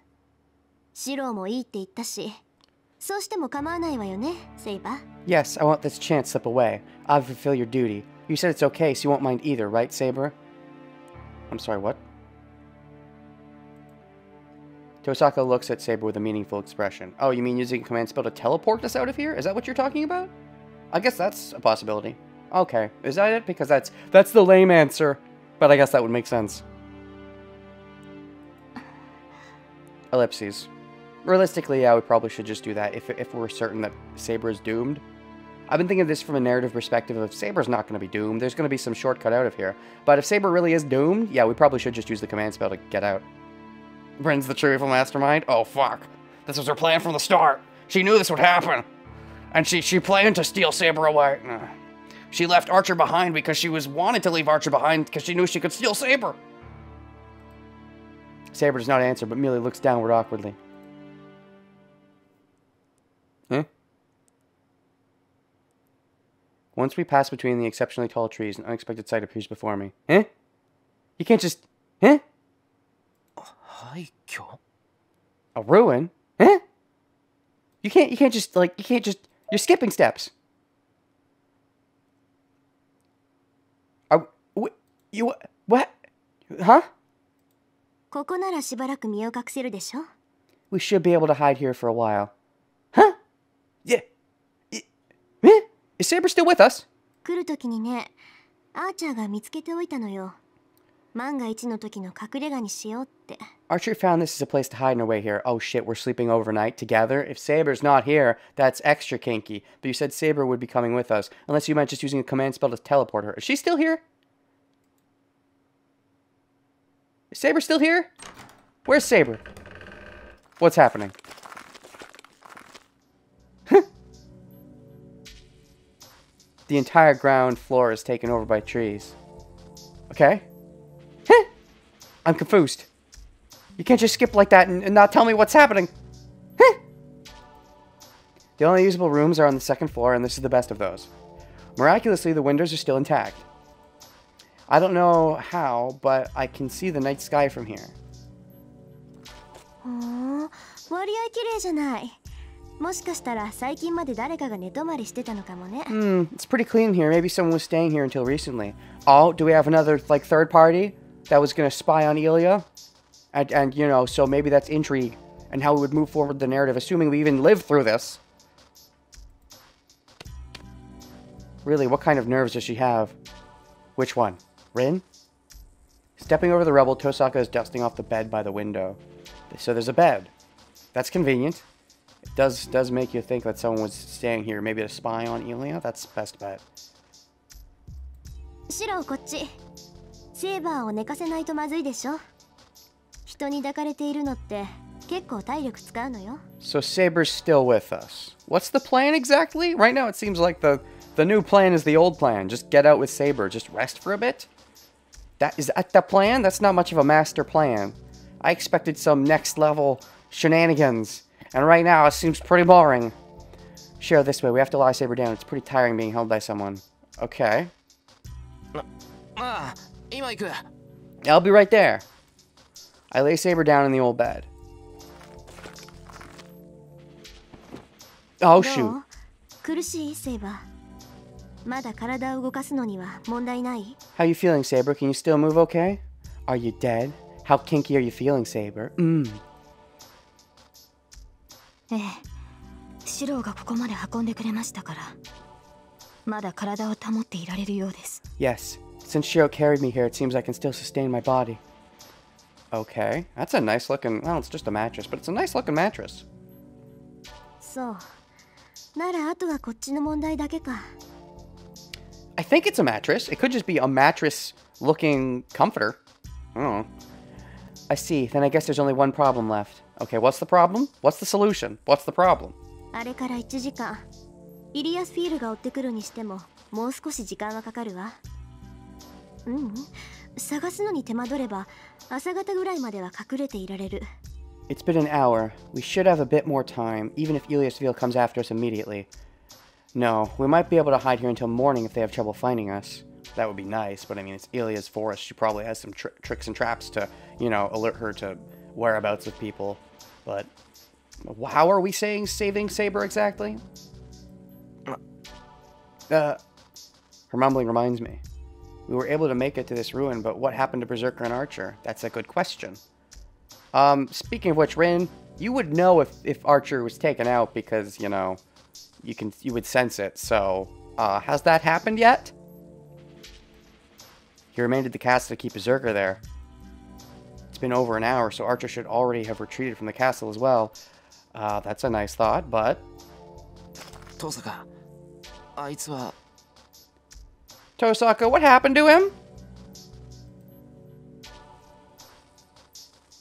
シローもいいって言ったし、そうしても構わないわよね、セイバー。Yes, I won't let this chance slip away. I'll fulfill your duty. You said it's okay, so you won't mind either, right, Saber? I'm sorry, what? Tosaka looks at Saber with a meaningful expression. Oh, you mean using a command spell to teleport us out of here? Is that what you're talking about? I guess that's a possibility. Okay, is that it? Because that's the lame answer. But I guess that would make sense. Ellipses. Realistically, yeah, we probably should just do that if we're certain that Saber is doomed. I've been thinking of this from a narrative perspective of Saber's not going to be doomed. There's going to be some shortcut out of here. But if Saber really is doomed, yeah, we probably should just use the command spell to get out. Bren's the true evil mastermind? Oh, fuck. This was her plan from the start. She knew this would happen. And she planned to steal Saber away. She left Archer behind because she wanted to leave Archer behind because she knew she could steal Saber. Saber does not answer, but merely looks downward awkwardly. Huh? Once we pass between the exceptionally tall trees, an unexpected sight appears before me. Huh? You can't just... Huh? A ruin? Huh? You can't just, like, you're skipping steps. What? Huh? ここならしばらく身を隠せるでしょ We should be able to hide here for a while. Huh? Yeah. Eh? Is Saber still with us? 来るときにね、アーチャーが見つけておいたのよ。万が一の時の隠れ家にしようって。Archer found this as a place to hide in our way here. Oh shit, we're sleeping overnight together? If Saber's not here, that's extra kinky. But you said Saber would be coming with us. Unless you meant just using a command spell to teleport her. Is she still here? Is Saber still here? Where's Saber? What's happening? The entire ground floor is taken over by trees. Okay. I'm confused. You can't just skip like that and not tell me what's happening. The only usable rooms are on the second floor, and this is the best of those. Miraculously, the windows are still intact. I don't know how, but I can see the night sky from here. 割合綺麗じゃない。もしかしたら最近まで誰かが寝泊まりしてたのかもね。It's pretty clean here. Maybe someone was staying here until recently. Oh, do we have another, like, third party that was gonna spy on Ilya? And you know, so maybe that's intrigue and how we would move forward the narrative, assuming we even live through this. Really, what kind of nerves does she have? Which one? Rin? Stepping over the rubble, Tosaka is dusting off the bed by the window. So there's a bed. That's convenient. It does make you think that someone was staying here, maybe to spy on Ilya. That's best bet. シロこっち。セーバーを寝かせないとまずいでしょ。人に抱かれているのって結構体力使うのよ。So Saber's still with us. What's the plan exactly? Right now it seems like the new plan is the old plan. Just get out with Saber. Just rest for a bit? Is that the plan? That's not much of a master plan. I expected some next level shenanigans. And right now it seems pretty boring. Share this way. We have to lie Saber down. It's pretty tiring being held by someone. Okay. I'll be right there. I lay Saber down in the old bed. Oh, shoot. 苦しいセーバー。まだ体を動かすのには問題ない How you feeling, Saber? Can you still move okay? Are you dead? How kinky are you feeling, Saber? ええ、シローがここまで運んでくれましたから、まだ体を保っていられるようです。Yes. Since Shiro carried me here, it seems I can still sustain my body. Okay. That's a nice looking... Well, it's just a mattress, but it's a nice looking mattress. そう。ならあとはこっちの問題だけか。I think it's a mattress. It could just be a mattress looking comforter. I don't know. I see. Then I guess there's only one problem left. Okay, what's the problem? What's the solution? What's the problem? あれから1時間。イリアスフィールが追ってくるにしても、もう少し時間はかかるわ。探すのに手間取れば、朝方ぐらいまでは隠れていられる。It's been an hour. We should have a bit more time, even if Iliasville comes after us immediately. No, we might be able to hide here until morning if they have trouble finding us. That would be nice, but I mean, it's Ilia's forest. She probably has some tricks and traps to, you know, alert her to whereabouts of people. But how are we saving Saber exactly? Her mumbling reminds me. We were able to make it to this ruin, but what happened to Berserker and Archer? That's a good question. Speaking of which, Rin, you would know if Archer was taken out because, you know, you would sense it. So, has that happened yet? He remained at the castle to keep Berserker there. It's been over an hour, so Archer should already have retreated from the castle as well. That's a nice thought, but... Tosaka, Tosaka, what happened to him?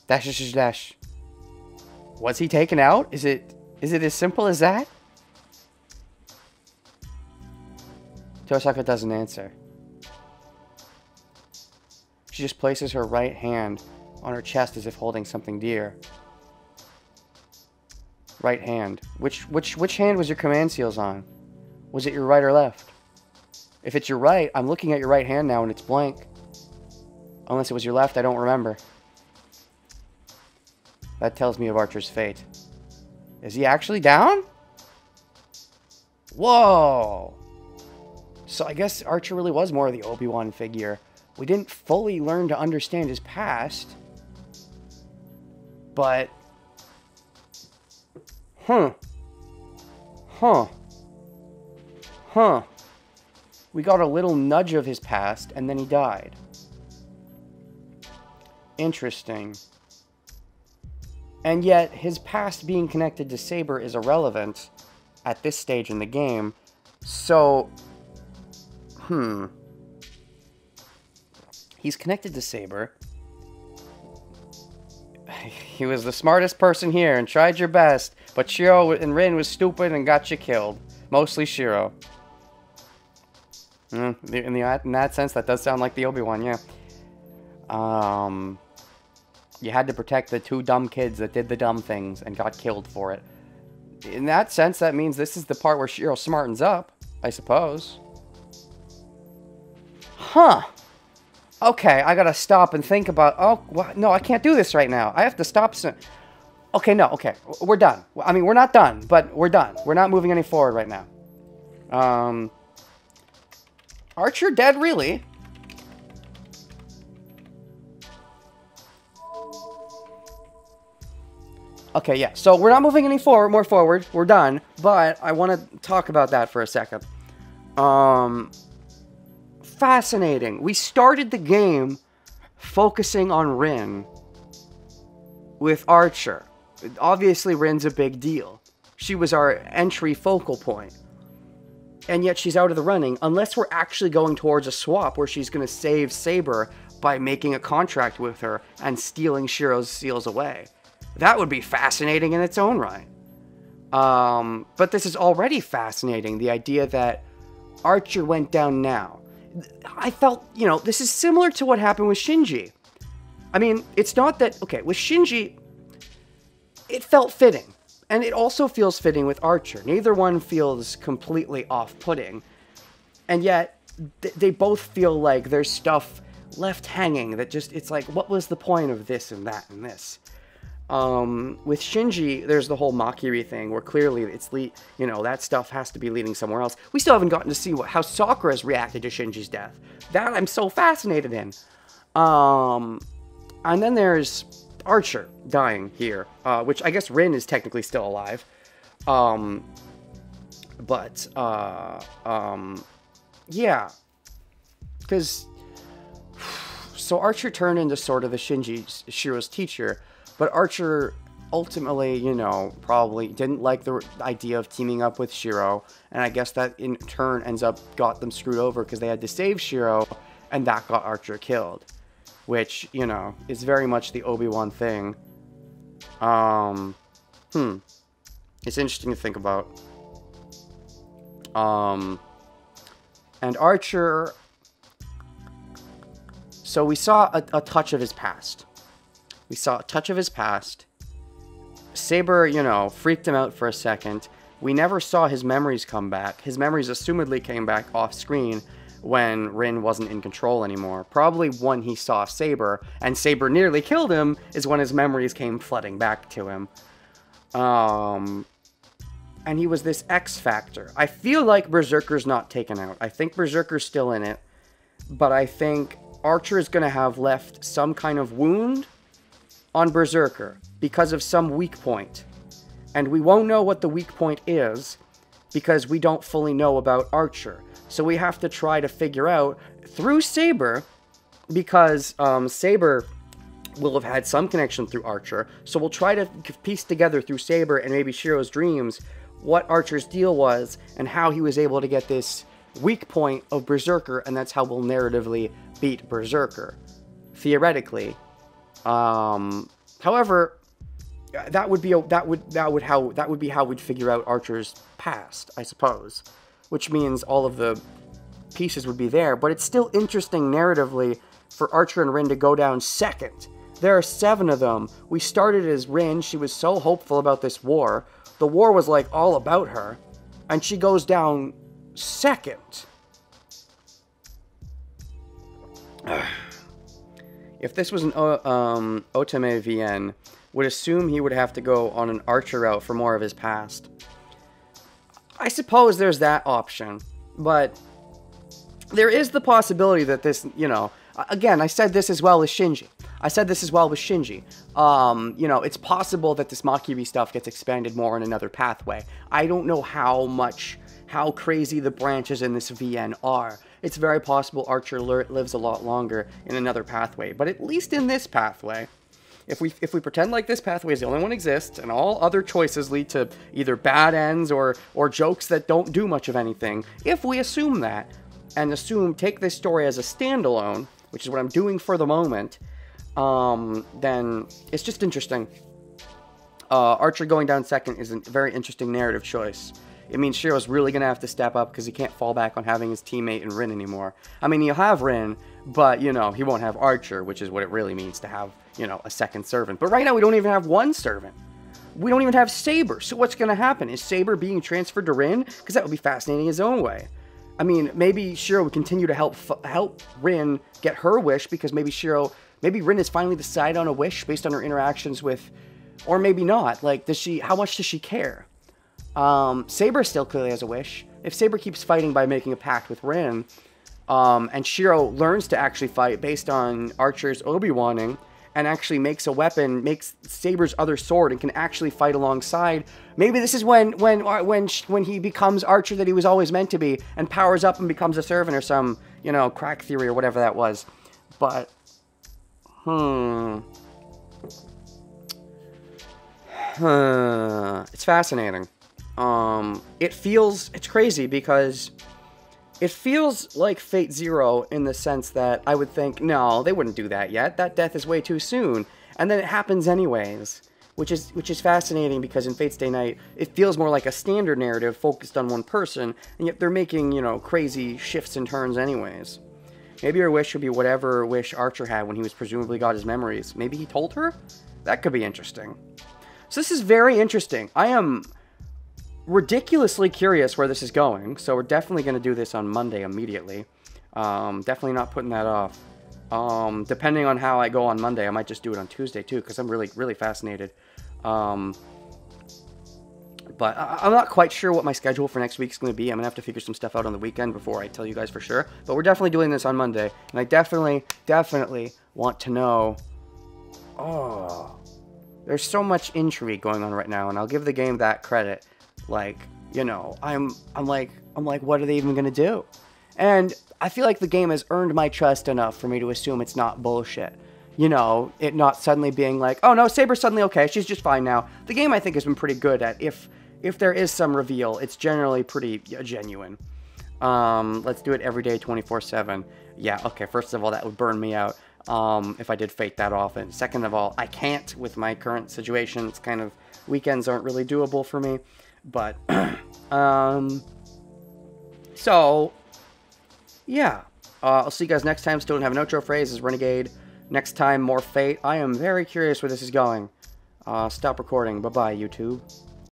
Dash, dash. Was he taken out? Is it as simple as that? Tosaka doesn't answer. She just places her right hand on her chest as if holding something dear. Right hand. Which hand was your command seals on? Was it your right or left? If it's your right, I'm looking at your right hand now and it's blank. Unless it was your left, I don't remember. That tells me of Archer's fate. Is he actually down? Whoa! So I guess Archer really was more of the Obi-Wan figure. We didn't fully learn to understand his past. But... Huh. We got a little nudge of his past, and then he died. Interesting. And yet, his past being connected to Saber is irrelevant at this stage in the game. So... He's connected to Saber. He was the smartest person here and tried your best, but Shiro and Rin was stupid and got you killed. Mostly Shiro. In that sense, that does sound like the Obi-Wan, yeah. You had to protect the two dumb kids that did the dumb things and got killed for it. In that sense, that means this is the part where Shiro smartens up, I suppose. Huh. Okay, I gotta stop and think about... Oh, no, I can't do this right now. I have to stop... Okay, no, okay. We're done. I mean, we're not done, but we're done. We're not moving any forward right now. Archer dead, really? Okay, yeah. So we're not moving any more forward. We're done. But I want to talk about that for a second. Fascinating. We started the game focusing on Rin with Archer. Obviously, Rin's a big deal. She was our entry focal point. And yet she's out of the running, unless we're actually going towards a swap where she's going to save Saber by making a contract with her and stealing Shiro's seals away. That would be fascinating in its own right. But this is already fascinating, the idea that Archer went down now. I felt, you know, this is similar to what happened with Shinji. I mean, it's not that... Okay, with Shinji, it felt fitting. And it also feels fitting with Archer. Neither one feels completely off-putting. And yet, they both feel like there's stuff left hanging that just... It's like, what was the point of this and that and this? With Shinji, there's the whole Makiri thing, where clearly it's, you know, that stuff has to be leading somewhere else. We still haven't gotten to see how Sakura's reacted to Shinji's death. That I'm so fascinated in. And then there's Archer dying here, which I guess Rin is technically still alive. Yeah. Because, so Archer turned into sort of the Shiro's teacher, but Archer ultimately, you know, probably didn't like the idea of teaming up with Shiro, and I guess that in turn got them screwed over because they had to save Shiro, and that got Archer killed. Which, you know, is very much the Obi-Wan thing. It's interesting to think about. And Archer... So we saw a touch of his past. We saw a touch of his past. Saber, you know, freaked him out for a second. We never saw his memories come back. His memories assumedly came back off screen when Rin wasn't in control anymore. Probably when he saw Saber, and Saber nearly killed him, is when his memories came flooding back to him. And he was this X Factor. I feel like Berserker's not taken out. I think Berserker's still in it. But I think Archer is going to have left some kind of wound on Berserker because of some weak point. And we won't know what the weak point is because we don't fully know about Archer. So we have to try to figure out through Saber, because Saber will have had some connection through Archer. So we'll try to piece together through Saber and maybe Shiro's dreams what Archer's deal was and how he was able to get this weak point of Berserker, and that's how we'll narratively beat Berserker, theoretically. However, that would be how we'd figure out Archer's past, I suppose, which means all of the pieces would be there. But it's still interesting narratively for Archer and Rin to go down second. There are 7 of them. We started as Rin. She was so hopeful about this war. The war was like all about her, and she goes down second. If this was an Otome VN, would assume he would have to go on an Archer route for more of his past. I suppose there's that option, but there is the possibility that this, you know, again, I said this as well as Shinji. You know, it's possible that this Makibi stuff gets expanded more in another pathway. I don't know how crazy the branches in this VN are. It's very possible Archer lives a lot longer in another pathway, but at least in this pathway, if we pretend like this pathway is the only one that exists, and all other choices lead to either bad ends or jokes that don't do much of anything, if we assume that, and take this story as a standalone, which is what I'm doing for the moment, then it's just interesting. Archer going down second is a very interesting narrative choice. It means Shiro's really going to have to step up because he can't fall back on having his teammate in Rin anymore. I mean, he'll have Rin, but, you know, he won't have Archer, which is what it really means to have, you know, a second servant. But right now, we don't even have one servant. We don't even have Saber. So what's going to happen? Is Saber being transferred to Rin? Because that would be fascinating his own way. I mean, maybe Shiro would continue to help Rin get her wish because maybe Rin has finally decided on a wish based on her interactions with, or maybe not. Like, how much does she care? Saber still clearly has a wish. If Saber keeps fighting by making a pact with Rin, and Shiro learns to actually fight based on Archer's Obi-Wanning, and actually makes a weapon, makes Saber's other sword, and can actually fight alongside, maybe this is when he becomes Archer that he was always meant to be, and powers up and becomes a servant or some, you know, crack theory or whatever that was. But, it's fascinating. It's crazy because it feels like Fate Zero in the sense that I would think, no, they wouldn't do that yet. That death is way too soon. And then it happens anyways, which is fascinating because in Fate Stay Night, it feels more like a standard narrative focused on one person, and yet they're making, you know, crazy shifts and turns anyways. Maybe her wish would be whatever wish Archer had when he was presumably got his memories. Maybe he told her? That could be interesting. So this is very interesting. I am ridiculously curious where this is going, so we're definitely going to do this on Monday immediately. Definitely not putting that off. Depending on how I go on Monday, I might just do it on Tuesday too, because I'm really fascinated. But I'm not quite sure what my schedule for next week is going to be. I'm going to have to figure some stuff out on the weekend before I tell you guys for sure. But we're definitely doing this on Monday, and I definitely want to know. Oh, there's so much intrigue going on right now, and I'll give the game that credit. Like, you know, I'm like, what are they even gonna do? And I feel like the game has earned my trust enough for me to assume it's not bullshit. You know, it not suddenly being like, oh no, Saber's suddenly okay, she's just fine now. The game, I think, has been pretty good at, if there is some reveal, it's generally pretty genuine. Let's do it every day, 24/7. Yeah, okay, first of all, that would burn me out if I did Fate that often. Second of all, I can't with my current situation. It's kind of, weekends aren't really doable for me. But, so, yeah, I'll see you guys next time. Still don't have an outro phrase. This is Renegade. Next time, more Fate. I am very curious where this is going. Stop recording. Bye-bye, YouTube.